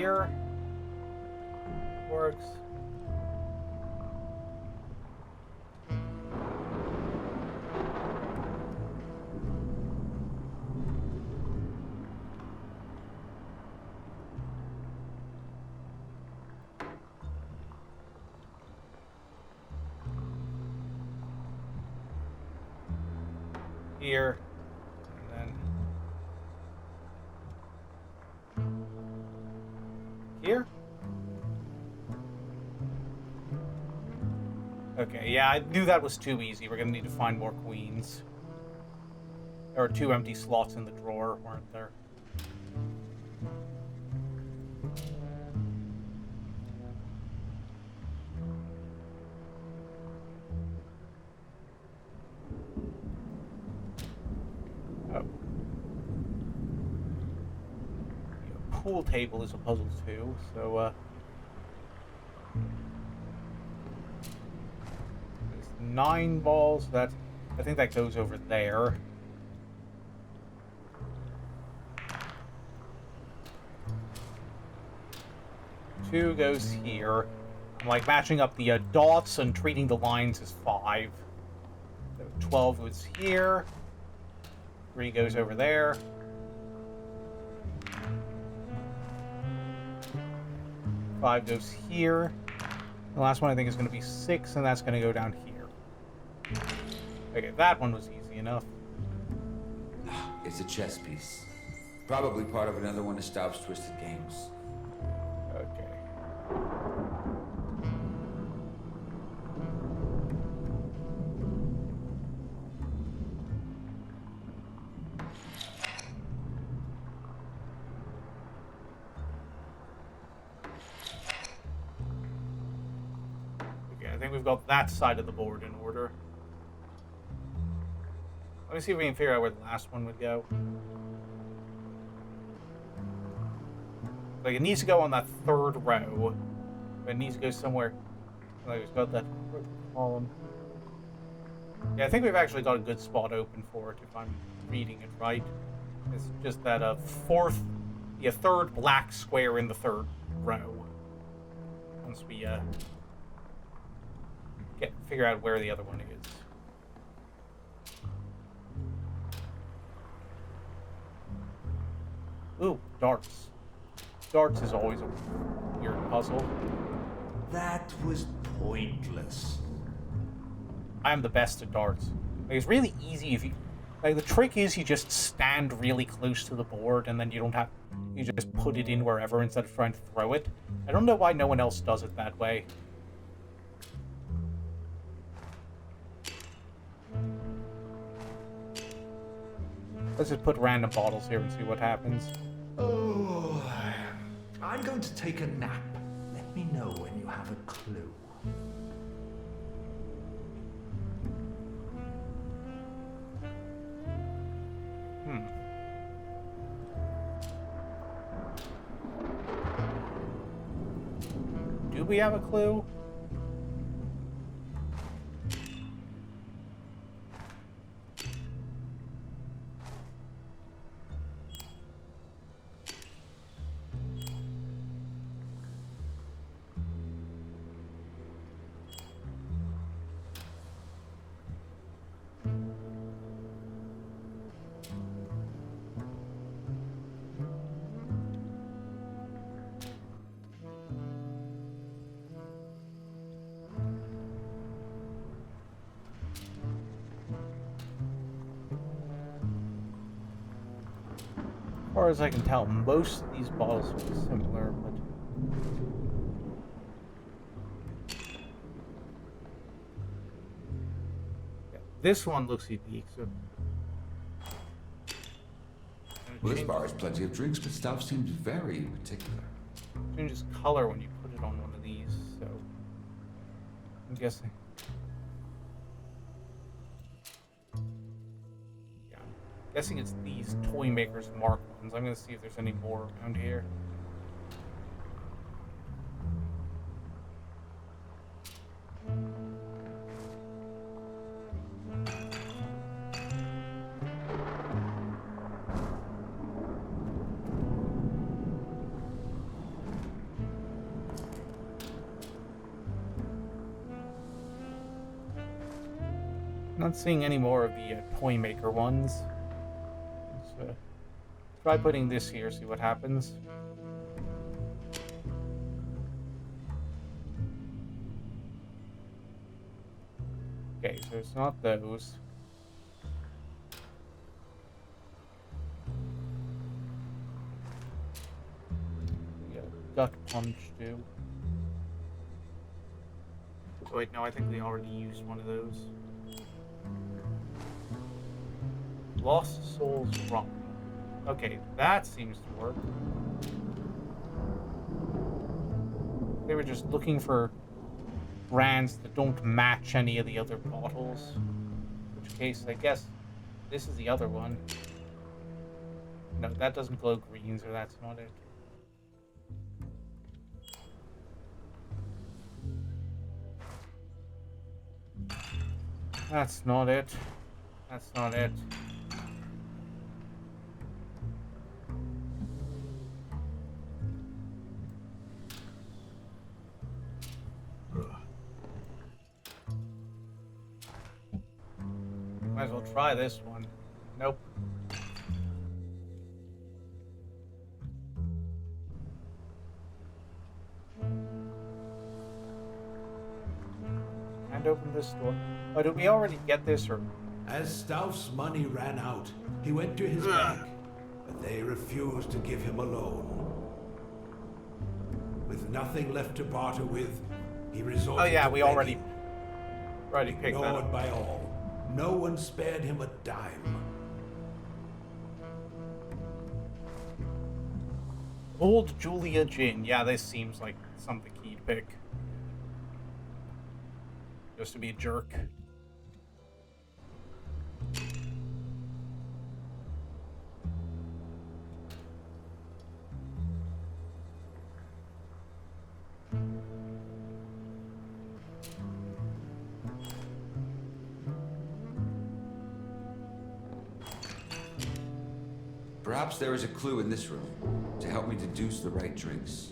here. Works. Here, and then here. Okay, yeah, I knew that was too easy. We're gonna need to find more queens. There are 2 empty slots in the drawer, weren't there? Oh. The pool table is a puzzle too, so there's 9 balls. That I think that goes over there. Two goes here. I'm like matching up the dots and treating the lines as 5. So 12 goes here. 3 goes over there. 5 goes here. The last one I think is going to be 6, and that's going to go down here. Okay, that one was easy enough. It's a chess piece. Probably part of another one of Stauf's twisted games. Okay. Okay, I think we've got that side of the board in order. Let me see if we can figure out where the last one would go. Like, it needs to go on that 3rd row. But it needs to go somewhere. Like, it's got that column. Yeah, I think we've actually got a good spot open for it, if I'm reading it right. It's just that 3rd black square in the 3rd row. Once we figure out where the other one is. Ooh, darts. Darts is always a weird puzzle. That was pointless. I am the best at darts. Like, it's really easy if you... Like, the trick is you just stand really close to the board and then you don't have... You just put it in wherever instead of trying to throw it. I don't know why no one else does it that way. Let's just put random bottles here and see what happens. Oh, I'm going to take a nap. Let me know when you have a clue. Do we have a clue? As far as I can tell, most of these bottles are similar, but... Yeah, this one looks unique, so... Well, this bar has plenty of drinks, but Stauf seems very particular. It changes color when you put it on one of these, so... I'm guessing... Guessing it's these Toy Maker's Mark ones. I'm gonna see if there's any more around here. Not seeing any more of the toy maker ones. Let's try putting this here, see what happens. Okay, so it's not those. We got a gut punch too. Oh, wait, no, I think we already used one of those. Lost Souls Rum. Okay, that seems to work. They were just looking for brands that don't match any of the other bottles. In which case, I guess this is the other one. No, that doesn't glow green, so that's not it. That's not it. That's not it. Might as well try this one. Nope. And open this door. Oh, did we already get this, or? As Stauf's money ran out, he went to his bank, but they refused to give him a loan. With nothing left to barter with, he resorted Oh yeah, to we begging. already picked that Ignored up. by all, no one spared him a dime. Old Julia Gin. Yeah, this seems like something he'd pick. Just to be a jerk. Perhaps there is a clue in this room to help me deduce the right drinks.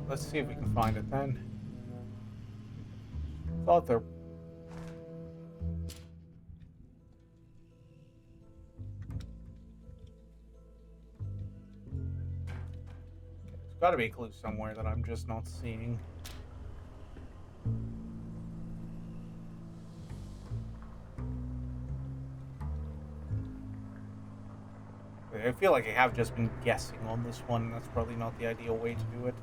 Let's see if we can find it then. Thought there. There's got to be a clue somewhere that I'm just not seeing. I feel like I have just been guessing on this one. That's probably not the ideal way to do it.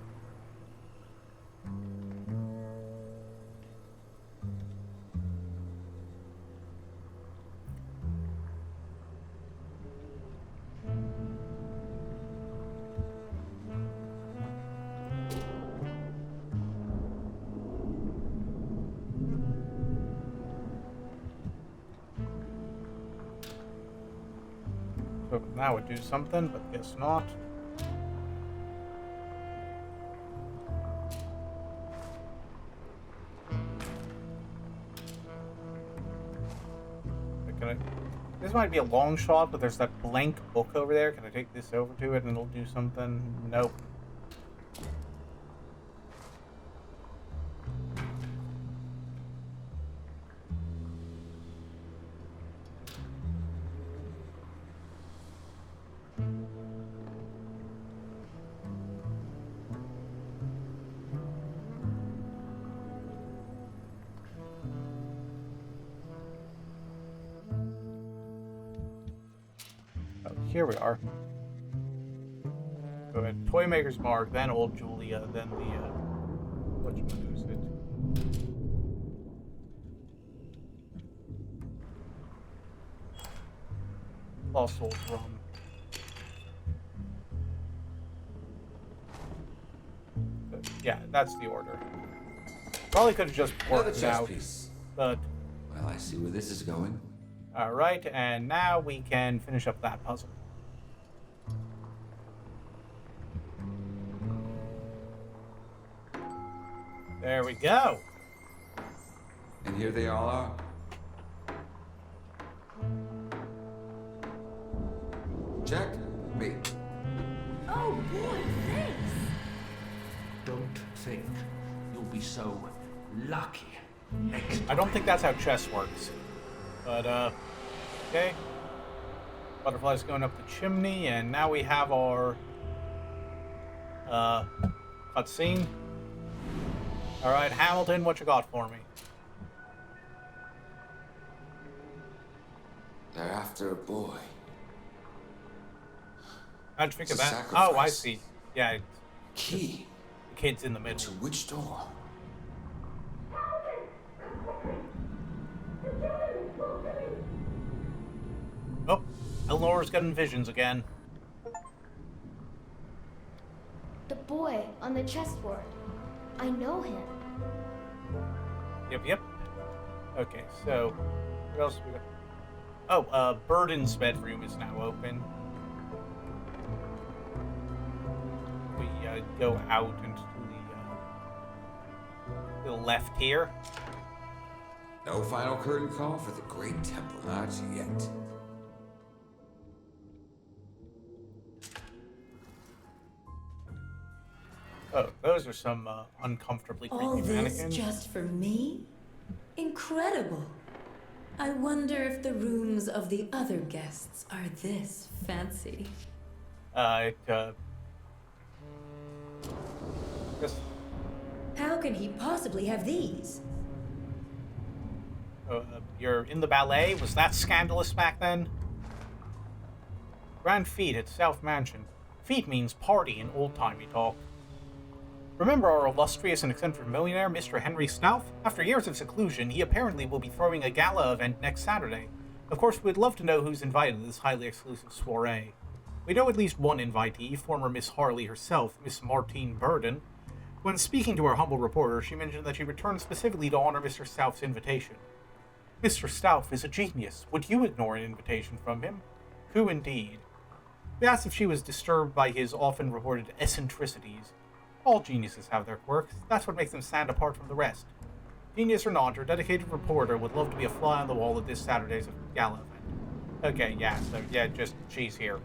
So that would do something, but guess not. This might be a long shot, but there's that blank book over there. Can I take this over to it and it'll do something? Nope. Here we are. Go ahead. Toy Maker's Mark, then Old Julia, then the, whatchamacallit. Lost Souls Rum. Yeah, that's the order. Probably could have just worked it out, but... Well, I see where this is going. Alright, and now we can finish up that puzzle. There we go. And here they all are. Check. Me. Oh boy, thanks. Don't think you'll be so lucky I don't think that's how chess works. But, okay. Butterfly's going up the chimney, and now we have our, cutscene. Alright, Hamilton, what you got for me? They're after a boy. How'd you figure It's a that? Oh, I sacrifice. see. Yeah. Key. The kid's in the middle. To which door? Oh, Eleanor's getting visions again. The boy on the chessboard. I know him. Yep. Okay, so what else we got? Oh, Burden's bedroom is now open. We go out into the left here. No final curtain call for the Great Temple, not yet. Oh, those are some uncomfortably All creepy this mannequins. just for me? Incredible. I wonder if the rooms of the other guests are this fancy. Just, How can he possibly have these? you're in the ballet? Was that scandalous back then? Grand Fete at South Mansion. Fete means party in old-timey talk. Remember our illustrious and eccentric millionaire, Mr. Henry Stauff? After years of seclusion, he apparently will be throwing a gala event next Saturday. Of course, we'd love to know who's invited to this highly exclusive soiree. We know at least one invitee, former Miss Harley herself, Miss Martine Burden. When speaking to our humble reporter, she mentioned that she returned specifically to honor Mr. Stauff's invitation. Mr. Stauff is a genius. Would you ignore an invitation from him? Who indeed? We asked if she was disturbed by his often reported eccentricities. All geniuses have their quirks. That's what makes them stand apart from the rest. Genius or not, our dedicated reporter would love to be a fly on the wall at this Saturday's gala event. Okay, yeah, so, yeah, just, she's here.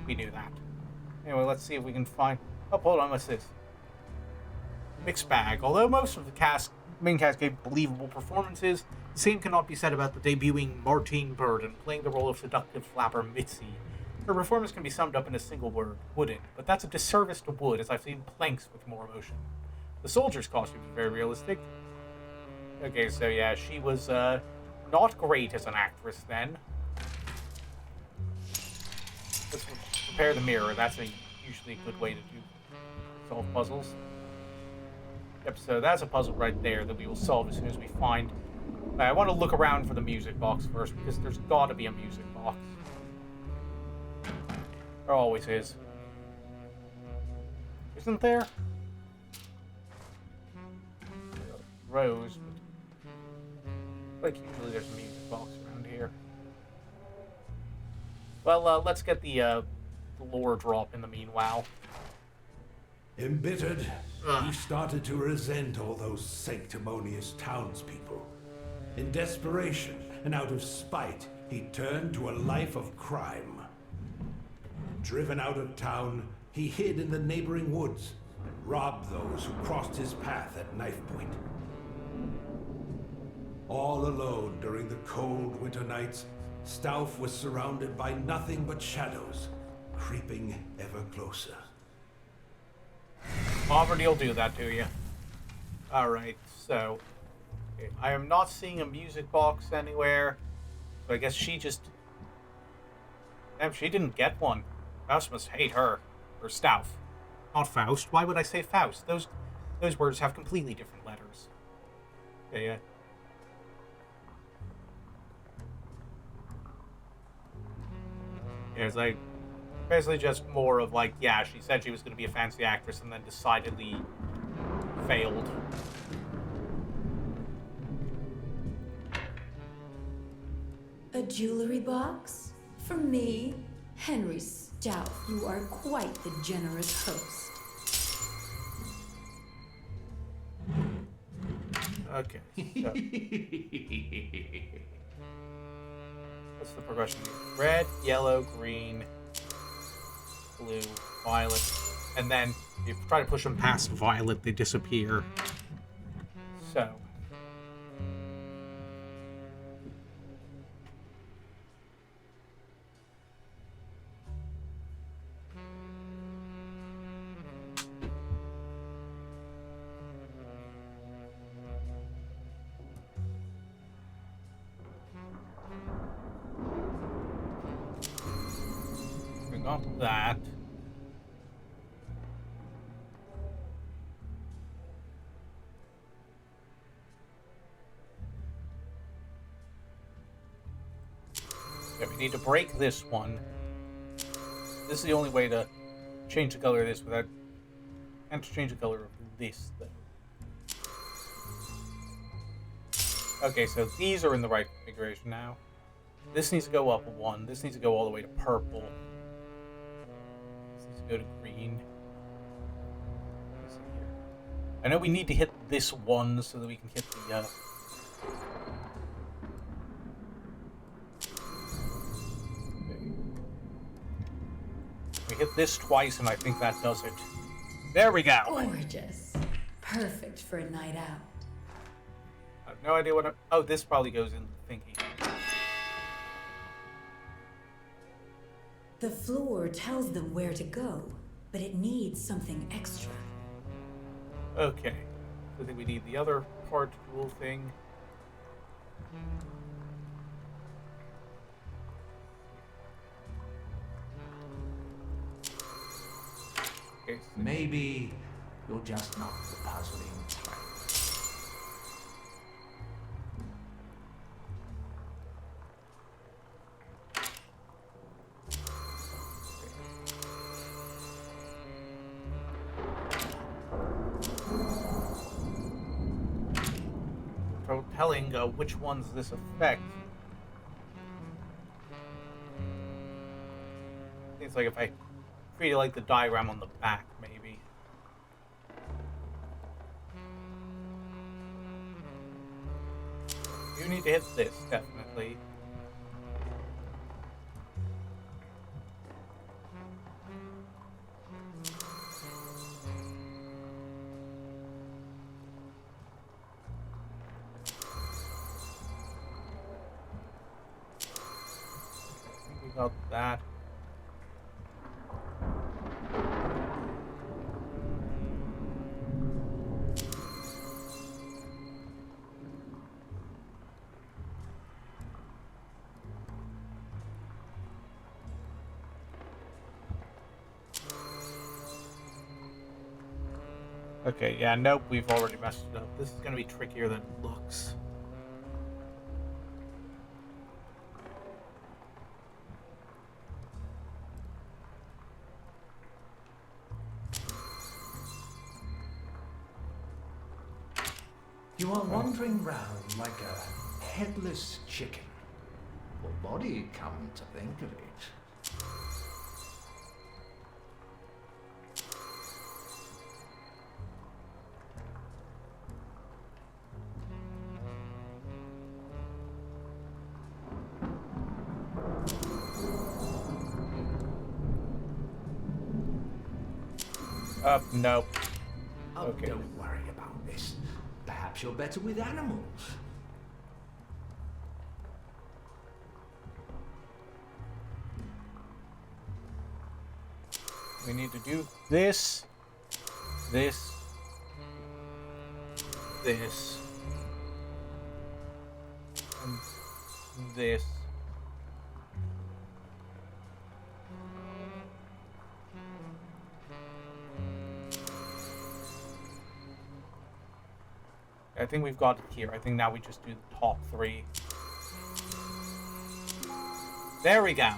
We knew that. Anyway, let's see if we can find... Oh, hold on, what's this? Mixed bag. Although most of the main cast gave believable performances, the same cannot be said about the debuting Martine Burden, playing the role of seductive flapper Mitzi. Her performance can be summed up in a single word, wooden, but that's a disservice to Wood, as I've seen planks with more emotion. The soldier's costume is very realistic. Okay, so yeah, she was, not great as an actress then. Let's prepare the mirror, that's usually a good way to solve puzzles. Yep, so that's a puzzle right there that we will solve as soon as we find... I want to look around for the music box first, because there's gotta be a music box. There always is. Isn't there? Rose, but like usually there's a music box around here. Well, let's get the lore drop in the meanwhile. Embittered, he started to resent all those sanctimonious townspeople. In desperation and out of spite, he turned to a life of crime. Driven out of town, he hid in the neighboring woods and robbed those who crossed his path at knife point. All alone during the cold winter nights, Stauff was surrounded by nothing but shadows, creeping ever closer. Poverty will do that to you. Alright, so... Okay, I am not seeing a music box anywhere. So I guess she just... Damn, she didn't get one. Faust must hate her. Or Stauff. Not Faust. Why would I say Faust? Those words have completely different letters. Okay, yeah. Yeah, it's like... Basically just more of like, yeah, she said she was going to be a fancy actress and then decidedly failed. A jewelry box? For me? Henry Stauff, you are quite the generous host. Okay. So. What's the progression here? Red, yellow, green, blue, violet. And then if you try to push them past violet, they disappear. So. want that. Okay, we need to break this one. This is the only way to change the color of this without... And to change the color of this, though. Okay, so these are in the right configuration now. This needs to go up one. This needs to go all the way to purple. This needs to go to green. Let's see here. I know we need to hit this one so that we can hit the... Okay. We hit this twice, and I think that does it. There we go! Gorgeous. Perfect for a night out. I have no idea what I'm... Oh, this probably goes in the thingy. The floor tells them where to go, but it needs something extra. Okay. I think we need the other part rule thing. Okay. Maybe you're just not the puzzling type. Telling which ones this affects. Seems like if I create like the diagram on the back, maybe. You need to hit this, definitely. Got that. Okay, yeah, nope, we've already messed it up. This is gonna be trickier than it looks. You are wandering round like a headless chicken. Or body, come to think of it. Nope. Oh, Okay. don't worry about this. Perhaps you're better with animals. We need to do this, this, this, and this. I think we've got it here. I think now we just do the top three. There we go.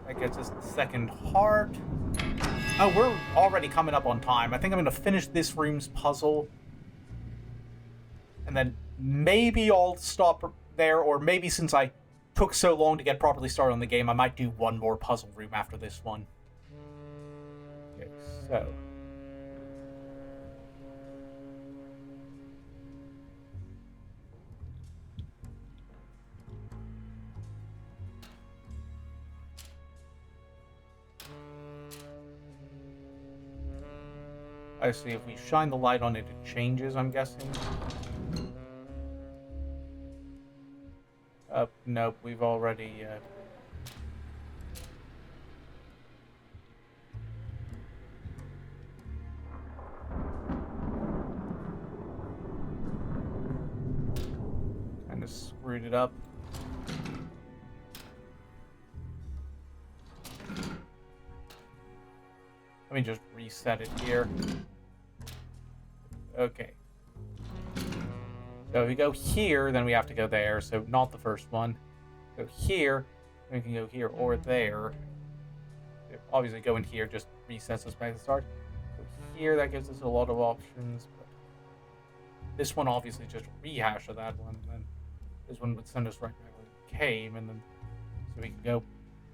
That gets us the second heart. Oh, we're already coming up on time. I think I'm going to finish this room's puzzle. And then maybe I'll stop there, or maybe since I took so long to get properly started on the game, I might do one more puzzle room after this one. Okay, so... I see, if we shine the light on it, it changes, I'm guessing. Nope, we've already... kind of screwed it up. Let me just reset it here. Okay. So if we go here, then we have to go there, so not the first one. Go here, we can go here or there. Obviously going here just resets us back to the start. Go here, that gives us a lot of options. But this one obviously just rehash of that one. And then this one would send us right back where we came, and then so we can go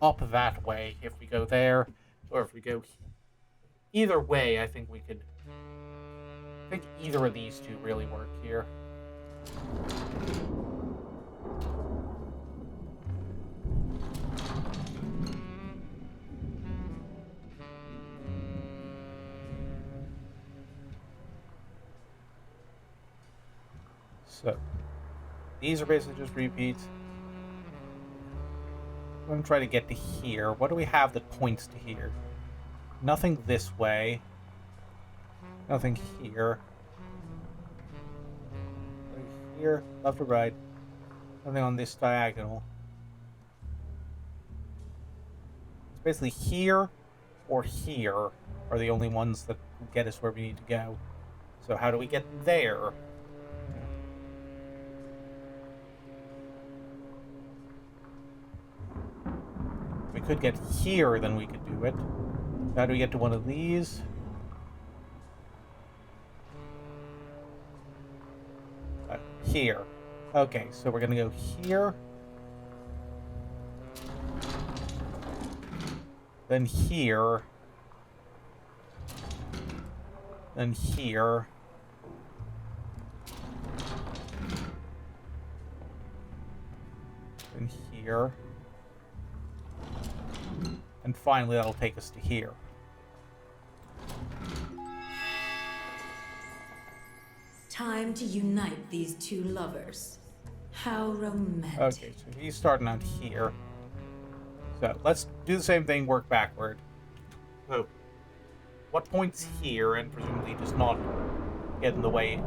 up that way if we go there, or if we go either way. I think we could. I think either of these two really work here. So, these are basically just repeats. I'm going to try to get to here. What do we have that points to here? Nothing this way. Nothing here. Nothing here, left or right. Nothing on this diagonal. It's basically here or here are the only ones that get us where we need to go. So how do we get there? If we could get here, then we could do it. How do we get to one of these? Here. Okay, so we're gonna go here. Then here. Then here. Then here. And finally that'll take us to here. Time to unite these two lovers. How romantic. Okay, so he's starting out here. So let's do the same thing, work backward. So, what point's here and presumably does not get in the way,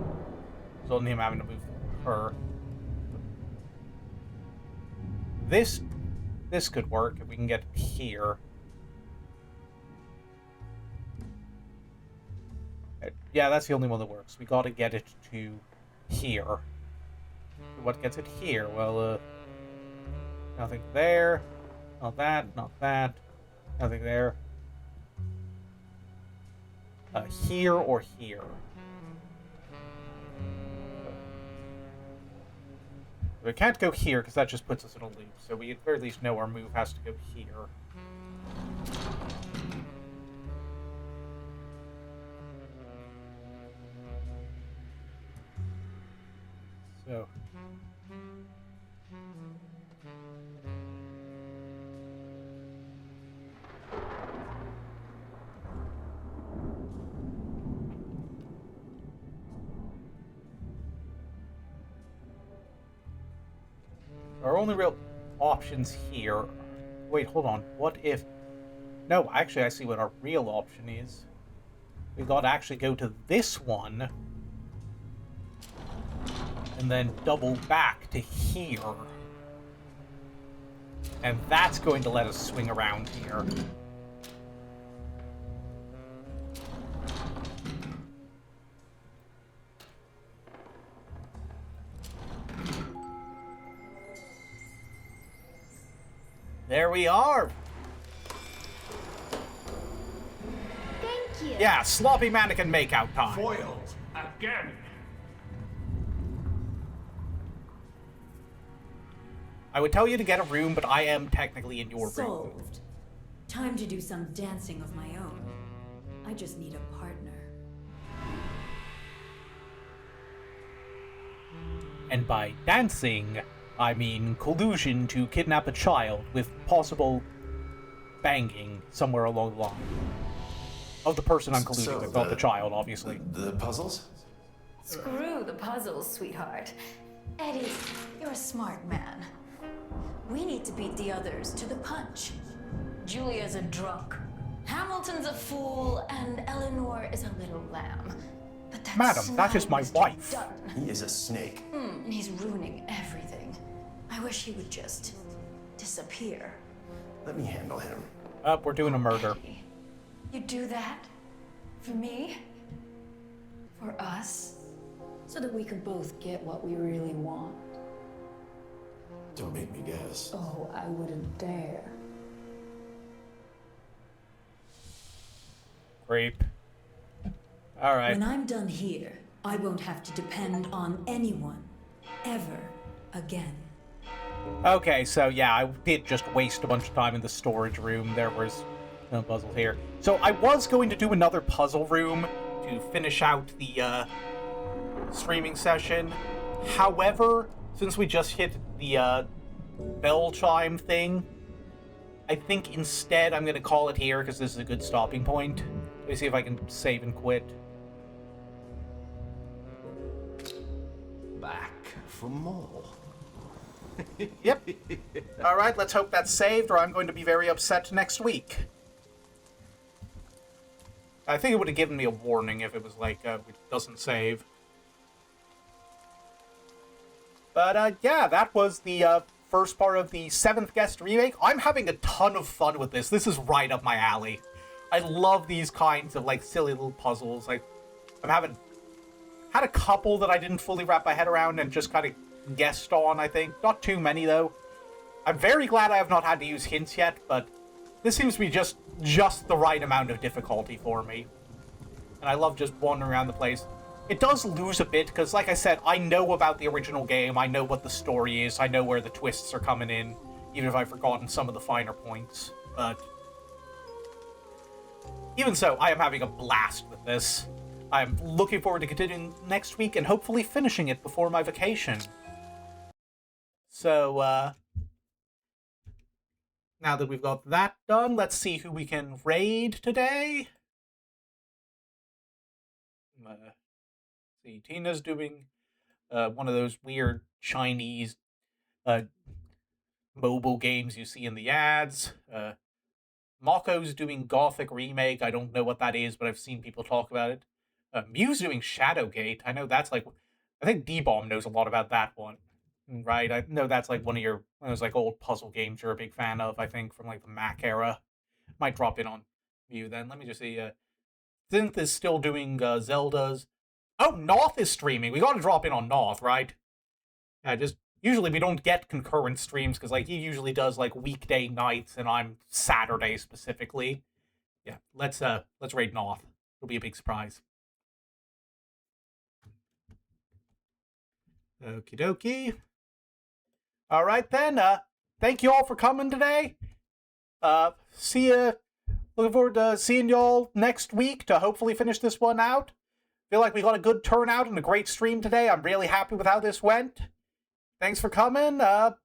resulting in him having to move her. This could work if we can get here. Yeah, that's the only one that works. We gotta get it to here. What gets it here? Well, nothing there. Not that, not that. Nothing there. Here or here. We can't go here because that just puts us in a loop. So we at very least know our move has to go here. So. Our only real options here. Wait, hold on. What if... No, actually, I see what our real option is. We gotta actually go to this one. And then double back to here. And that's going to let us swing around here. There we are! Thank you! Yeah, sloppy mannequin makeout time. Foiled again! I would tell you to get a room, but I am technically in your room. Solved. Time to do some dancing of my own. I just need a partner. And by dancing, I mean collusion to kidnap a child with possible banging somewhere along the line. Of the person I'm colluding with, not the child, obviously. The puzzles? Screw the puzzles, sweetheart. Eddie, you're a smart man. We need to beat the others to the punch. Julia's a drunk. Hamilton's a fool, and Eleanor is a little lamb. But that Madam, that is my wife. He is a snake. He's ruining everything. I wish he would just disappear. Let me handle him. We're doing a murder. You do that? For me? For us? So that we can both get what we really want. Don't make me guess. Oh, I wouldn't dare. Creep. Alright. When I'm done here, I won't have to depend on anyone. Ever again. Okay, so yeah, I did just waste a bunch of time in the storage room. There was no puzzle here. So I was going to do another puzzle room to finish out the streaming session. However, since we just hit the bell chime thing, I think instead I'm going to call it here because this is a good stopping point. Let me see if I can save and quit. Back for more. Yep. Alright, let's hope that's saved or I'm going to be very upset next week. I think it would have given me a warning if it was like, it doesn't save. But, yeah, that was the first part of the 7th Guest remake. I'm having a ton of fun with this. This is right up my alley. I love these kinds of, like, silly little puzzles. Like, had a couple that I didn't fully wrap my head around and just kind of guessed on, I think. Not too many, though. I'm very glad I have not had to use hints yet, but this seems to be just the right amount of difficulty for me. And I love just wandering around the place. It does lose a bit, because like I said, I know about the original game, I know what the story is, I know where the twists are coming in, even if I've forgotten some of the finer points. But even so, I am having a blast with this. I'm looking forward to continuing next week and hopefully finishing it before my vacation. So, now that we've got that done, let's see who we can raid today. See, Tina's doing one of those weird Chinese mobile games you see in the ads. Mako's doing Gothic Remake. I don't know what that is, but I've seen people talk about it. Mew's doing Shadowgate. I know that's like... I think D-Bomb knows a lot about that one. Right? I know that's like one of those like old puzzle games you're a big fan of, I think, from like the Mac era. Might drop in on Mew then. Let me just see. Synth is still doing Zelda's. Oh, Knoth is streaming. We gotta drop in on Knoth, right? Yeah, just... Usually we don't get concurrent streams, because like he usually does like weekday nights, and I'm Saturday specifically. Yeah, let's raid Knoth. It'll be a big surprise. Okie dokie. Alright then, thank you all for coming today. See ya. Looking forward to seeing y'all next week to hopefully finish this one out. Feel like we got a good turnout and a great stream today. I'm really happy with how this went. Thanks for coming. Bye!